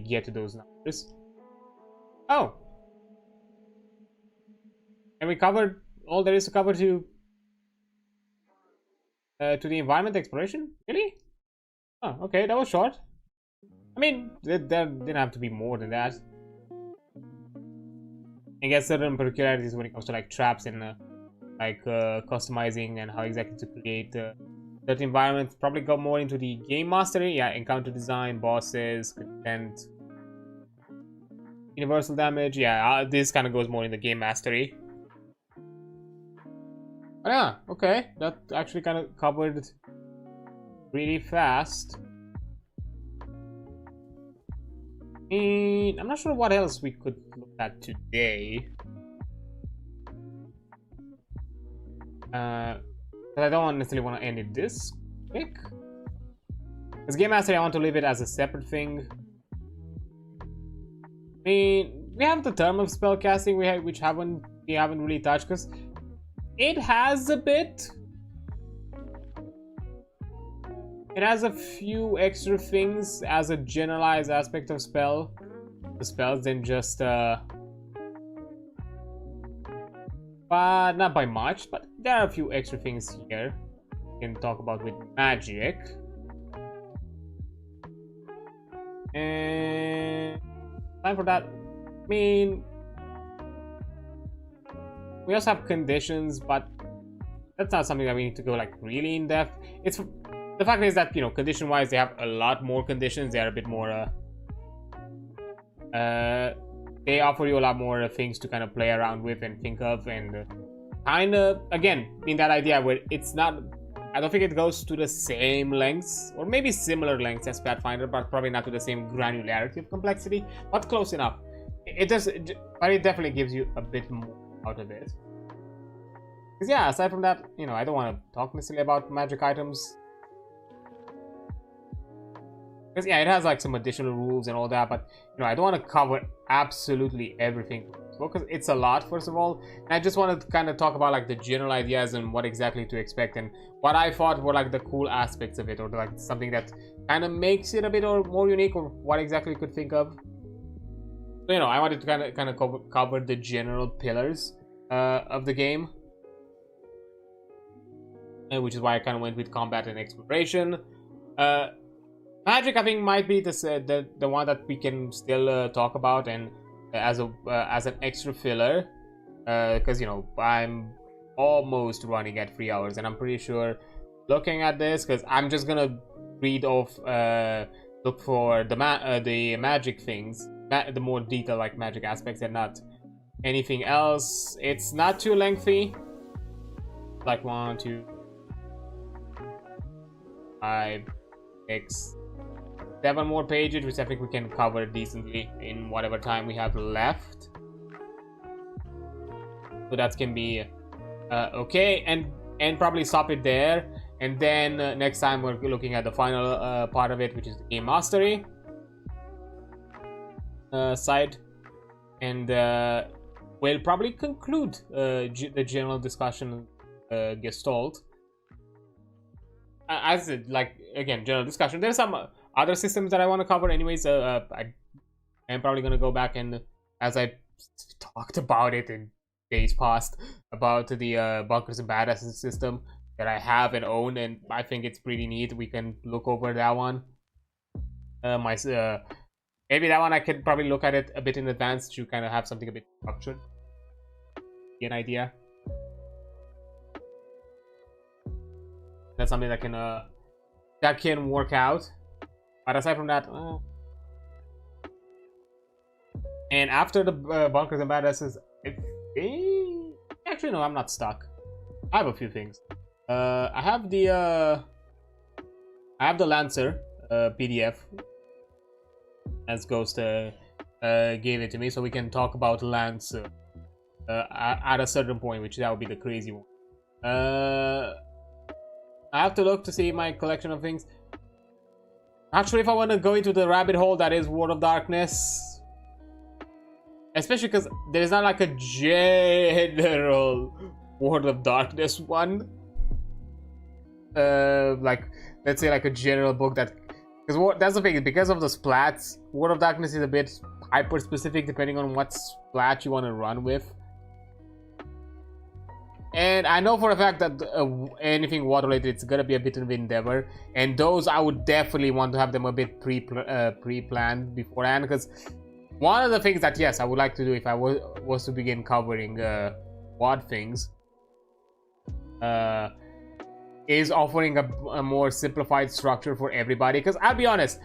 get to those numbers. Oh, and we covered all there is to cover to the environment exploration. Really? Oh, okay, that was short. I mean, there didn't have to be more than that. I guess certain peculiarities when it comes to like traps and like customizing and how exactly to create that environment probably go more into the game mastery. Yeah, encounter design, bosses, content, universal damage. Yeah, this kind of goes more in the game mastery. But yeah, okay, that actually kind of covered really fast. And I'm not sure what else we could look at today. But I don't necessarily want to end it this quick. As game mastery, I want to leave it as a separate thing. I mean, we have the term of spellcasting which we haven't really touched, because it has a bit. It has a few extra things as a generalized aspect of the spells than just but not by much, but there are a few extra things here we can talk about with magic. And time for that. I mean, we also have conditions, but that's not something that we need to go like really in depth. It's the fact is that, you know, condition wise they have a lot more conditions. They are a bit more they offer you a lot more things to kind of play around with and think of, and kind of again in that idea where it's not, I don't think it goes to the same lengths, or maybe similar lengths as Pathfinder, but probably not to the same granularity of complexity, but close enough. It does, but it definitely gives you a bit more out of it. Because yeah, aside from that, you know, I don't want to talk necessarily about magic items. Because yeah, it has like some additional rules and all that, but you know, I don't want to cover absolutely everything because it's a lot, first of all, and I just wanted to kind of talk about like the general ideas and what exactly to expect and what I thought were like the cool aspects of it, or like something that kind of makes it a bit or more unique, or what exactly you could think of. So, you know, I wanted to kind of cover the general pillars of the game, which is why I kind of went with combat and exploration. Magic, I think, might be the one that we can still talk about, and as an extra filler, because you know I'm almost running at 3 hours, and I'm pretty sure looking at this, because I'm just gonna read off, look for the magic things, the more detailed like magic aspects, and not anything else. It's not too lengthy. Like 1, 2, 5, 6, 7 more pages, which I think we can cover decently in whatever time we have left. So that can be okay, and probably stop it there. And then next time we're looking at the final part of it, which is the game mastery side, and we'll probably conclude the general discussion Gestalt. As it, like, again, general discussion. There's some other systems that I want to cover anyways. I am probably going to go back and, as I talked about it in days past, about the Bunkers and Badasses system that I have and own, and I think it's pretty neat. We can look over that one. Maybe that one I could probably look at it a bit in advance to kind of have something a bit structured. Get an idea. That's something that can work out. But aside from that, and after the Bunkers and Badasses, actually no, I'm not stuck. I have a few things. I have the Lancer PDF, as Ghost gave it to me, so we can talk about Lancer at a certain point, which that would be the crazy one. I have to look to see my collection of things. Not sure if I want to go into the rabbit hole that is World of Darkness, especially because there's not like a general World of Darkness one. Like, let's say like a general book that, because that's the thing, because of the splats, World of Darkness is a bit hyper specific depending on what splat you want to run with. And I know for a fact that anything water related, it's gonna be a bit of an endeavor, and those I would definitely want to have them a bit pre-planned beforehand, because one of the things that, yes, I would like to do if I was to begin covering WOD things is offering a more simplified structure for everybody. Because I'll be honest,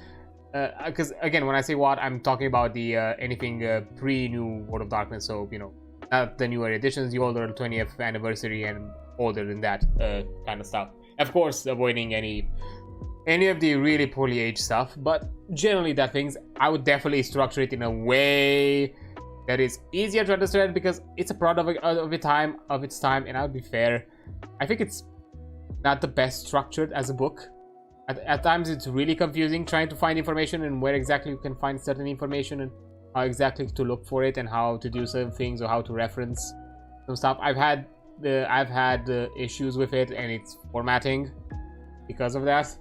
because again, when I say WOD, I'm talking about the anything pre-new World of Darkness, so, you know, not the newer editions, the older 20th anniversary and older than that kind of stuff. Of course, avoiding any of the really poorly aged stuff, but generally that things, I would definitely structure it in a way that is easier to understand, because it's a product of its time, and I'll be fair, I think it's not the best structured as a book. At times it's really confusing trying to find information and where exactly you can find certain information and how exactly to look for it and how to do certain things or how to reference some stuff. I've had issues with it and its formatting because of that,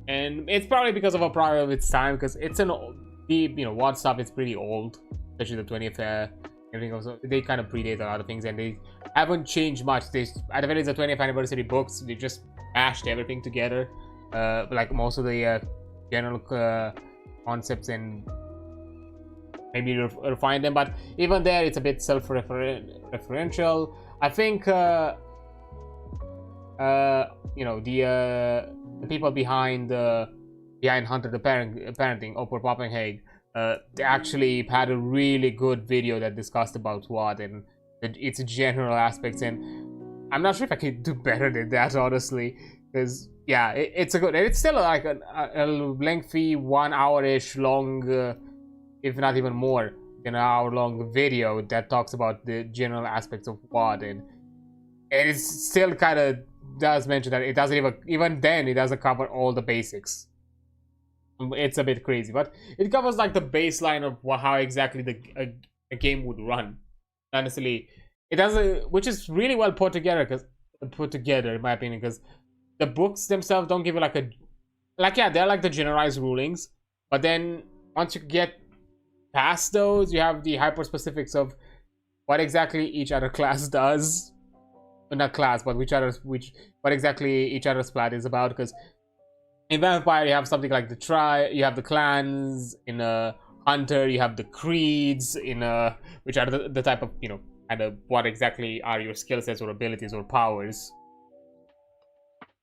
and it's probably because of a product of its time, because it's WOD stuff is pretty old, especially the 20th everything else. They kind of predate a lot of things, and they haven't changed much. At the very least, the 20th anniversary books, they just mashed everything together, like most of the general concepts, and maybe refine them, but even there it's a bit self-referential. I think the people behind Hunter the Parenting, Opal Poppenhage, they actually had a really good video that discussed about WOD and its general aspects, and I'm not sure if I could do better than that, honestly, because yeah, it's still like a lengthy 1 hour-ish long, if not even more than an hour-long video that talks about the general aspects of WOD, and it still kind of does mention that it doesn't even then it doesn't cover all the basics. It's a bit crazy, but it covers like the baseline of how exactly a game would run. Honestly, it does, which is really well put together in my opinion, because the books themselves don't give you they're like the generalized rulings, but then once you get past those, you have the hyper specifics of what exactly each other class does. Well, not class, but what exactly each other's splat is about. Because in Vampire you have something like you have the clans. In Hunter you have the creeds. In which are the type of, kind of what exactly are your skill sets or abilities or powers.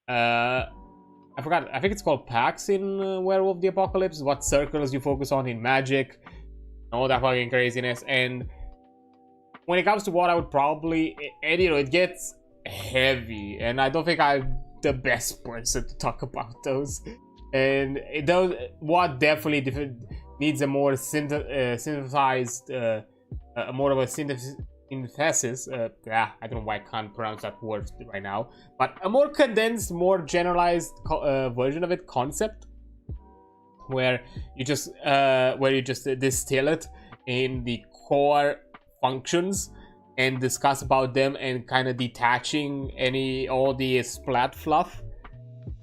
I forgot. I think it's called packs in Werewolf the Apocalypse. What circles you focus on in Magic. All that fucking craziness. And when it comes to what I would probably, and you know, it gets heavy, and I don't think I'm the best person to talk about those. And it does, what definitely needs a more synthesized, more of a synthesis. Yeah, I don't know why I can't pronounce that word right now, but a more condensed, more generalized version of it, concept, where you just distill it in the core functions and discuss about them, and kind of detaching all the splat fluff.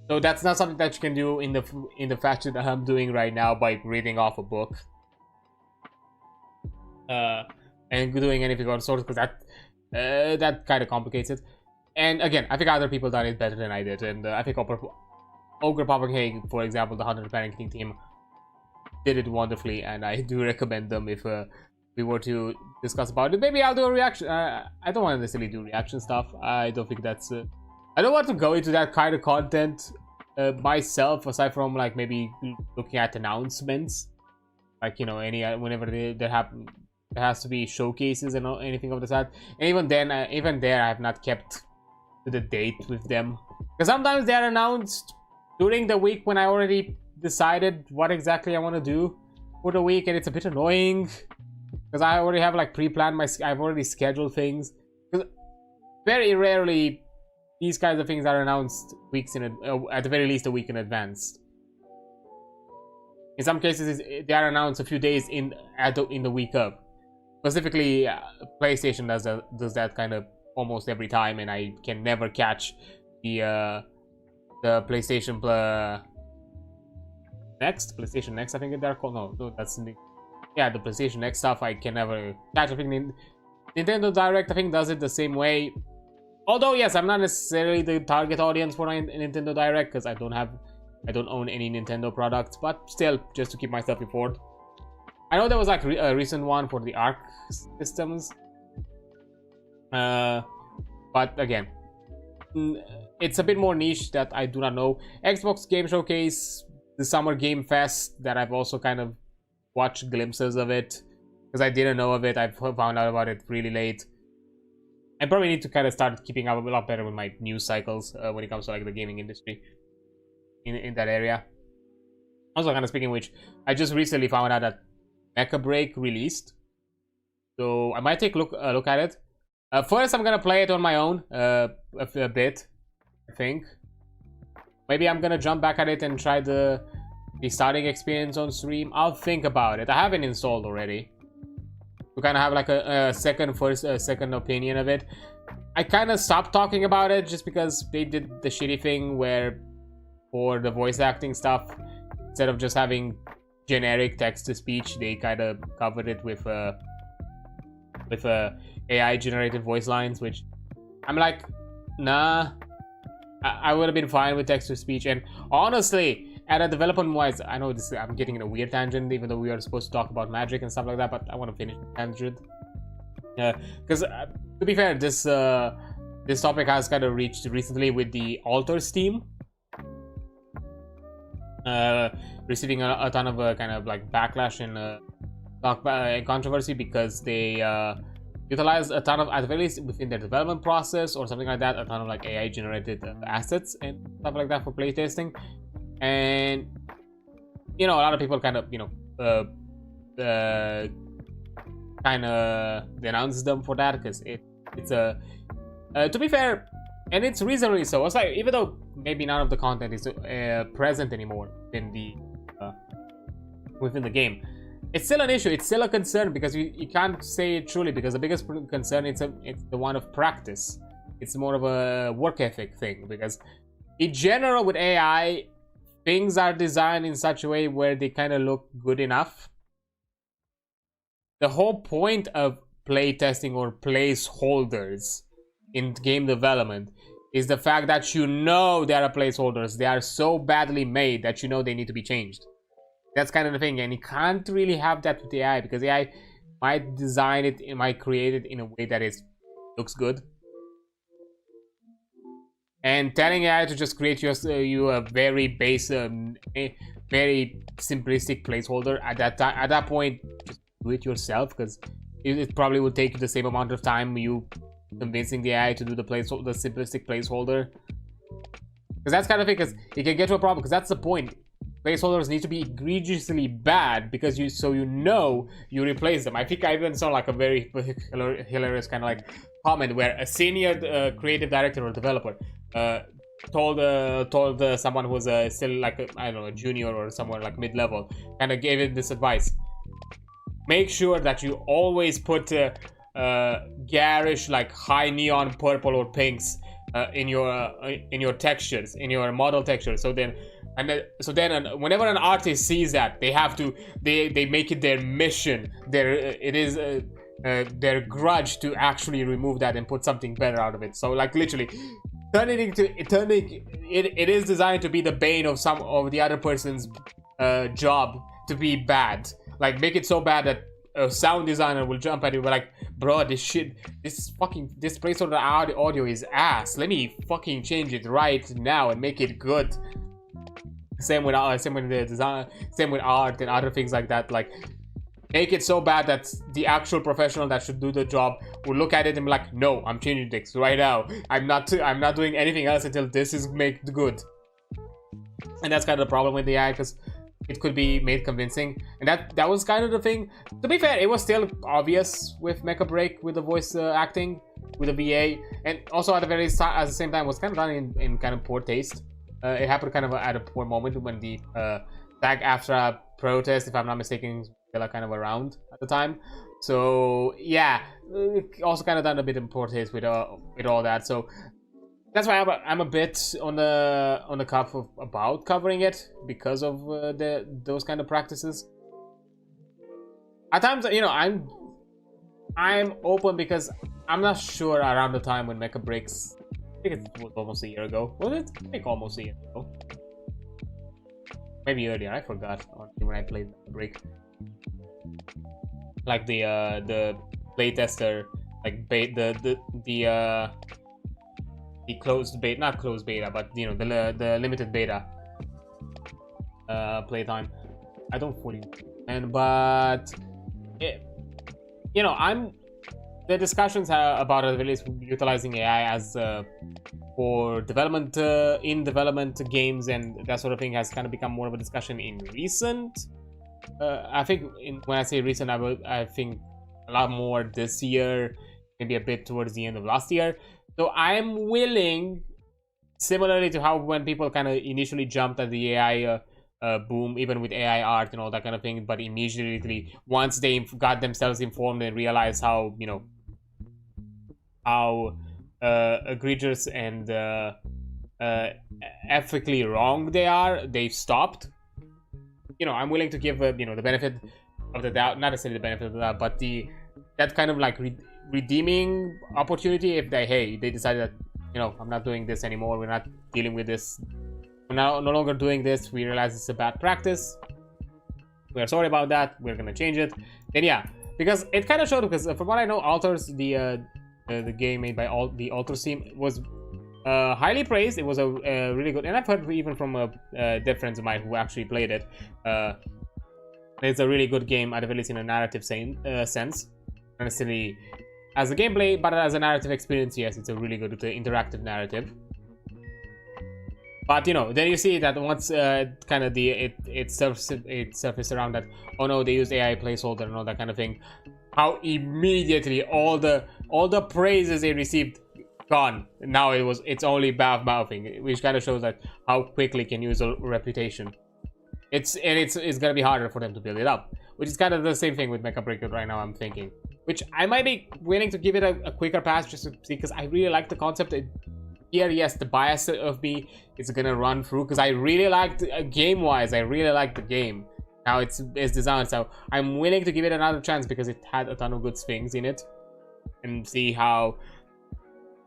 So that's not something that you can do in the fashion that I'm doing right now by reading off a book. And doing anything on source, because that kind of complicates it. And again, I think other people done it better than I did, and I think Ogre Propagate, for example, the 100 Panicking team, did it wonderfully, and I do recommend them if we were to discuss about it. Maybe I'll do a reaction. I don't want to necessarily do reaction stuff. I don't think that's. I don't want to go into that kind of content myself, aside from like maybe looking at announcements, like, you know, whenever they happen. There has to be showcases and anything of the sort. And even then, even there, I have not kept to the date with them. Because sometimes they are announced during the week when I already decided what exactly I want to do for the week, and it's a bit annoying. Because I already have like pre-planned I've already scheduled things. Because very rarely these kinds of things are announced weeks at the very least a week in advance. In some cases, they are announced a few days in the week of. Specifically, PlayStation does that kind of almost every time, and I can never catch the PlayStation PlayStation Next, I think they're called. No, that's the PlayStation Next stuff. I can never catch. I think Nintendo Direct, I think, does it the same way. Although yes, I'm not necessarily the target audience for Nintendo Direct, because I don't own any Nintendo products, but still, just to keep myself informed. I know there was like a recent one for the Arc systems, but again, it's a bit more niche that I do not know. Xbox Game Showcase, the Summer Game Fest, that I've also kind of watched glimpses of it, because I didn't know of it. I found out about it really late. I probably need to kind of start keeping up a lot better with my news cycles when it comes to like the gaming industry in that area. Also, kind of speaking of which, I just recently found out that Mecha Break released, so I might take a look at it. First, I'm gonna play it on my own a bit, I think. Maybe I'm gonna jump back at it and try the starting experience on stream. I'll think about it. I have it installed already. To kind of have like a second opinion of it. I kind of stopped talking about it just because they did the shitty thing where, for the voice acting stuff, instead of just having generic text-to-speech, they kind of covered it with AI-generated voice lines, which I'm like, nah. I would have been fine with text-to-speech. And honestly, at a development-wise, I know I'm getting in a weird tangent, even though we are supposed to talk about magic and stuff like that, but I want to finish the tangent. Because to be fair, this topic has kind of reached recently with the Altars team. Receiving a ton of kind of like backlash and controversy because they utilize a ton of, at the very least within their development process or something like that, a ton of like AI generated assets and stuff like that for playtesting. And you know, a lot of people kind of, you know, kind of denounce them for that, because it's a to be fair, and it's reasonably so. It's like, even though maybe none of the content is present anymore in the within the game, it's still an issue. It's still a concern, because you can't say it truly, because the biggest concern it's the one of practice. It's more of a work ethic thing, because in general with AI, things are designed in such a way where they kind of look good enough. The whole point of playtesting or placeholders in game development is the fact that you know there are placeholders. They are so badly made that you know they need to be changed. That's kind of the thing, and you can't really have that with AI, because AI might design it, it might create it in a way that looks good. And telling AI to just create you a very base, very simplistic placeholder at that point, just do it yourself, because it probably would take the same amount of time you convincing the AI to do the simplistic placeholder. Because that's kind of thing, because it can get to a problem, because that's the point. Placeholders need to be egregiously bad because you you replace them. I think I even saw like a very hilarious kind of like comment where a senior creative director or developer told someone who was still like I don't know, a junior or somewhere like mid-level, kind of gave it this advice: make sure that you always put garish, like high neon purple or pinks in your textures, in your model textures. So then whenever an artist sees that, they make it their mission, their grudge to actually remove that and put something better out of it. So like literally it is designed to be the bane of some of the other person's job to be bad. Like make it so bad that a sound designer will jump at you, but like, bro, this placeholder audio is ass. Let me fucking change it right now and make it good. Same with the design, same with art and other things like that. Like, make it so bad that the actual professional that should do the job will look at it and be like, no, I'm changing this right now. I'm not doing anything else until this is made good. And that's kind of the problem with the AI, because it could be made convincing, and that was kind of the thing. To be fair, it was still obvious with Mecha Break with the voice acting with the VA, and also at the same time was kind of done in kind of poor taste. It happened kind of at a poor moment when the SAG-AFTRA protest, if I'm not mistaken, still kind of around at the time. So yeah, also kind of done a bit in poor taste with all that. So that's why I'm a bit on the cuff about covering it, because of those kind of practices. At times, you know, I'm open, because I'm not sure around the time when Mecha Breaks. I think it was almost a year ago. Was it? I think almost a year ago. Maybe earlier. I forgot when I played Mecha Break. Like the playtester, like the closed beta, not closed beta, but you know, the limited beta playtime. I don't fully understand, but you know, the discussions about release utilizing AI as for development in development games and that sort of thing has kind of become more of a discussion in recent. I think when I say recent, I think a lot more this year, maybe a bit towards the end of last year. So I'm willing, similarly to how when people kind of initially jumped at the AI boom, even with AI art and all that kind of thing, but immediately once they got themselves informed and realized how, you know, how egregious and ethically wrong they stopped. You know, I'm willing to give you know, the benefit of the doubt, not necessarily the benefit of the doubt, but that kind of like redeeming opportunity if they decided that, you know, I'm not doing this anymore, we're not dealing with this, we're no longer doing this, we realize it's a bad practice, we're sorry about that, we're gonna change it. Then yeah, because it kind of showed, because from what I know, Altars, the game made by the Altars team, was highly praised. It was a really good, and I've heard even from dead friends of mine who actually played it, it's a really good game, at the very least in a narrative sense. Not necessarily as a gameplay, but as a narrative experience, yes, it's a really good interactive narrative. But you know, then you see that once kind of it surfaced around that, oh no, they used AI placeholder and all that kind of thing, how immediately all the praises they received gone. Now it's only bad mouthing, which kind of shows that how quickly can use a reputation. It's gonna be harder for them to build it up, which is kind of the same thing with Mecha Break right now, I'm thinking. Which I might be willing to give it a quicker pass just to see, because I really like the concept. Here, yes, the bias of me is gonna run through, because I really liked game-wise, I really liked the game. Now it's designed, so I'm willing to give it another chance because it had a ton of good things in it, and see how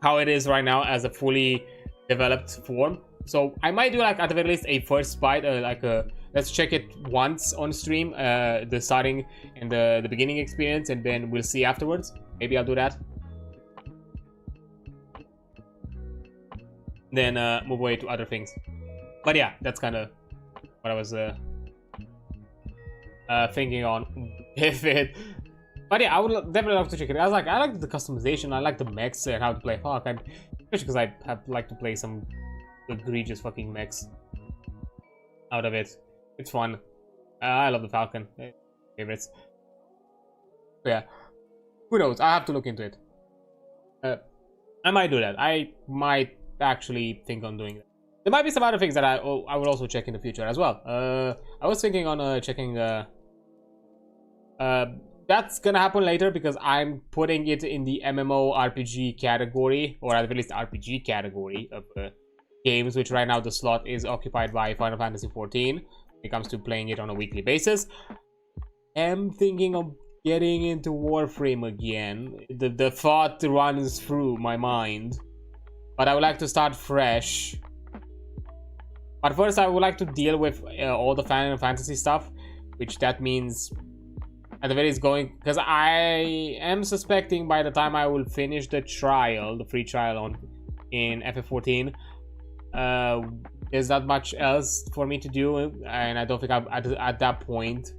it is right now as a fully developed form. So I might do, like, at the very least a first bite, like a let's check it once on stream, the starting and the beginning experience, and then we'll see afterwards. Maybe I'll do that. Then move away to other things. But yeah, that's kind of what I was thinking on with it. But yeah, I would definitely love to check it. I like the customization. I like the mechs and how to play Hawk. Especially because I like to play some egregious fucking mechs out of it. It's fun. I love the Falcon. Favorites. But yeah, who knows? I have to look into it. I might do that. I might actually think on doing that. There might be some other things that I will also check in the future as well. I was thinking on checking. That's gonna happen later because I'm putting it in the MMORPG category, or at least RPG category of games, which right now the slot is occupied by Final Fantasy XIV when it comes to playing it on a weekly basis. I'm thinking of getting into Warframe again. The thought runs through my mind, but I would like to start fresh. But first I would like to deal with all the Final Fantasy stuff, which that means at the very least going, because I am suspecting by the time I will finish the trial, the free trial in FF14, there's not much else for me to do, and I don't think I'm at that point,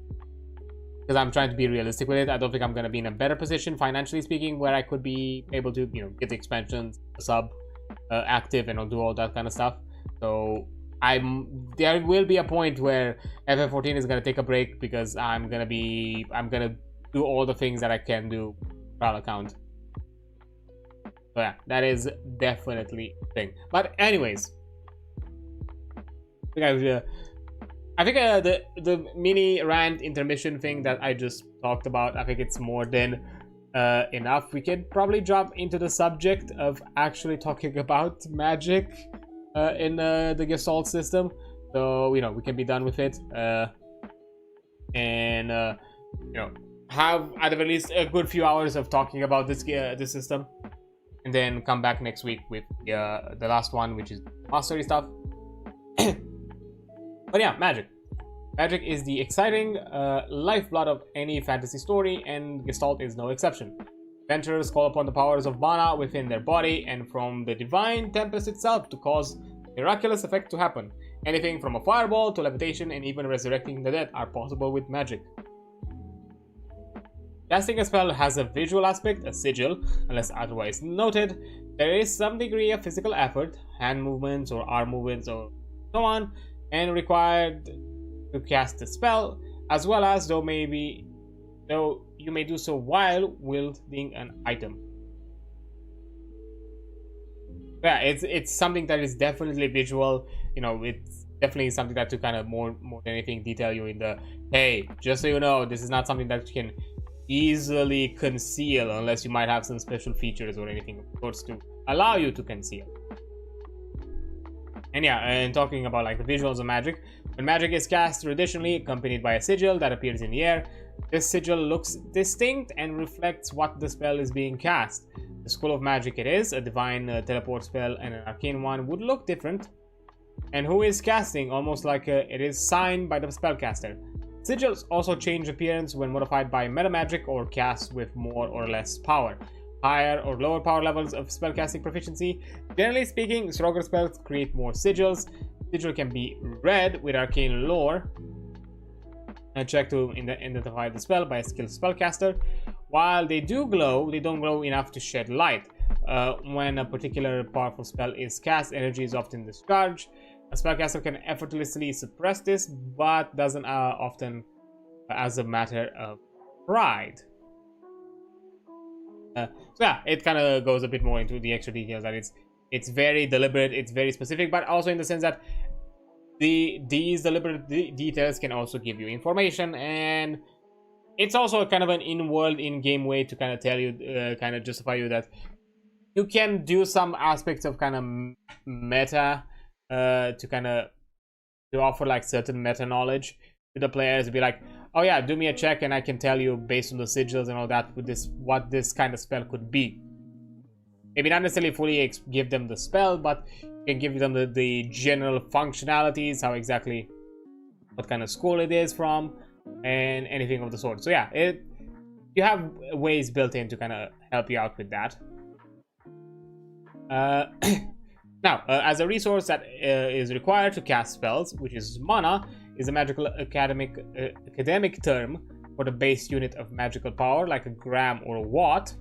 because I'm trying to be realistic with it. I don't think I'm going to be in a better position financially speaking where I could be able to, you know, get the expansions, sub active, and I'll do all that kind of stuff. So there will be a point where FF14 is going to take a break because I'm going to do all the things that I can do trial account. So yeah, that is definitely a thing. But anyways, I think the mini rant intermission thing that I just talked about, I think it's more than enough. We could probably jump into the subject of actually talking about magic in the Gestalt system, so you know we can be done with it, and you know, have at the very least a good few hours of talking about this system, and then come back next week with the last one, which is mastery stuff. But yeah, magic. Magic is the exciting lifeblood of any fantasy story, and Gestalt is no exception. Adventurers call upon the powers of mana within their body and from the divine tempest itself to cause miraculous effect to happen. Anything from a fireball to levitation and even resurrecting the dead are possible with magic. Casting a spell has a visual aspect, a sigil, unless otherwise noted. There is some degree of physical effort, hand movements or arm movements or so on, and required to cast the spell, as well as though you may do so while wielding an item. Yeah, it's something that is definitely visual. You know, it's definitely something that to kind of more than anything detail you in the, hey, just so you know, this is not something that you can easily conceal unless you might have some special features or anything of course to allow you to conceal. And yeah, and talking about like the visuals of magic, when magic is cast traditionally accompanied by a sigil that appears in the air, this sigil looks distinct and reflects what the spell is being cast. The school of magic it is, a divine teleport spell and an arcane one would look different. And who is casting, almost like it is signed by the spellcaster. Sigils also change appearance when modified by metamagic or cast with more or less power. Higher or lower power levels of spellcasting proficiency. Generally speaking, stronger spells create more sigils. Sigil can be read with arcane lore. And check to identify the spell by a skilled spellcaster. While they do glow, they don't glow enough to shed light. When a particular powerful spell is cast, energy is often discharged. A spellcaster can effortlessly suppress this, but doesn't often as a matter of pride. So yeah, it kind of goes a bit more into the extra details that it's very deliberate, it's very specific, but also in the sense that these deliberate details can also give you information, and it's also kind of an in-world, in-game way to kind of tell you, kind of justify you that you can do some aspects of kind of meta to kind of to offer like certain meta knowledge to the players, be like, oh yeah, do me a check and I can tell you based on the sigils and all that with this what this kind of spell could be. Maybe not necessarily fully give them the spell, but you can give them the general functionalities, how exactly, what kind of school it is from, and anything of the sort. So yeah, you have ways built in to kind of help you out with that. Now, as a resource that is required to cast spells, which is mana, is a magical academic term for the base unit of magical power, like a gram or a watt.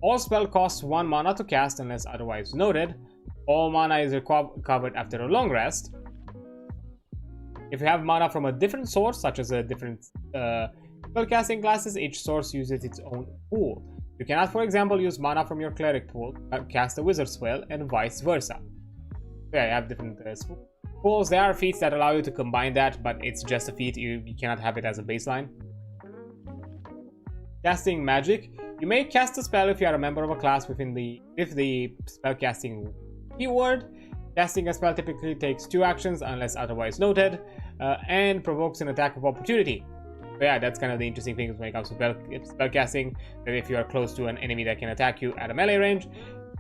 All spell costs 1 mana to cast unless otherwise noted. All mana is recovered after a long rest. If you have mana from a different source, such as a different spellcasting classes, each source uses its own pool. You cannot, for example, use mana from your cleric pool, cast a wizard spell, and vice versa. Yeah, you have different pools. There are feats that allow you to combine that, but it's just a feat. You cannot have it as a baseline. Casting magic. You may cast a spell if you are a member of a class if the spellcasting keyword. Casting a spell typically takes 2 actions unless otherwise noted, and provokes an attack of opportunity. So yeah, that's kind of the interesting thing when it comes to spellcasting, that if you are close to an enemy that can attack you at a melee range,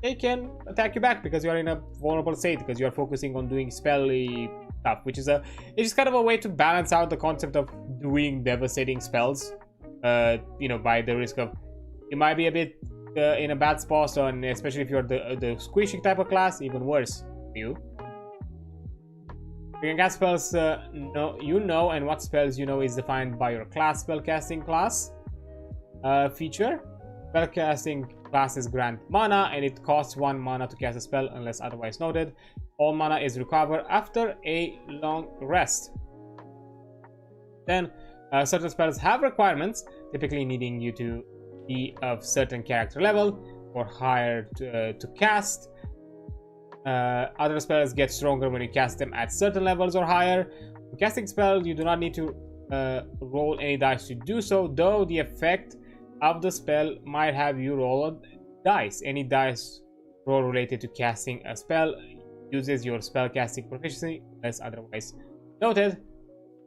they can attack you back because you are in a vulnerable state, because you are focusing on doing spelly stuff, which is it's kind of a way to balance out the concept of doing devastating spells, you know, by the risk of you might be a bit in a bad spot, and especially if you're the squishy type of class, even worse for you. You can cast spells you know, and what spells you know is defined by your class spellcasting class feature. Spellcasting classes grant mana, and it costs 1 mana to cast a spell unless otherwise noted. All mana is recovered after a long rest. Then certain spells have requirements, typically needing you to be of certain character level or higher to cast. Other spells get stronger when you cast them at certain levels or higher. For casting spell, you do not need to roll any dice to do so, though the effect of the spell might have you roll a dice. Any dice roll related to casting a spell uses your spellcasting proficiency unless otherwise noted.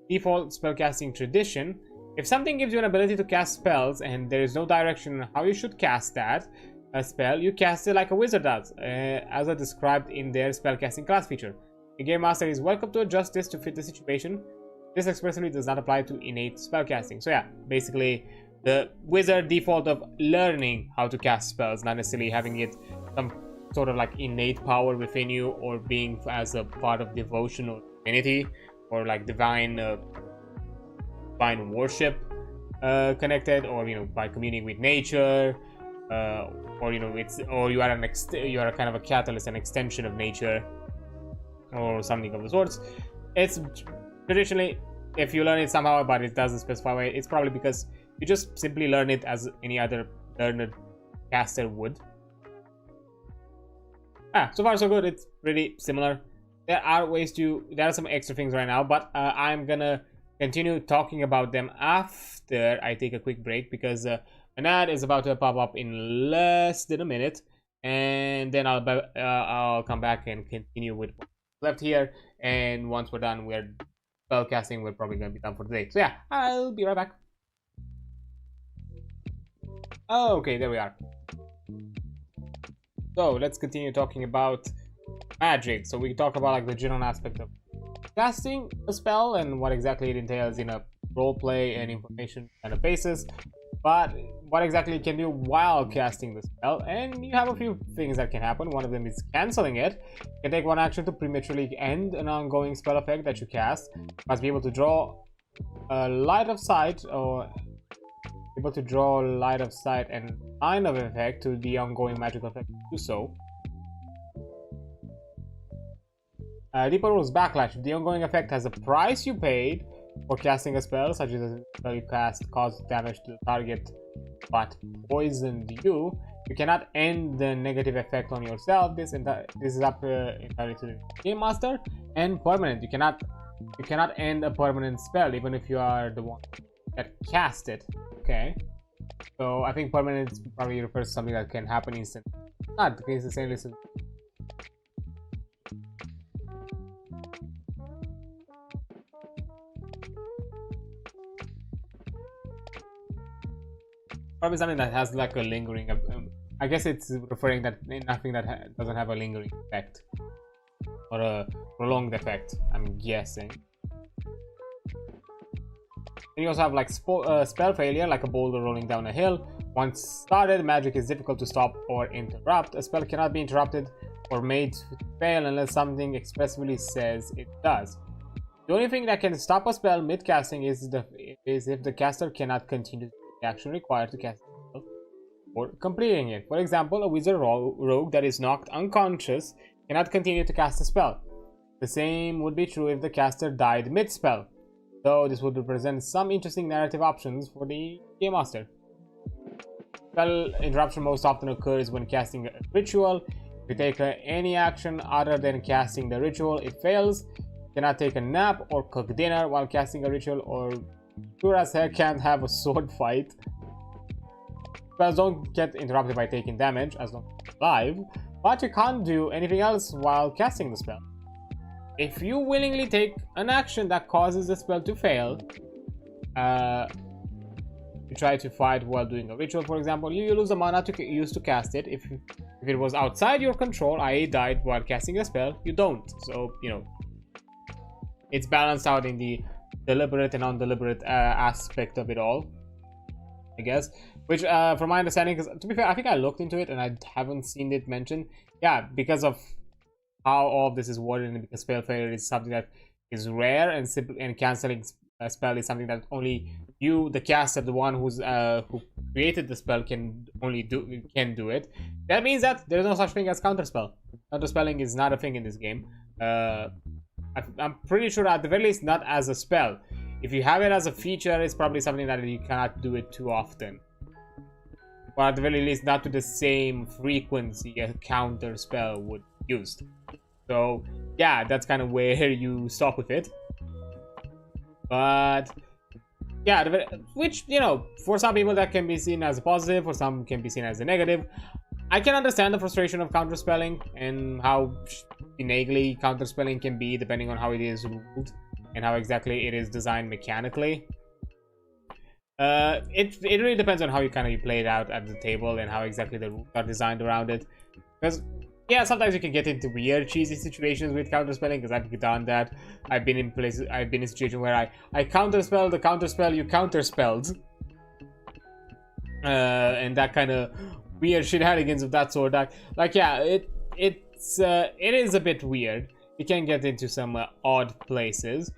Default spellcasting tradition. If something gives you an ability to cast spells and there is no direction on how you should cast that spell, you cast it like a wizard does, as described in their spellcasting class feature. The game master is welcome to adjust this to fit the situation. This expressly does not apply to innate spellcasting. So yeah, basically the wizard default of learning how to cast spells, not necessarily having it some sort of like innate power within you, or being as a part of devotion or divinity, or like divine worship connected, or you know, by communing with nature, or you know, you are a kind of a catalyst, an extension of nature, or something of the sorts. It's traditionally, if you learn it somehow but it doesn't specify why, it's probably because you just simply learn it as any other learned caster would. So far so good. It's pretty similar. There are some extra things right now, but I'm gonna continue talking about them after I take a quick break, because an ad is about to pop up in less than a minute, and then I'll come back and continue with what's left here. And once we're done, spellcasting, we're probably gonna be done for today. So yeah, I'll be right back. Okay, there we are. So let's continue talking about magic. So we talk about like the general aspect of casting a spell and what exactly it entails in a roleplay and information kind of basis, but what exactly you can do while casting the spell. And you have a few things that can happen. One of them is canceling it. You can take one action to prematurely end an ongoing spell effect that you cast. You must be able to draw a light of sight, or able to draw light of sight and line of effect to the ongoing magical effect to do so. Deeper Rules Backlash. If the ongoing effect has a price you paid for casting a spell, such as a spell you cast caused damage to the target but poisoned you, you cannot end the negative effect on yourself. This is up entirely to the game master. And permanent. You cannot end a permanent spell even if you are the one that cast it. Okay, so I think permanent probably refers to something that can happen instantly. Not the case necessarily. Probably something that has like a lingering. I guess it's referring that nothing that doesn't have a lingering effect or a prolonged effect, I'm guessing. And you also have like spell failure, like a boulder rolling down a hill. Once started, magic is difficult to stop or interrupt. A spell cannot be interrupted or made to fail unless something expressly says it does. The only thing that can stop a spell mid-casting is if the caster cannot continue the action required to cast the spell or completing it. For example, a wizard rogue that is knocked unconscious cannot continue to cast a spell. The same would be true if the caster died mid-spell. So this would represent some interesting narrative options for the game master. Spell interruption most often occurs when casting a ritual. If you take any action other than casting the ritual, it fails. You cannot take a nap or cook dinner while casting a ritual, or sure as heck can't have a sword fight. Spells don't get interrupted by taking damage as long as you're alive, but you can't do anything else while casting the spell. If you willingly take an action that causes the spell to fail, you try to fight while doing a ritual, for example, you lose the mana to use to cast it. If it was outside your control, i.e. died while casting a spell, you don't. So, you know, it's balanced out in the deliberate and undeliberate aspect of it all, I guess. Which, from my understanding, because to be fair, I think I looked into it and I haven't seen it mentioned. Yeah, because of how all of this is worded, and because spell failure is something that is rare, and simple, and canceling a spell is something that only you, the caster, the one who created the spell, can do it. That means that there is no such thing as counterspell. Counterspelling is not a thing in this game. I'm pretty sure, at the very least, not as a spell. If you have it as a feature, it's probably something that you cannot do it too often. Or at the very least, not to the same frequency a counter spell would be used. So, yeah, that's kind of where you stop with it. But, yeah, which, you know, for some people that can be seen as a positive, for some can be seen as a negative. I can understand the frustration of counterspelling and how innately counterspelling can be, depending on how it is ruled and how exactly it is designed mechanically. It really depends on how you play it out at the table and how exactly the rules are designed around it. Because, yeah, sometimes you can get into weird, cheesy situations with counterspelling, because I've done that. I've been in situations where I counterspell the counterspell you counterspelled. And that kind of weird shenanigans of that sort. Like, yeah, it is a bit weird. You can get into some odd places.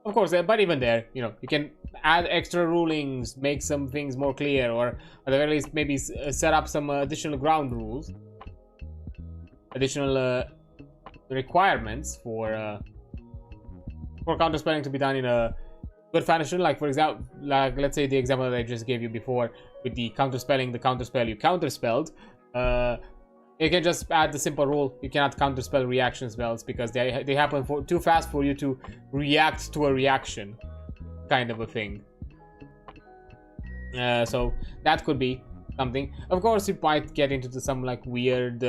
Of course, but even there, you know, you can add extra rulings, make some things more clear, or at the very least maybe set up some additional ground rules, additional requirements for counterspelling to be done in a good fashion. Like, for example, like let's say the example that I just gave you before with the counterspelling the counterspell you counterspelled. You can just add the simple rule: you cannot counterspell reaction spells because they happen too fast for you to react to a reaction, kind of a thing. So that could be something. Of course, you might get into some like weird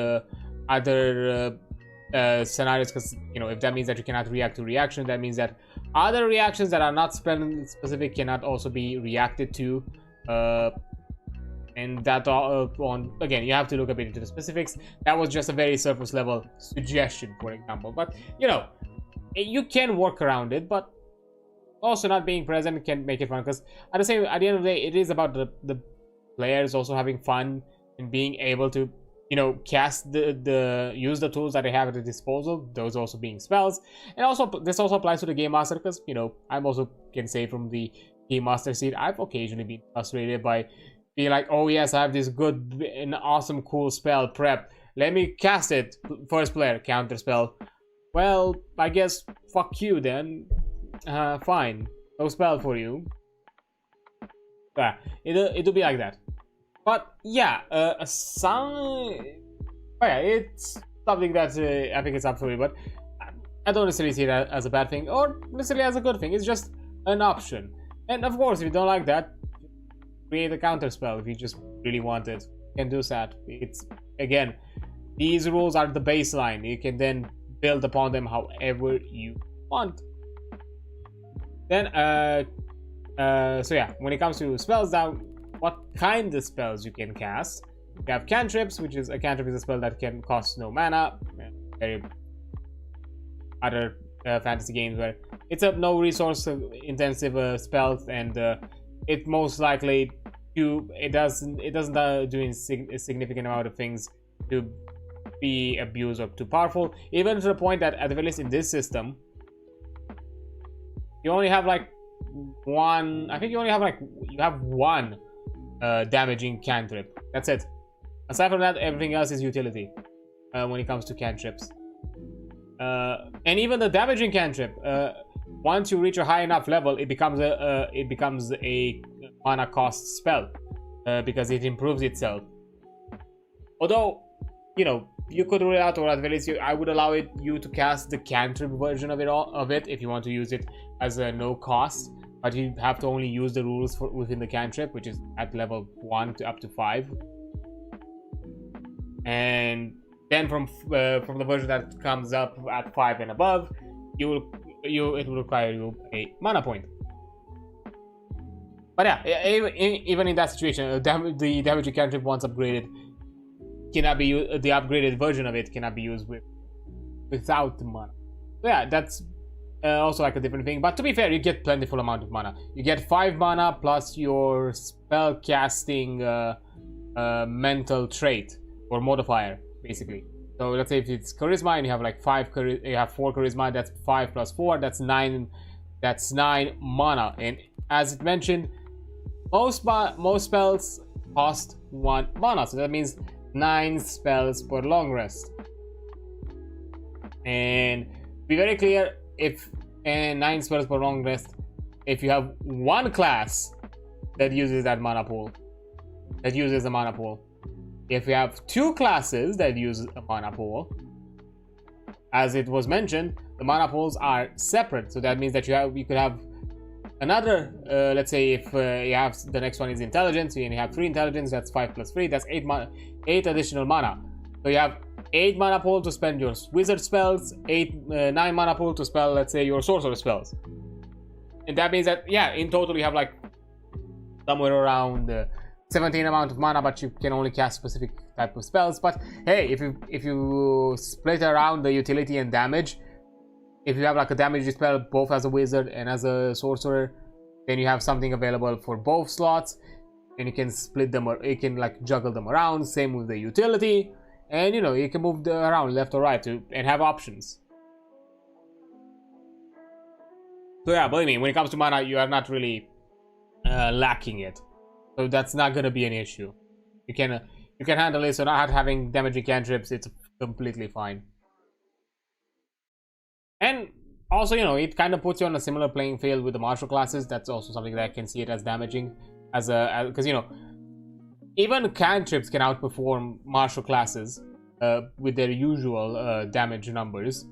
other scenarios, because, you know, if that means that you cannot react to reaction, that means that other reactions that are not spell specific cannot also be reacted to. And that again, you have to look a bit into the specifics. That was just a very surface level suggestion, for example. But, you know, you can work around it, but also not being present can make it fun, because at the end of the day, it is about the players also having fun and being able to, you know, cast use the tools that they have at their disposal, those also being spells. And also, this also applies to the game master, because, you know, I'm also can say from the game master seat, I've occasionally been frustrated by being like, oh yes, I have this good and awesome cool spell prep, let me cast it. First player, counter spell. Well, I guess fuck you then. Fine, no spell for you. Yeah, it'll be like that. But yeah, it's something that I think it's absolutely, but I don't necessarily see it as a bad thing or necessarily as a good thing. It's just an option. And of course, if you don't like that, create a counter spell if you just really want it. You can do that. It's, again, these rules are the baseline. You can then build upon them however you want. Then, so yeah, when it comes to spells, now, what kind of spells you can cast? You have cantrips, which is a cantrip is a spell that can cost no mana. Very other fantasy games where it's a no resource intensive spell, and it most likely it doesn't do a significant amount of things to be abused or too powerful, even to the point that at the very least in this system, You only have like one. I think you only have like one damaging cantrip. That's it. Aside from that, everything else is utility when it comes to cantrips. And even the damaging cantrip, once you reach a high enough level, it becomes a mana cost spell because it improves itself. Although, you know, you could rule it out, or at least I would allow you to cast the cantrip version of it if you want to use it as a no cost. But you have to only use the rules within the cantrip, which is at level 1 to up to 5. And then from the version that comes up at 5 and above, it will require you a mana point. But yeah, even in that situation, the damaging cantrip once upgraded cannot be used. The upgraded version of it cannot be used without the mana. So yeah, that's also like a different thing. But to be fair, you get plentiful amount of mana. You get 5 mana plus your spell casting mental trait or modifier, basically. So let's say if it's charisma and you have like 4 charisma, that's 5 plus 4, that's 9. That's 9 mana. And as it mentioned, most spells cost 1 mana, so that means 9 spells per long rest. And be very clear, if 9 spells per long rest, if you have one class that uses that mana pool, that uses a mana pool. If you have 2 classes that use a mana pool, as it was mentioned, the mana pools are separate. So that means that you could have another. Let's say if you have the next one is intelligence, and you have 3 intelligence, that's 5 plus 3, that's 8 additional mana. So you have 8 mana pool to spend your wizard spells, 9 mana pool to spell, let's say, your sorcerer spells. And that means that, yeah, in total you have like somewhere around 17 amount of mana, but you can only cast specific type of spells. But hey, if you split around the utility and damage, if you have like a damage spell both as a wizard and as a sorcerer, then you have something available for both slots, and you can split them, or you can like juggle them around. Same with the utility, and you know, you can move around left or right and have options. So yeah, believe me, when it comes to mana, you are not really lacking it. So that's not gonna be an issue. You can handle it. So not having damaging cantrips, it's completely fine. And also, you know, it kind of puts you on a similar playing field with the martial classes. That's also something that I can see it as damaging, because you know, even cantrips can outperform martial classes with their usual damage numbers,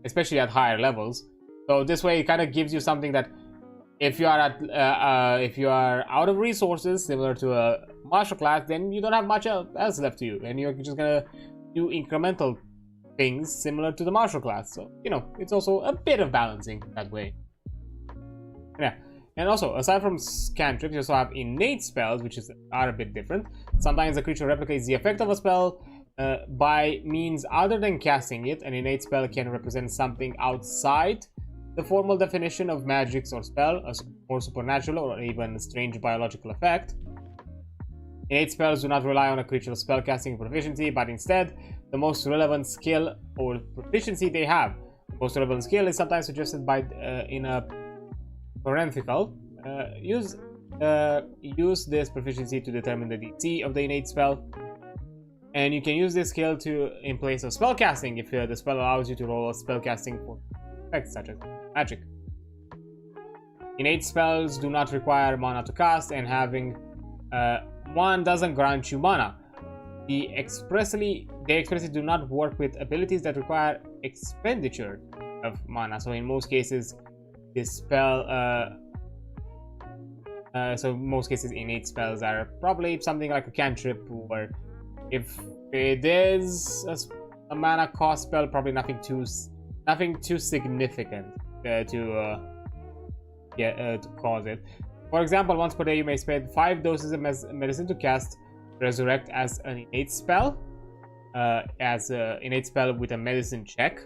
especially at higher levels. So this way, it kind of gives you something that, if you are out of resources similar to a martial class, then you don't have much else left to you, and you're just gonna do incremental things similar to the martial class. So you know, it's also a bit of balancing that way. Yeah, and also aside from cantrips, you also have innate spells, which are a bit different. Sometimes the creature replicates the effect of a spell by means other than casting it. An innate spell can represent something outside the formal definition of magic or spell, or supernatural, or even a strange biological effect. Innate spells do not rely on a creature's spellcasting proficiency, but instead the most relevant skill or proficiency they have. The most relevant skill is sometimes suggested by in a parenthetical. Use this proficiency to determine the DC of the innate spell, and you can use this skill in place of spellcasting if the spell allows you to roll a spellcasting for effects such as magic. Innate spells do not require mana to cast, and having one doesn't grant you mana. They expressly do not work with abilities that require expenditure of mana. So in most cases, this spell innate spells are probably something like a cantrip, or if it is a mana cost spell, probably nothing too significant to cause it. For example, once per day you may spend 5 doses of medicine to cast Resurrect as an innate spell, with a medicine check.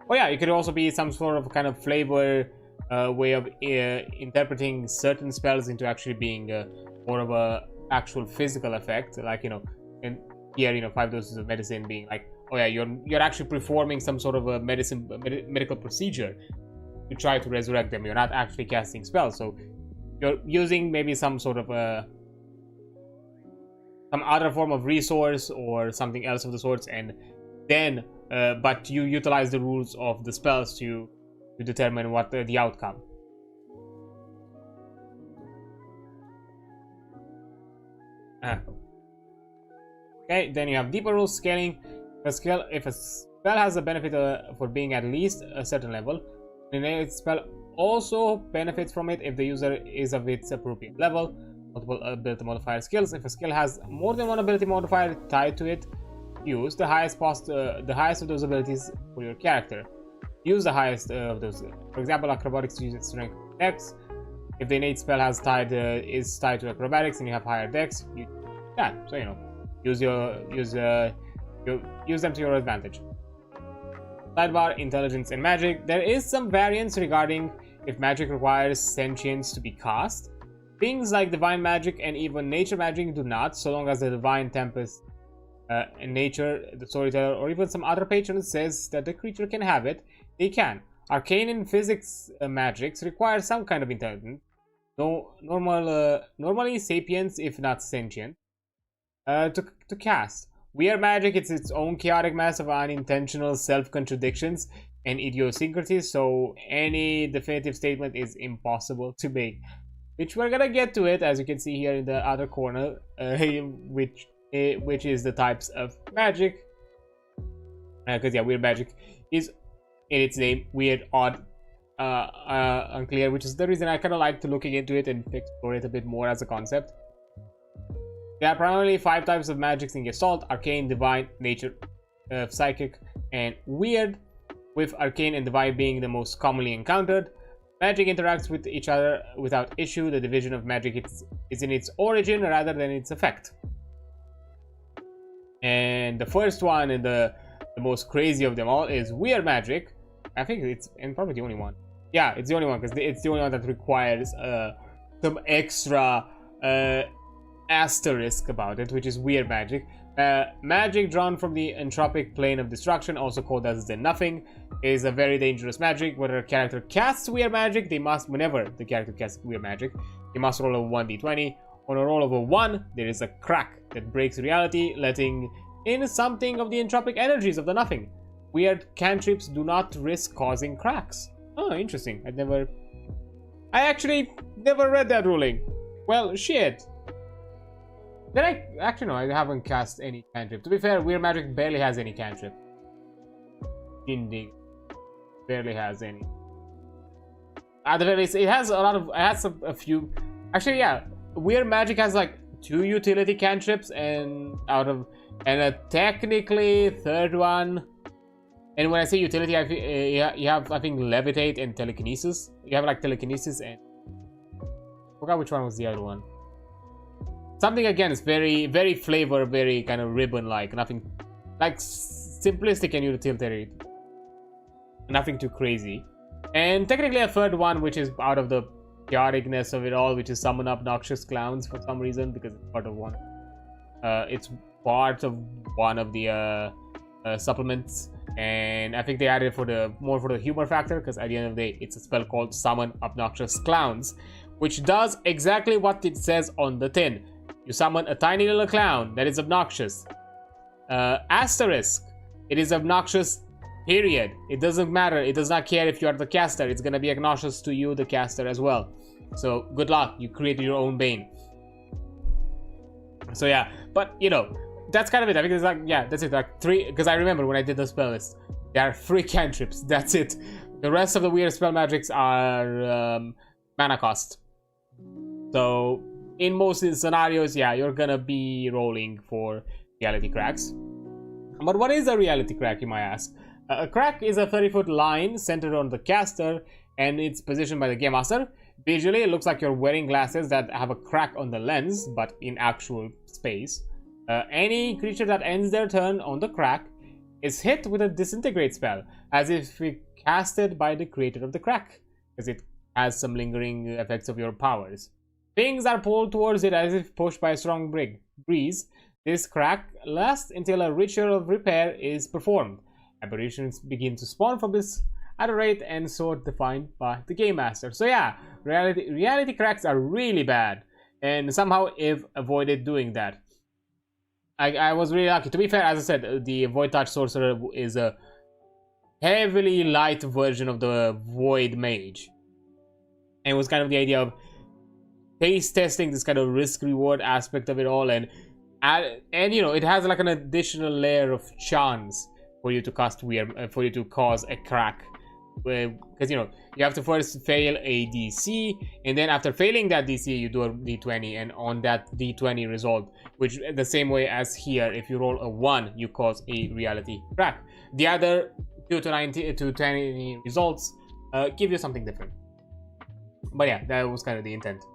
Oh yeah, it could also be some sort of kind of flavor way of interpreting certain spells into actually being more of a actual physical effect, like, you know, and here, you know, 5 doses of medicine being like, oh yeah, you're actually performing some sort of a medical procedure, to try to resurrect them. You're not actually casting spells, so you're using maybe some sort of some other form of resource or something else of the sorts, and then but you utilize the rules of the spells to determine what the outcome. Okay, then you have deeper rules scaling. If a spell has a benefit for being at least a certain level, then a spell also benefits from it if the user is of its appropriate level. Multiple ability modifier skills. If a skill has more than one ability modifier tied to it, use the highest of those abilities for your character. Use the highest of those. For example, acrobatics uses strength dex. If the innate spell is tied to acrobatics and you have higher dex, you can. So you know, use them to your advantage. Sidebar: intelligence and magic. There is some variance regarding if magic requires sentience to be cast. Things like divine magic and even nature magic do not, so long as the divine tempest in nature, the storyteller, or even some other patron says that the creature can have it, they can. Arcane and physics magics require some kind of intelligence, though normally sapience, if not sentient, to cast. Weird magic, it's its own chaotic mess of unintentional self-contradictions and idiosyncrasies, so any definitive statement is impossible to make. Which we're gonna get to it, as you can see here in the other corner, which is the types of magic. Because yeah, weird magic is in its name weird, odd, unclear, which is the reason I kind of like to looking into it and explore it a bit more as a concept. There are primarily 5 types of magics in Gestalt: arcane, divine, nature, psychic, and weird, with arcane and divine being the most commonly encountered. Magic interacts with each other without issue. The division of magic is in its origin rather than its effect. And the first one and the most crazy of them all is weird magic. I think it's probably the only one. Yeah, it's the only one because it's the only one that requires some extra asterisk about it, which is weird magic. Magic drawn from the entropic plane of destruction, also called as the nothing, is a very dangerous magic. Whenever a character casts weird magic, they must roll a 1d20. On a roll of a 1, there is a crack that breaks reality, letting in something of the entropic energies of the nothing. Weird cantrips do not risk causing cracks. Oh, interesting. I actually never read that ruling. Well, shit. Did I? Actually, no, I haven't cast any cantrip. To be fair, weird magic barely has any cantrip. Indeed. Barely has any. At the very least, it has a few. Actually, yeah. Weird magic has like 2 utility cantrips and a technically third one. And when I say utility, you have I think levitate and telekinesis. You have like telekinesis and I forgot which one was the other one. Something again is very, very flavor, very kind of ribbon-like. Nothing like simplistic and utilitarian. Nothing too crazy. And technically a third one, which is out of the chaoticness of it all, which is summon obnoxious clowns for some reason, because it's part of one. It's part of one of the supplements, and I think they added it more for the humor factor, because at the end of the day, it's a spell called Summon Obnoxious Clowns, which does exactly what it says on the tin. You summon a tiny little clown that is obnoxious. Asterisk. It is obnoxious, period. It doesn't matter. It does not care if you are the caster. It's gonna be obnoxious to you, the caster, as well. So, good luck. You created your own bane. So, yeah. But, you know, that's kind of it. I think it's like, yeah, that's it. Like 3, because I remember when I did the spell list, there are 3 cantrips. That's it. The rest of the weird spell magics are mana cost. So, in most scenarios, yeah, you're gonna be rolling for reality cracks. But what is a reality crack, you might ask? A crack is a 30-foot line centered on the caster, and it's positioned by the game master. Visually, it looks like you're wearing glasses that have a crack on the lens, but in actual space. Any creature that ends their turn on the crack is hit with a disintegrate spell, as if casted by the creator of the crack, because it has some lingering effects of your powers. Things are pulled towards it as if pushed by a strong breeze. This crack lasts until a ritual of repair is performed. Apparitions begin to spawn from this at a rate and sort defined by the game master. So yeah, reality cracks are really bad, and somehow Eve avoided doing that. I was really lucky. To be fair, as I said, the Void Touch Sorcerer is a heavily light version of the Void Mage. And it was kind of the idea of taste testing this kind of risk-reward aspect of it all, and you know, it has like an additional layer of chance for you to cast weird, for you to cause a crack, because you know you have to first fail a DC, and then after failing that DC you do a D20, and on that D20 result, which the same way as here, if you roll a 1 you cause a reality crack. The other 2 to 20 results give you something different. But yeah, that was kind of the intent,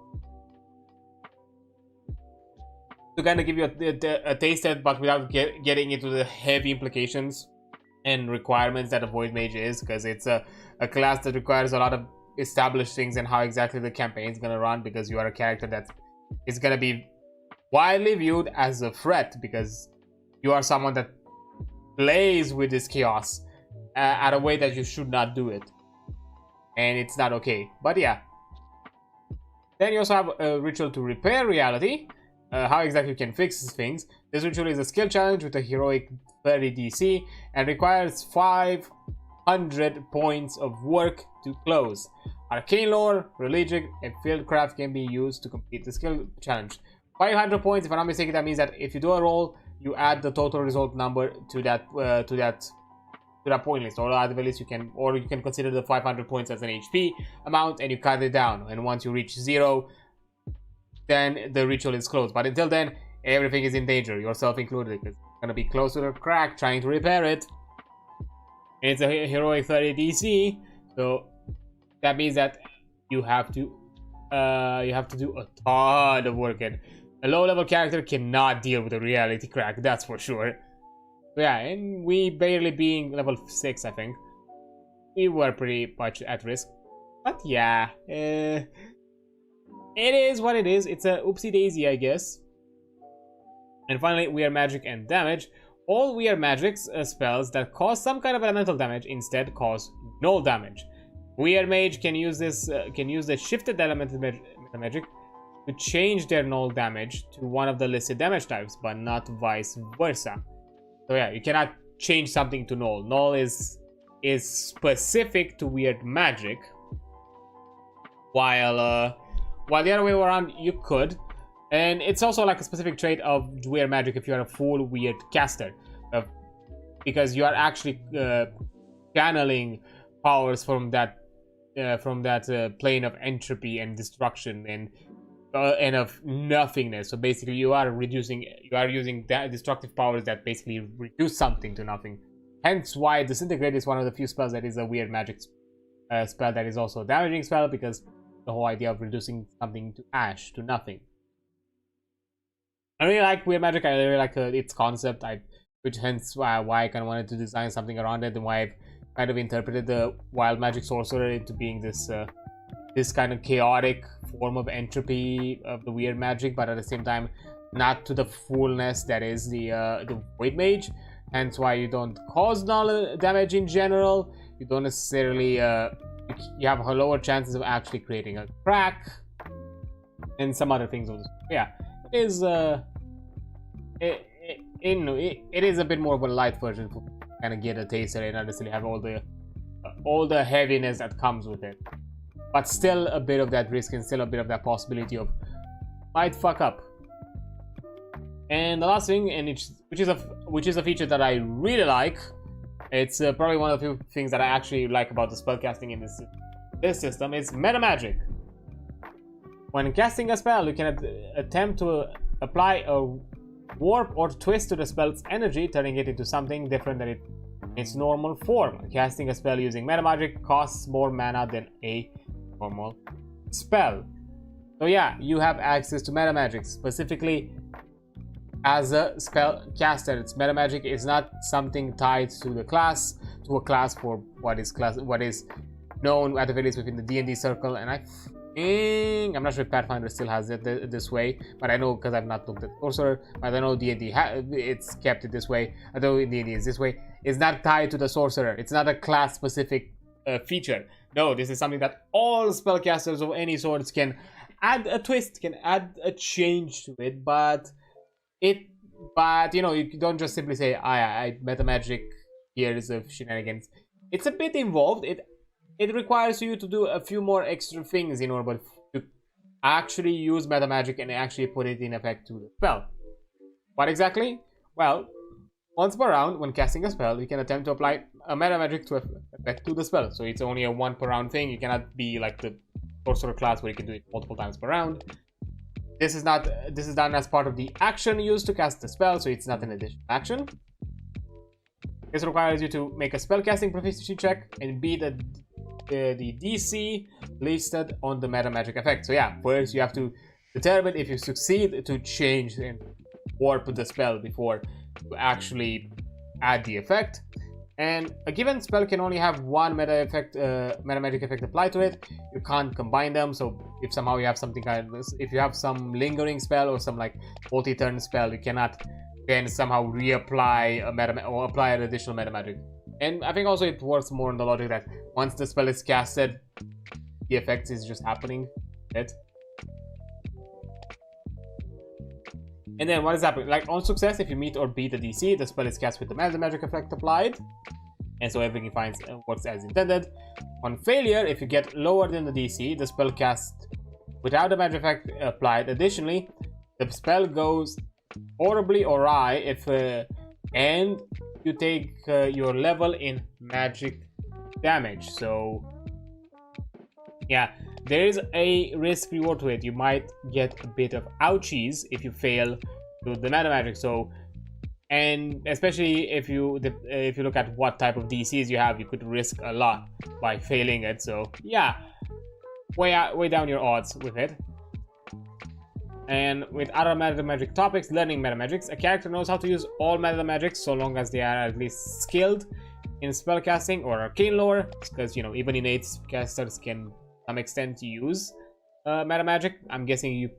to kind of give you a taste test, but without getting into the heavy implications and requirements that a Void Mage is, because it's a class that requires a lot of established things and how exactly the campaign is going to run, because you are a character that is going to be widely viewed as a threat, because you are someone that plays with this chaos at a way that you should not do it, and it's not okay. But yeah, then you also have a ritual to repair reality. How exactly you can fix these things. This ritual is a skill challenge with a heroic 30 DC and requires 500 points of work to close. Arcane lore, religion, and fieldcraft can be used to complete the skill challenge. 500 points, if I'm not mistaken, that means that if you do a roll, you add the total result number to that point list, or at the very least you can consider the 500 points as an HP amount, and you cut it down. And once you reach 0, then the ritual is closed. But until then, everything is in danger, yourself included, because it's gonna be close to the crack trying to repair it. And it's a heroic 30 DC, so that means that you have to do a ton of work, and a low-level character cannot deal with a reality crack, that's for sure. So yeah, and we barely being level 6, I think, we were pretty much at risk. But yeah, it is what it is. It's a oopsie daisy, I guess. And finally, Weird Magic and damage. All Weird Magics spells that cause some kind of elemental damage instead cause null damage. Weird Mage can use this. Can use the shifted elemental magic to change their null damage to one of the listed damage types, but not vice versa. So yeah, you cannot change something to null. Null is specific to Weird Magic, while the other way around you could. And it's also like a specific trait of Weird Magic if you are a full Weird caster, because you are actually channeling powers from that plane of entropy and destruction and of nothingness. So basically, you are using destructive powers that basically reduce something to nothing. Hence, why Disintegrate is one of the few spells that is a Weird Magic spell that is also a damaging spell, because the whole idea of reducing something to ash, to nothing. I really like Weird Magic. I really like its concept, which hence why I kind of wanted to design something around it, and why I've kind of interpreted the Wild Magic Sorcerer into being this kind of chaotic form of entropy of the Weird Magic, but at the same time not to the fullness that is the Void Mage. Hence why you don't cause null damage in general. You don't necessarily you have lower chances of actually creating a crack and some other things. Yeah, it is it is a bit more of a light version to kind of get a taste of it and not necessarily have all the heaviness that comes with it, but still a bit of that risk and still a bit of that possibility of might fuck up. And the last thing, and which is a feature that I really like. It's probably one of the few things that I actually like about the spellcasting in this system, is Metamagic. When casting a spell, you can attempt to apply a warp or twist to the spell's energy, turning it into something different than its normal form. Casting a spell using Metamagic costs more mana than a normal spell. So yeah, you have access to Metamagic. Specifically, as a spell caster, its Metamagic is not something tied to a class for what is known at the very least within the D&D circle. And I'm not sure if Pathfinder still has it this way, but I know, because I've not looked at Sorcerer, but I know D&D it's kept it this way. Although in D&D is this way, it's not tied to the Sorcerer. It's not a class specific feature. No, this is something that all spellcasters of any sorts can add a twist, can add a change to it, but you know, you don't just simply say, I Metamagic, here's of shenanigans. It's a bit involved. It requires you to do a few more extra things in order to actually use Metamagic and actually put it in effect to the spell. What exactly? Well, once per round, when casting a spell, you can attempt to apply a Metamagic to effect to the spell. So it's only a 1 per round thing. You cannot be like the Sorcerer class where you can do it multiple times per round. This is done as part of the action used to cast the spell, so it's not an additional action. This requires you to make a spellcasting proficiency check and beat the DC listed on the Metamagic effect. So yeah, first you have to determine if you succeed to change and warp the spell before you actually add the effect. And a given spell can only have one Metamagic effect applied to it. You can't combine them. So if somehow you have something kind of this, if you have some lingering spell or some like multi-turn spell, you cannot then somehow reapply or apply an additional Metamagic. And I think also it works more on the logic that once the spell is casted, the effect is just happening. Right? And then what is happening? Like on success, if you meet or beat the DC, the spell is cast with the Metamagic effect applied. And so everything works as intended. On failure, if you get lower than the DC, the spell cast without the magic effect applied. Additionally, the spell goes horribly awry if and you take your level in magic damage. So yeah, there is a risk reward to it. You might get a bit of ouchies if you fail to the Metamagic. So, and especially if you look at what type of DCs you have, you could risk a lot by failing it. So yeah, way down your odds with it. And with other Metamagic topics, learning Metamagics, a character knows how to use all Metamagics so long as they are at least skilled in spellcasting or arcane lore, because you know even innate casters can to some extent use Metamagic. I'm guessing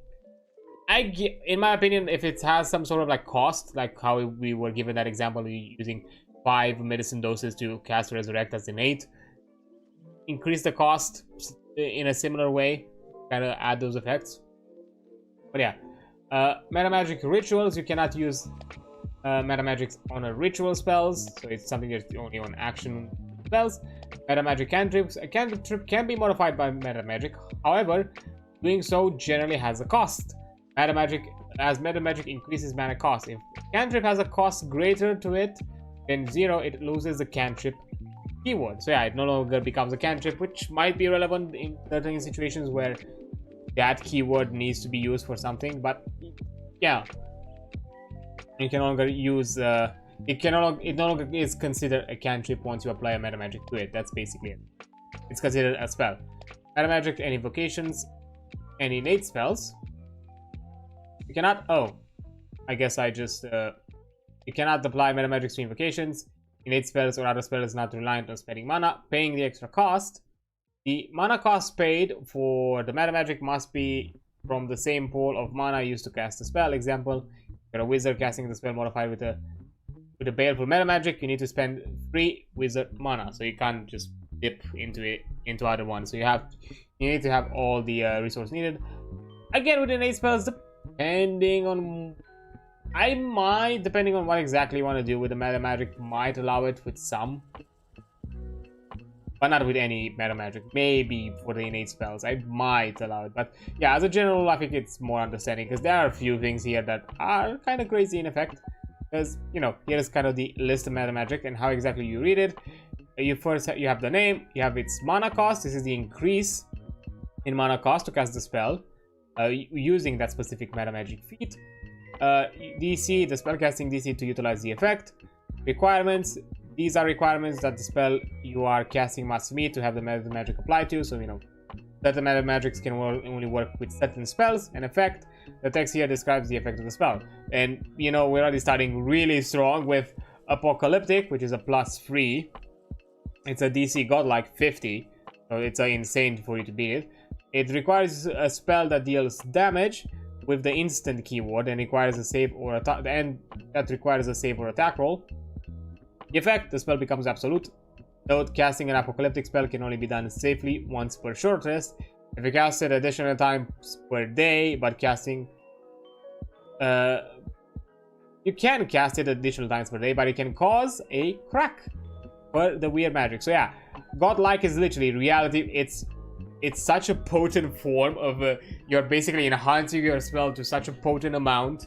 in my opinion, if it has some sort of like cost, like how we were given that example using 5 medicine doses to cast Resurrect as innate, increase the cost in a similar way, kind of add those effects. But yeah, Metamagic rituals, you cannot use Metamagics on a ritual spells, so it's something that's only on action spells. Metamagic cantrips, a cantrip can be modified by Metamagic, however, doing so generally has a cost. As Metamagic increases mana cost, if cantrip has a cost greater to it than 0, it loses the cantrip keyword. So yeah, it no longer becomes a cantrip, which might be relevant in certain situations where that keyword needs to be used for something. But yeah, you can no longer use it no longer is considered a cantrip once you apply a Metamagic to it. That's basically it. It's considered a spell. Metamagic and invocations and innate spells. You cannot. Oh, I guess I just you cannot apply Metamagics to invocations, innate spells, or other spells not reliant on spending mana, paying the extra cost. The mana cost paid for the Metamagic must be from the same pool of mana used to cast the spell. Example, you're a wizard casting the spell modified with a baleful Metamagic, you need to spend 3 wizard mana, so you can't just dip into other ones. So you need to have all the resources needed. Again, with innate spells, depending on what exactly you want to do with the Metamagic, might allow it with some. But not with any Metamagic. Maybe for the innate spells, I might allow it. But yeah, as a general rule, I think it's more understanding, because there are a few things here that are kind of crazy in effect. Because, you know, here is kind of the list of Metamagic and how exactly you read it. You have the name, you have its mana cost. This is the increase in mana cost to cast the spell using that specific Metamagic feat. DC, the spellcasting DC to utilize the effect. Requirements. These are requirements that the spell you are casting must meet to have the Metamagic applied to. So, you know, that the Metamagics can only work with certain spells. And effect, the text here describes the effect of the spell. And, you know, we're already starting really strong with Apocalyptic, which is a +3. It's a DC godlike 50. So it's insane for you to beat it. It requires a spell that deals damage with the instant keyword and requires a save or attack, and that requires a save or attack roll. The effect, the spell becomes absolute. Note, casting an apocalyptic spell can only be done safely once per short rest. If you cast it additional times per day, but casting... you can cast it additional times per day, but it can cause a crack for the weird magic. So yeah, godlike is literally reality. It's such a potent form of you're basically enhancing your spell to such a potent amount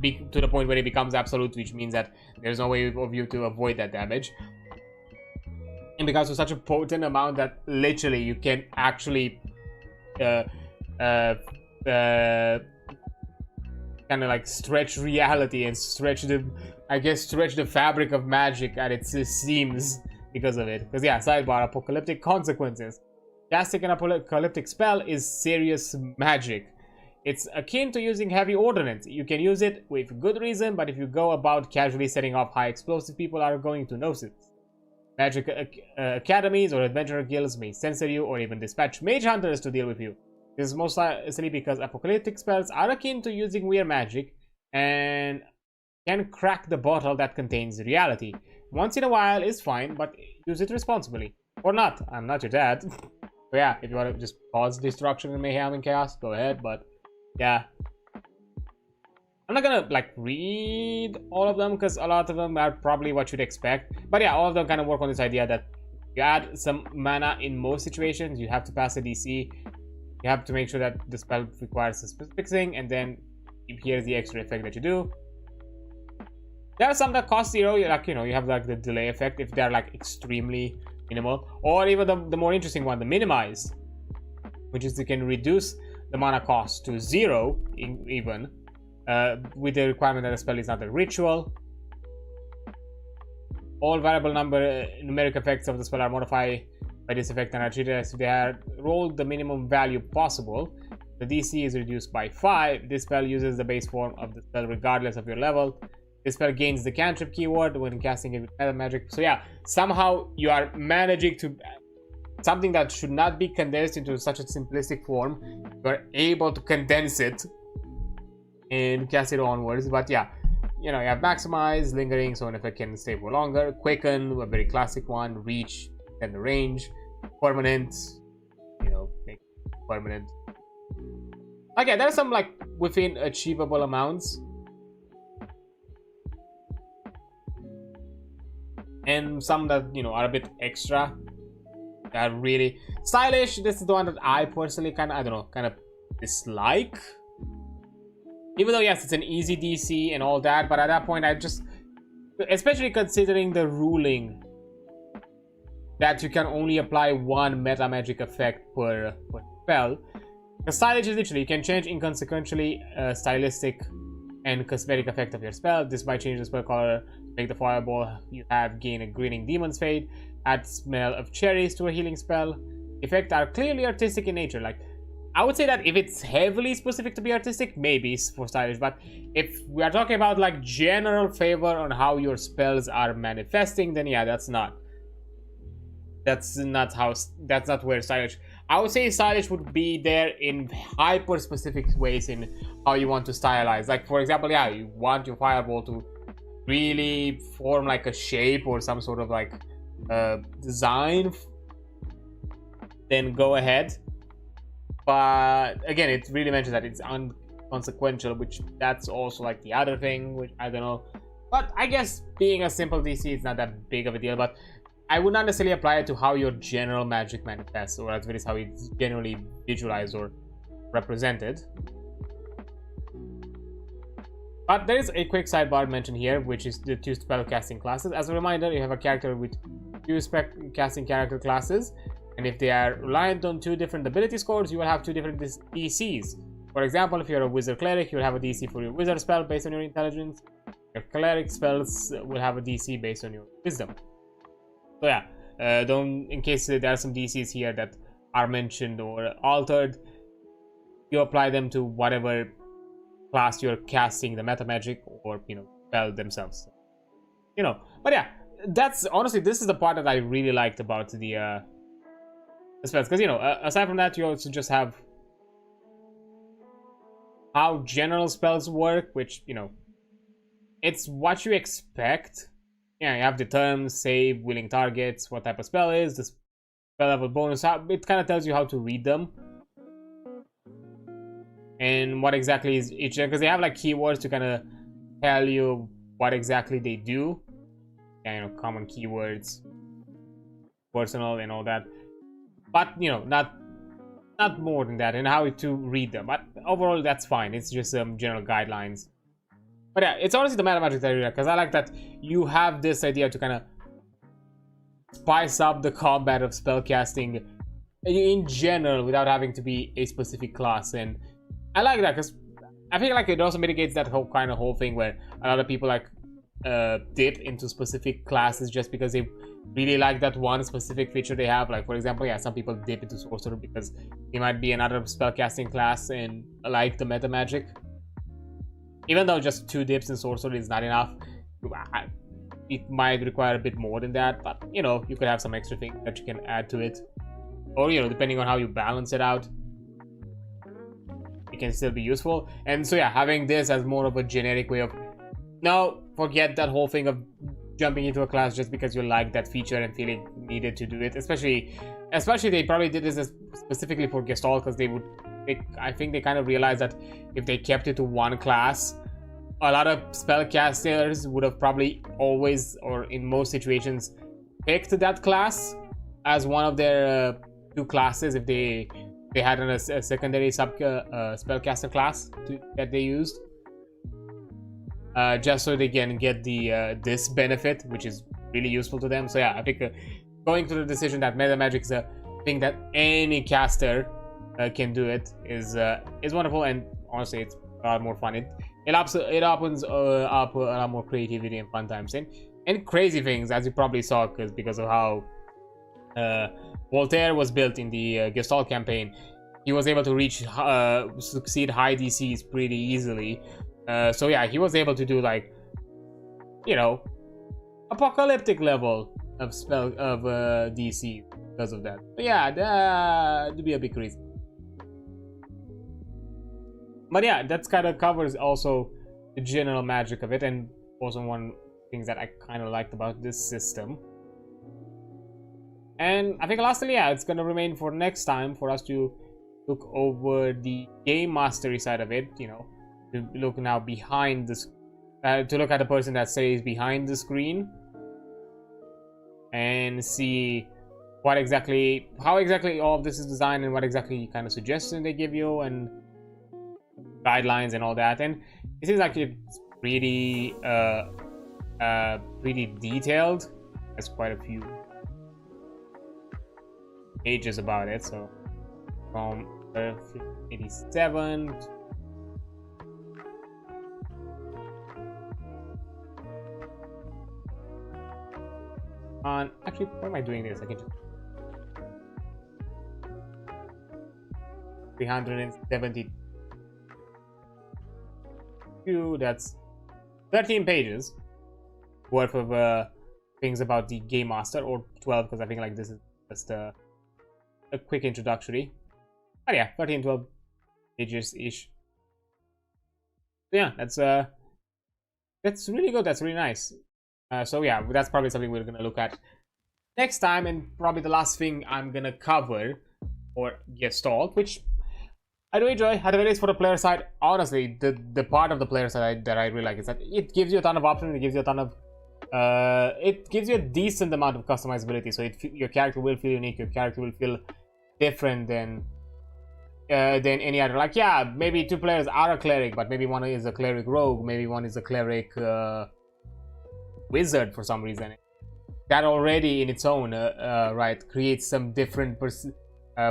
to the point where it becomes absolute, which means that there's no way of you to avoid that damage. And becomes to such a potent amount that literally you can actually kind of like stretch reality and stretch the fabric of magic at its seams because of it. Because yeah, sidebar, apocalyptic consequences. Casting an apocalyptic spell is serious magic. It's akin to using heavy ordnance. You can use it with good reason, but if you go about casually setting off high explosive, people are going to notice. Magic academies or adventurer guilds may censor you or even dispatch mage hunters to deal with you. This is mostly because apocalyptic spells are akin to using weird magic and can crack the bottle that contains reality. Once in a while is fine, but use it responsibly. Or not. I'm not your dad. So yeah, if you want to just cause destruction and mayhem and chaos, go ahead, but yeah. I'm not gonna like read all of them because a lot of them are probably what you'd expect. But yeah, all of them kind of work on this idea that you add some mana in most situations, you have to pass a DC. You have to make sure that the spell requires a specific thing, and then here's the extra effect that you do. There are some that cost 0, like, you know, you have like the delay effect if they're like extremely minimal. Or even the more interesting one, the minimize, which is you can reduce the mana cost to 0 even. With the requirement that the spell is not a ritual. All variable numeric effects of the spell are modified by this effect and are treated as if they are rolled the minimum value possible. The DC is reduced by 5. This spell uses the base form of the spell regardless of your level. This spell gains the cantrip keyword when casting it with Metamagic. So yeah, somehow you are managing to... something that should not be condensed into such a simplistic form, you are able to condense it and cast it onwards. But yeah, you know, you have maximize, lingering, so an effect can stay for longer, quicken, a very classic one, reach, then the range, permanent, you know, make permanent. Okay, there are some like within achievable amounts, and some that, you know, are a bit extra, are really stylish. This is the one that I personally kind of dislike. Even though, yes, it's an easy DC and all that, but at that point, I just... especially considering the ruling that you can only apply one metamagic effect per spell. The stylish is literally, you can change inconsequentially stylistic and cosmetic effect of your spell. This might change the spell color, make the fireball you have gain a grinning demon's fade, add smell of cherries to a healing spell. Effects are clearly artistic in nature, like... I would say that if it's heavily specific to be artistic, maybe for stylish, but if we are talking about like general favor on how your spells are manifesting, then yeah, that's not where stylish... I would say stylish would be there in hyper specific ways in how you want to stylize. Like, for example, yeah, you want your fireball to really form like a shape or some sort of like design, then go ahead. But again, it really mentions that it's unconsequential, which that's also like the other thing, which I don't know. But I guess being a simple DC is not that big of a deal, but I would not necessarily apply it to how your general magic manifests, or at least how it's generally visualized or represented. But there is a quick sidebar mentioned here, which is the 2 spell casting classes. As a reminder, you have a character with 2 spell casting character classes. And if they are reliant on 2 different ability scores, you will have 2 different DCs. For example, if you're a wizard cleric, you'll have a DC for your wizard spell based on your intelligence. Your cleric spells will have a DC based on your wisdom. So yeah, in case there are some DCs here that are mentioned or altered, you apply them to whatever class you're casting the metamagic or, you know, spell themselves. You know, but yeah, that's honestly, this is the part that I really liked about the spells, because, you know, aside from that, you also just have how general spells work, which, you know, it's what you expect yeah, you have the terms, save, willing targets, what type of spell is, the spell level bonus. It kind of tells you how to read them. And what exactly is each, because they have like keywords to kind of tell you what exactly they do. Yeah, you know, common keywords, personal and all that. But, you know, not more than that, and how to read them. But overall, that's fine. It's just some general guidelines. But yeah, it's honestly the Metamagic area, because I like that you have this idea to kind of spice up the combat of spellcasting in general without having to be a specific class. And I like that because I feel like it also mitigates that whole thing where a lot of people like dip into specific classes just because they really like that one specific feature they have. Like, for example, yeah, some people dip into Sorcerer because he might be another spellcasting class and like the Metamagic. Even though just 2 dips in Sorcerer is not enough, it might require a bit more than that. But, you know, you could have some extra things that you can add to it. Or, you know, depending on how you balance it out, it can still be useful. And so, yeah, having this as more of a generic way of, no, forget that whole thing of jumping into a class just because you like that feature and feeling needed to do it. Especially they probably did this specifically for Gestalt, because I think they kind of realized that if they kept it to one class, a lot of spellcasters would have probably always, or in most situations, picked that class as one of their 2 classes if they had a secondary spellcaster class that they used. Just so they can get the this benefit, which is really useful to them. So yeah, I think going to the decision that Metamagic is a thing that any caster can do it is wonderful, and honestly, it's a lot more fun. It opens up a lot more creativity and fun times and crazy things, as you probably saw, because of how Voltaire was built in the Gestalt campaign. He was able to succeed high DCs pretty easily. So yeah, he was able to do, like, you know, apocalyptic level of DC because of that. But yeah, that'd be a big reason. But yeah, that's kind of covers also the general magic of it, and also one of the things that I kind of liked about this system. And I think lastly, yeah, it's gonna remain for next time for us to look over the game mastery side of it. You know, to look now behind this, to look at the person that stays behind the screen and see how exactly all of this is designed, and what exactly kind of suggestions they give you and guidelines and all that. And it seems like it's pretty pretty detailed. There's quite a few pages about it. So from 87 on, actually, why am I doing this? I can just 372. That's 13 pages worth of things about the game master, or 12, because I think like this is just a quick introductory. But yeah, 13-12 pages ish. Yeah, that's really good. That's really nice. So yeah, that's probably something we're gonna look at next time, and probably the last thing I'm gonna cover for Gestalt, which I do enjoy. At the very least, for the player side, honestly, the part of the player side that I really like is that it gives you a ton of options. It gives you a ton of it gives you a decent amount of customizability. So your character will feel unique. Your character will feel different than any other. Like, yeah, maybe 2 players are a cleric, but maybe one is a cleric rogue. Maybe one is a cleric wizard for some reason. That already in its own right creates some different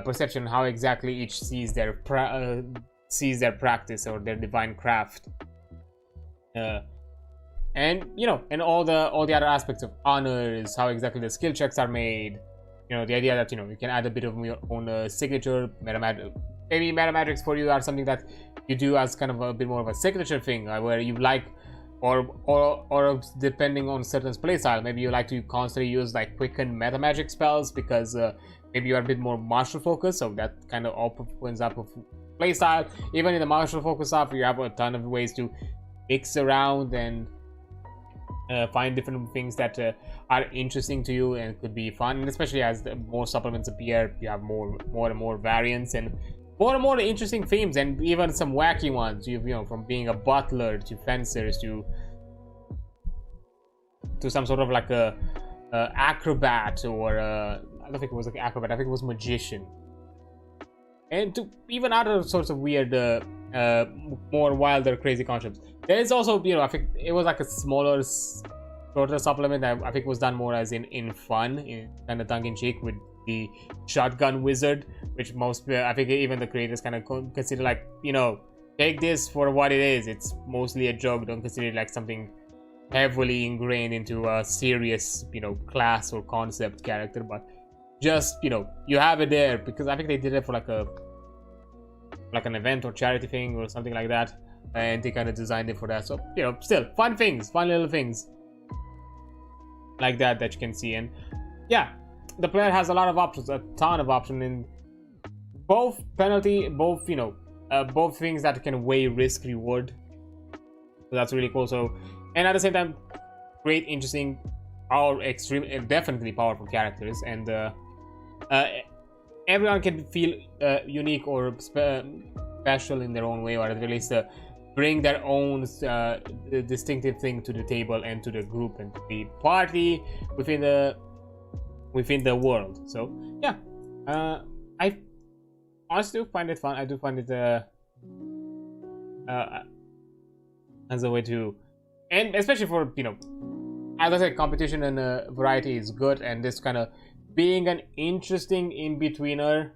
perception how exactly each sees their practice or their divine craft, and you know, and all the other aspects of honors, how exactly the skill checks are made. You know, the idea that, you know, you can add a bit of your own signature. Maybe Metamagics for you are something that you do as kind of a bit more of a signature thing, where you like, or depending on certain playstyle, maybe you like to constantly use like quicken Metamagic spells because maybe you are a bit more martial focused, so that kind of opens up a playstyle. Even in the martial focus stuff, you have a ton of ways to mix around and find different things that are interesting to you and could be fun. And especially as the more supplements appear, you have more and more variants and more interesting themes, and even some wacky ones. You know, from being a butler to fencers to some sort of like a acrobat, or I don't think it was like acrobat. I think it was magician, and to even other sorts of weird, more wilder, crazy concepts. There is also, you know, I think it was like a smaller, shorter supplement. I think it was done more as in fun, in kind of tongue-in-cheek, with the shotgun wizard, which most, I think even the creators kind of consider like, you know, take this for what it is. It's mostly a joke. Don't consider it like something heavily ingrained into a serious, you know, class or concept character, but just, you know, you have it there because I think they did it for like an event or charity thing or something like that, and they kind of designed it for that. So, you know, still fun things, fun little things like that you can see. And yeah, the player has a lot of options, a ton of options in both penalty, both, you know, both things that can weigh risk reward. So that's really cool. So, and at the same time, great, interesting, definitely powerful characters, and everyone can feel unique or special in their own way, or at least bring their own distinctive thing to the table and to the group and to the party within the world. So yeah, I honestly do find it fun. I do find it as a way to, and especially for, you know, as I said, competition and variety is good, and this kind of being an interesting in-betweener,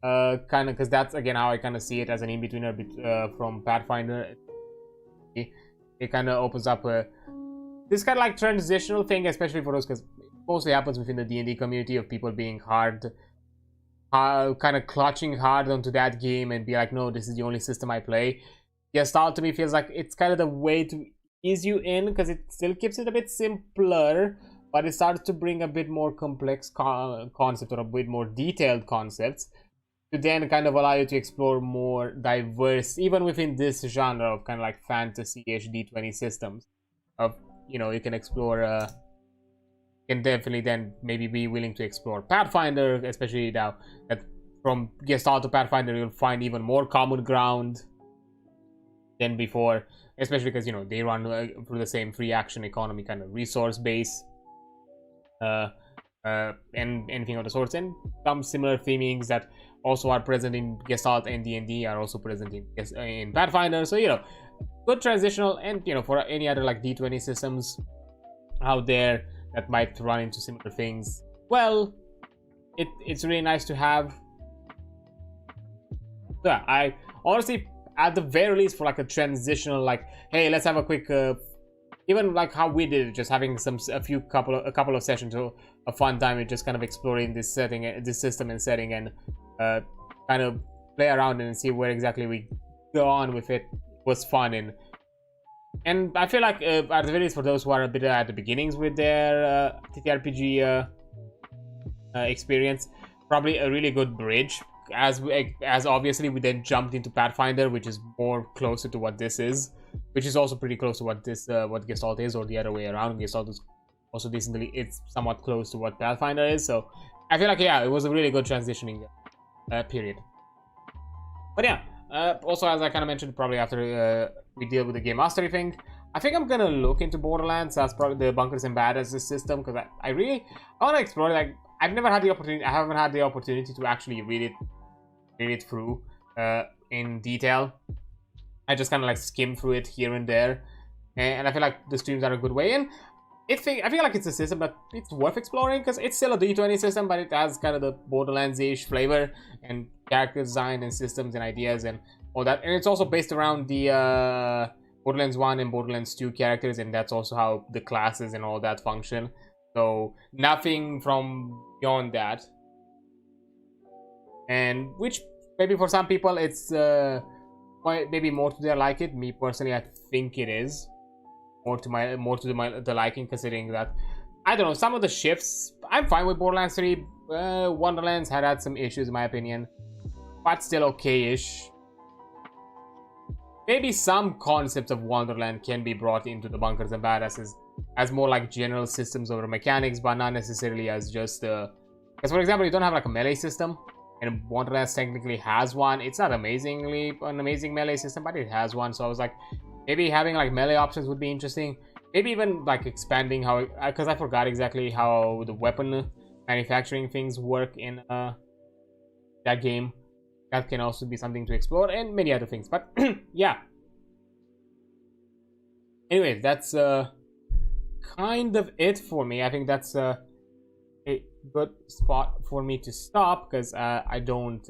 kind of, because that's again how I kind of see it, as an in-betweener from Pathfinder. It kind of opens up this kind of like transitional thing, especially for us, because it mostly happens within the D&D community, of people being kind of clutching hard onto that game and be like, no, this is the only system I play. Gestalt to me feels like it's kind of the way to ease you in, because it still keeps it a bit simpler, but it starts to bring a bit more complex concepts, or a bit more detailed concepts, to then kind of allow you to explore more diverse, even within this genre of kind of like fantasy-ish D20 systems. Of, you know, you can explore, can definitely then maybe be willing to explore Pathfinder, especially now that from Gestalt to Pathfinder you'll find even more common ground than before, especially because, you know, they run through the same free action economy kind of resource base, and anything of the sorts, and some similar themings that also are present in Gestalt and D&D are also present in Pathfinder. So, you know, good transitional, and, you know, for any other like D20 systems out there that might run into similar things, well, it's really nice to have. So yeah, I honestly, at the very least, for like a transitional, like, hey, let's have a quick, even like how we did it, just having a couple of sessions, or a fun time with just kind of exploring this setting, this system and setting, and kind of play around and see where exactly we go on with it, was fun. And I feel like at the very least, for those who are a bit at the beginnings with their ttrpg experience, probably a really good bridge, as obviously we then jumped into Pathfinder, which is more closer to what this is, which is also pretty close to what this what Gestalt is, or the other way around. Gestalt is also decently, it's somewhat close to what Pathfinder is. So I feel like, yeah, it was a really good transitioning period. But yeah, also, as I kind of mentioned, probably after we deal with the game mastery thing, I think I'm gonna look into Borderlands as probably the Bunkers and Badasses system, because I want to explore it. Like, I haven't had the opportunity to actually read it through in detail. I just kind of like skim through it here and there, and I feel like the streams are a good way in. I feel like it's a system that it's worth exploring, because it's still a D20 system, but it has kind of the Borderlands-ish flavor and character design and systems and ideas and all that. And it's also based around the Borderlands 1 and Borderlands 2 characters, and that's also how the classes and all that function. So nothing from beyond that. And which maybe for some people it's maybe more to their liking. Me personally, I think it is more to the liking, considering that, I don't know, some of the shifts. I'm fine with Borderlands 3. Wonderlands had some issues in my opinion, but still okay-ish. Maybe some concepts of Wonderland can be brought into the Bunkers and Badasses as more like general systems over mechanics, but not necessarily as just because for example, you don't have like a melee system, and Borderlands technically has one. It's not an amazing melee system, but it has one. So I was like, maybe having like melee options would be interesting. Maybe even like expanding how, because I forgot exactly how the weapon manufacturing things work in that game. That can also be something to explore, and many other things. But yeah. Anyways, that's kind of it for me. I think that's a good spot for me to stop, because I don't.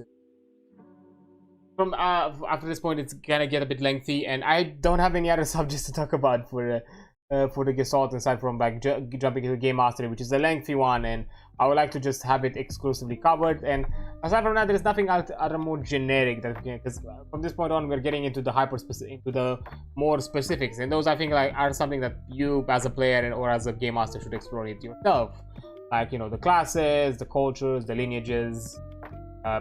From after this point, it's gonna get a bit lengthy, and I don't have any other subjects to talk about for the Gestalt, aside from like jumping into Game Mastery, which is a lengthy one, and I would like to just have it exclusively covered. And aside from that, there is nothing other more generic that we can, because from this point on, we're getting into the into the more specifics, and those I think like are something that you as a player or as a game master should explore it yourself, like, you know, the classes, the cultures, the lineages.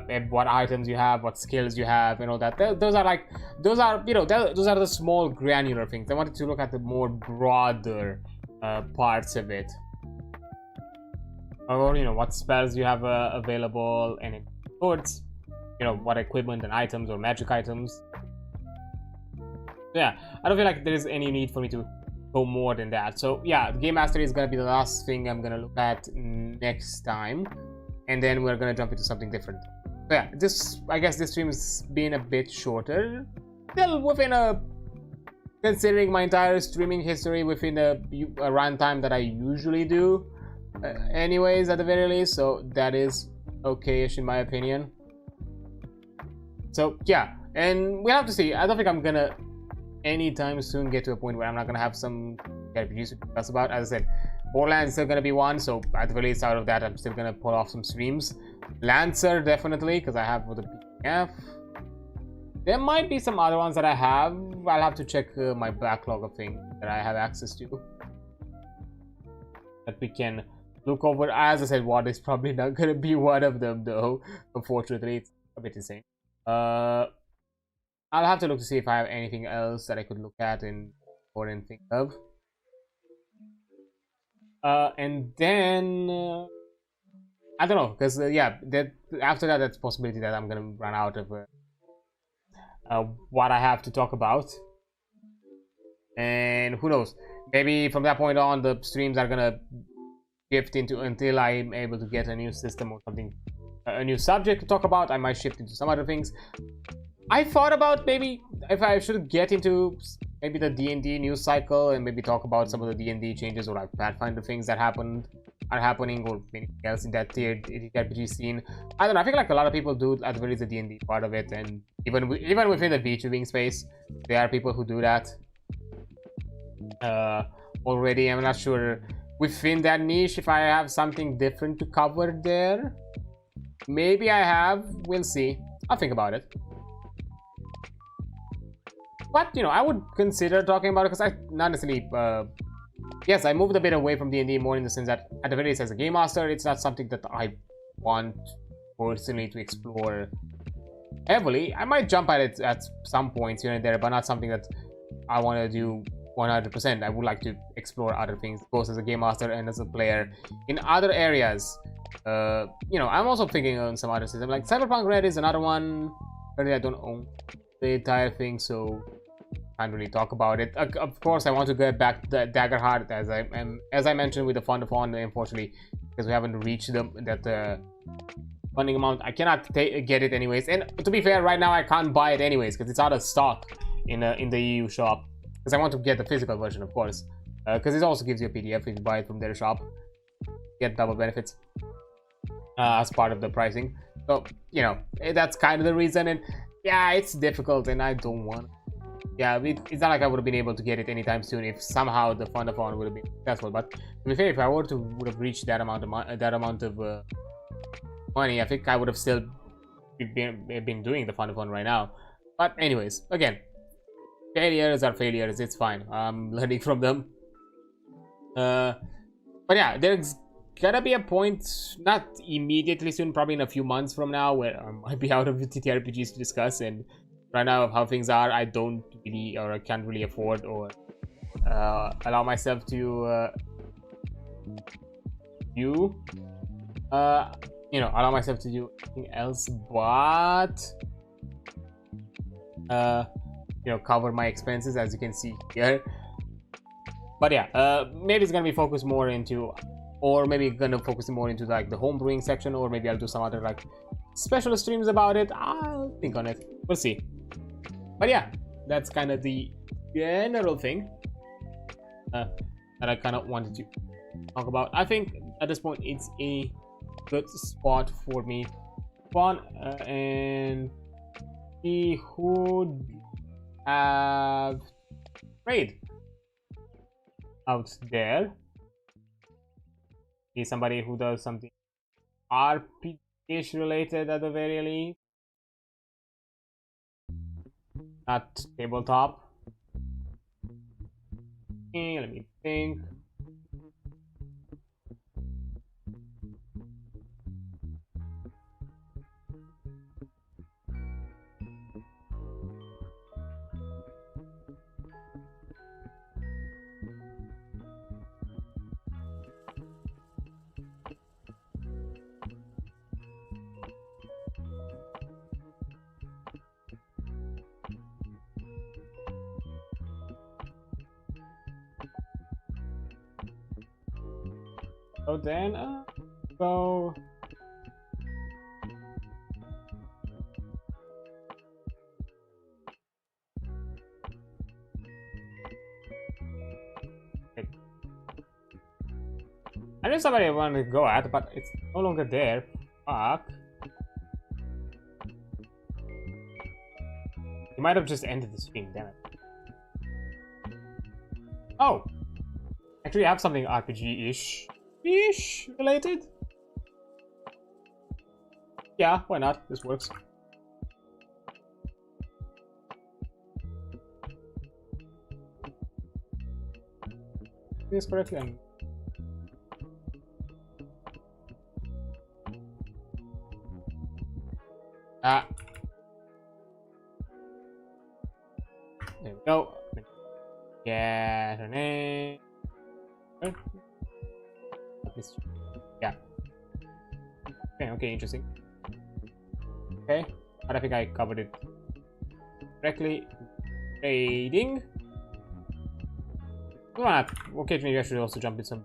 And what items you have, what skills you have, and all that. Those are the small granular things. I wanted to look at the more broader parts of it, or, you know, what spells you have available, and swords, you know, what equipment and items or magic items. Yeah, I don't feel like there is any need for me to go more than that. So yeah, Game Mastery is gonna be the last thing I'm gonna look at next time, and then we're gonna jump into something different. So yeah, I guess this stream has been a bit shorter, still within considering my entire streaming history, within a runtime that I usually do, anyways, at the very least. So that is okay-ish in my opinion. So yeah, and we'll have to see. I don't think I'm gonna anytime soon get to a point where I'm not gonna have some RPGs to discuss about. As I said, Borderlands is still gonna be one, so at the very least out of that, I'm still gonna pull off some streams. Lancer, definitely, because I have the PDF. There might be some other ones that I have. I'll have to check my backlog of things that I have access to, that we can look over. As I said, what is probably not gonna be one of them, though. Unfortunately, it's a bit insane. I'll have to look to see if I have anything else that I could look at or think of. And then I don't know, because yeah, after that, that's a possibility that I'm gonna run out of what I have to talk about, and who knows, maybe from that point on, the streams are gonna shift into, until I'm able to get a new system or something, a new subject to talk about. I might shift into some other things. I thought about maybe if I should get into maybe the D&D news cycle, and maybe talk about some of the D&D changes, or like Pathfinder things that are happening, or anything else in that ttrpg scene. I don't know, I think like a lot of people do at the very least the D&D part of it, and even within the VTubing space, there are people who do that already. I'm not sure within that niche if I have something different to cover there. Maybe I have, we'll see. I'll think about it. But, you know, I would consider talking about it, because I not necessarily, yes, I moved a bit away from D&D, more in the sense that, at the very least, as a game master, it's not something that I want personally to explore heavily. I might jump at it at some points here and there, but not something that I want to do 100%. I would like to explore other things, both as a game master and as a player, in other areas. You know, I'm also thinking on some other systems, like Cyberpunk Red is another one. Currently, I don't own the entire thing, so can't really talk about it. Of course, I want to get back to Daggerheart, as I mentioned with the Fund-a-Fund, unfortunately, because we haven't reached that funding amount. I cannot get it anyways, and to be fair, right now I can't buy it anyways because it's out of stock in the EU shop. Because I want to get the physical version, of course, because it also gives you a PDF if you buy it from their shop. Get double benefits as part of the pricing. So, you know, that's kind of the reason. And yeah, it's difficult, and I don't want. Yeah, it's not like I would have been able to get it anytime soon if somehow the Fund-a-Fund would have been successful. But to be fair, if I would have reached that amount of money, I think I would have still been doing the Fund-a-Fund right now. But anyways, again, failures are failures. It's fine. I'm learning from them. But yeah, there's gonna be a point, not immediately soon, probably in a few months from now, where I might be out of ttrpgs to discuss, and right now, how things are, I don't really, or I can't really afford, or allow myself to allow myself to do anything else but cover my expenses, as you can see here. But yeah, maybe it's gonna be focused more into, or maybe gonna focus more into like the home brewing section, or maybe I'll do some other like special streams about it. I'll think on it, we'll see. But yeah, that's kind of the general thing that I kind of wanted to talk about. I think at this point it's a good spot for me fun and see who have trade out there. Be somebody who does something RPG related at the very least, not tabletop. Okay, let me think. So then, go. I know somebody I want to go at, but it's no longer there. Fuck. You might have just ended the stream, damn it. Oh! Actually, I have something RPG-ish. Related? Yeah, why not? This works. This correctly. There we go. Get her name. Yeah. Okay, interesting. Okay, but I think I covered it correctly. Trading. Why not? Occasionally, I should also jump in some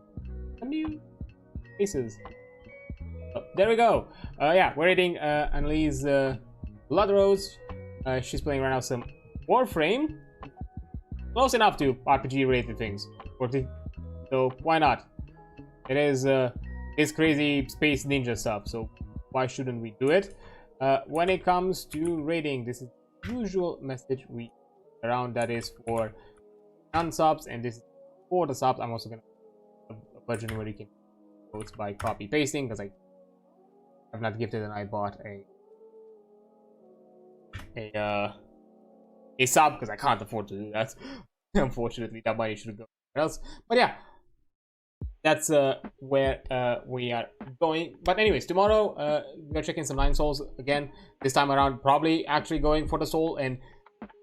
new places. Oh, there we go. Yeah, we're reading Annalise Bloodrose. She's playing right now some Warframe. Close enough to RPG related things. So why not? It is this crazy space ninja stuff, so why shouldn't we do it? When it comes to raiding, this is the usual message we around, that is for unsubs, and this is for the subs. I'm also gonna have a version where you can vote by copy pasting, because I have not gifted and I bought a sub because I can't afford to do that. Unfortunately, that money should go somewhere else. But yeah, that's where we are going. But anyways, tomorrow we're checking some 9 souls again. This time around, probably actually going for the soul and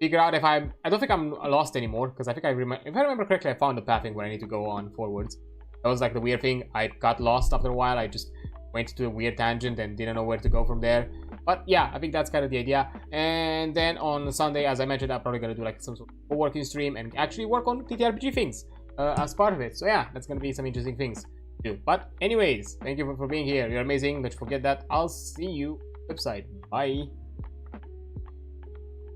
figure out if I don't think I'm lost anymore, because I think if I remember correctly, I found the pathing where I need to go on forwards. That was like the weird thing. I got lost after a while. I just went to a weird tangent and didn't know where to go from there. But yeah, I think that's kind of the idea. And then on Sunday, as I mentioned, I'm probably gonna do like some sort of co-working stream and actually work on ttrpg things as part of it. So yeah, that's gonna be some interesting things to do. But anyways, thank you for being here. You're amazing. Don't forget that. I'll see you website. Bye.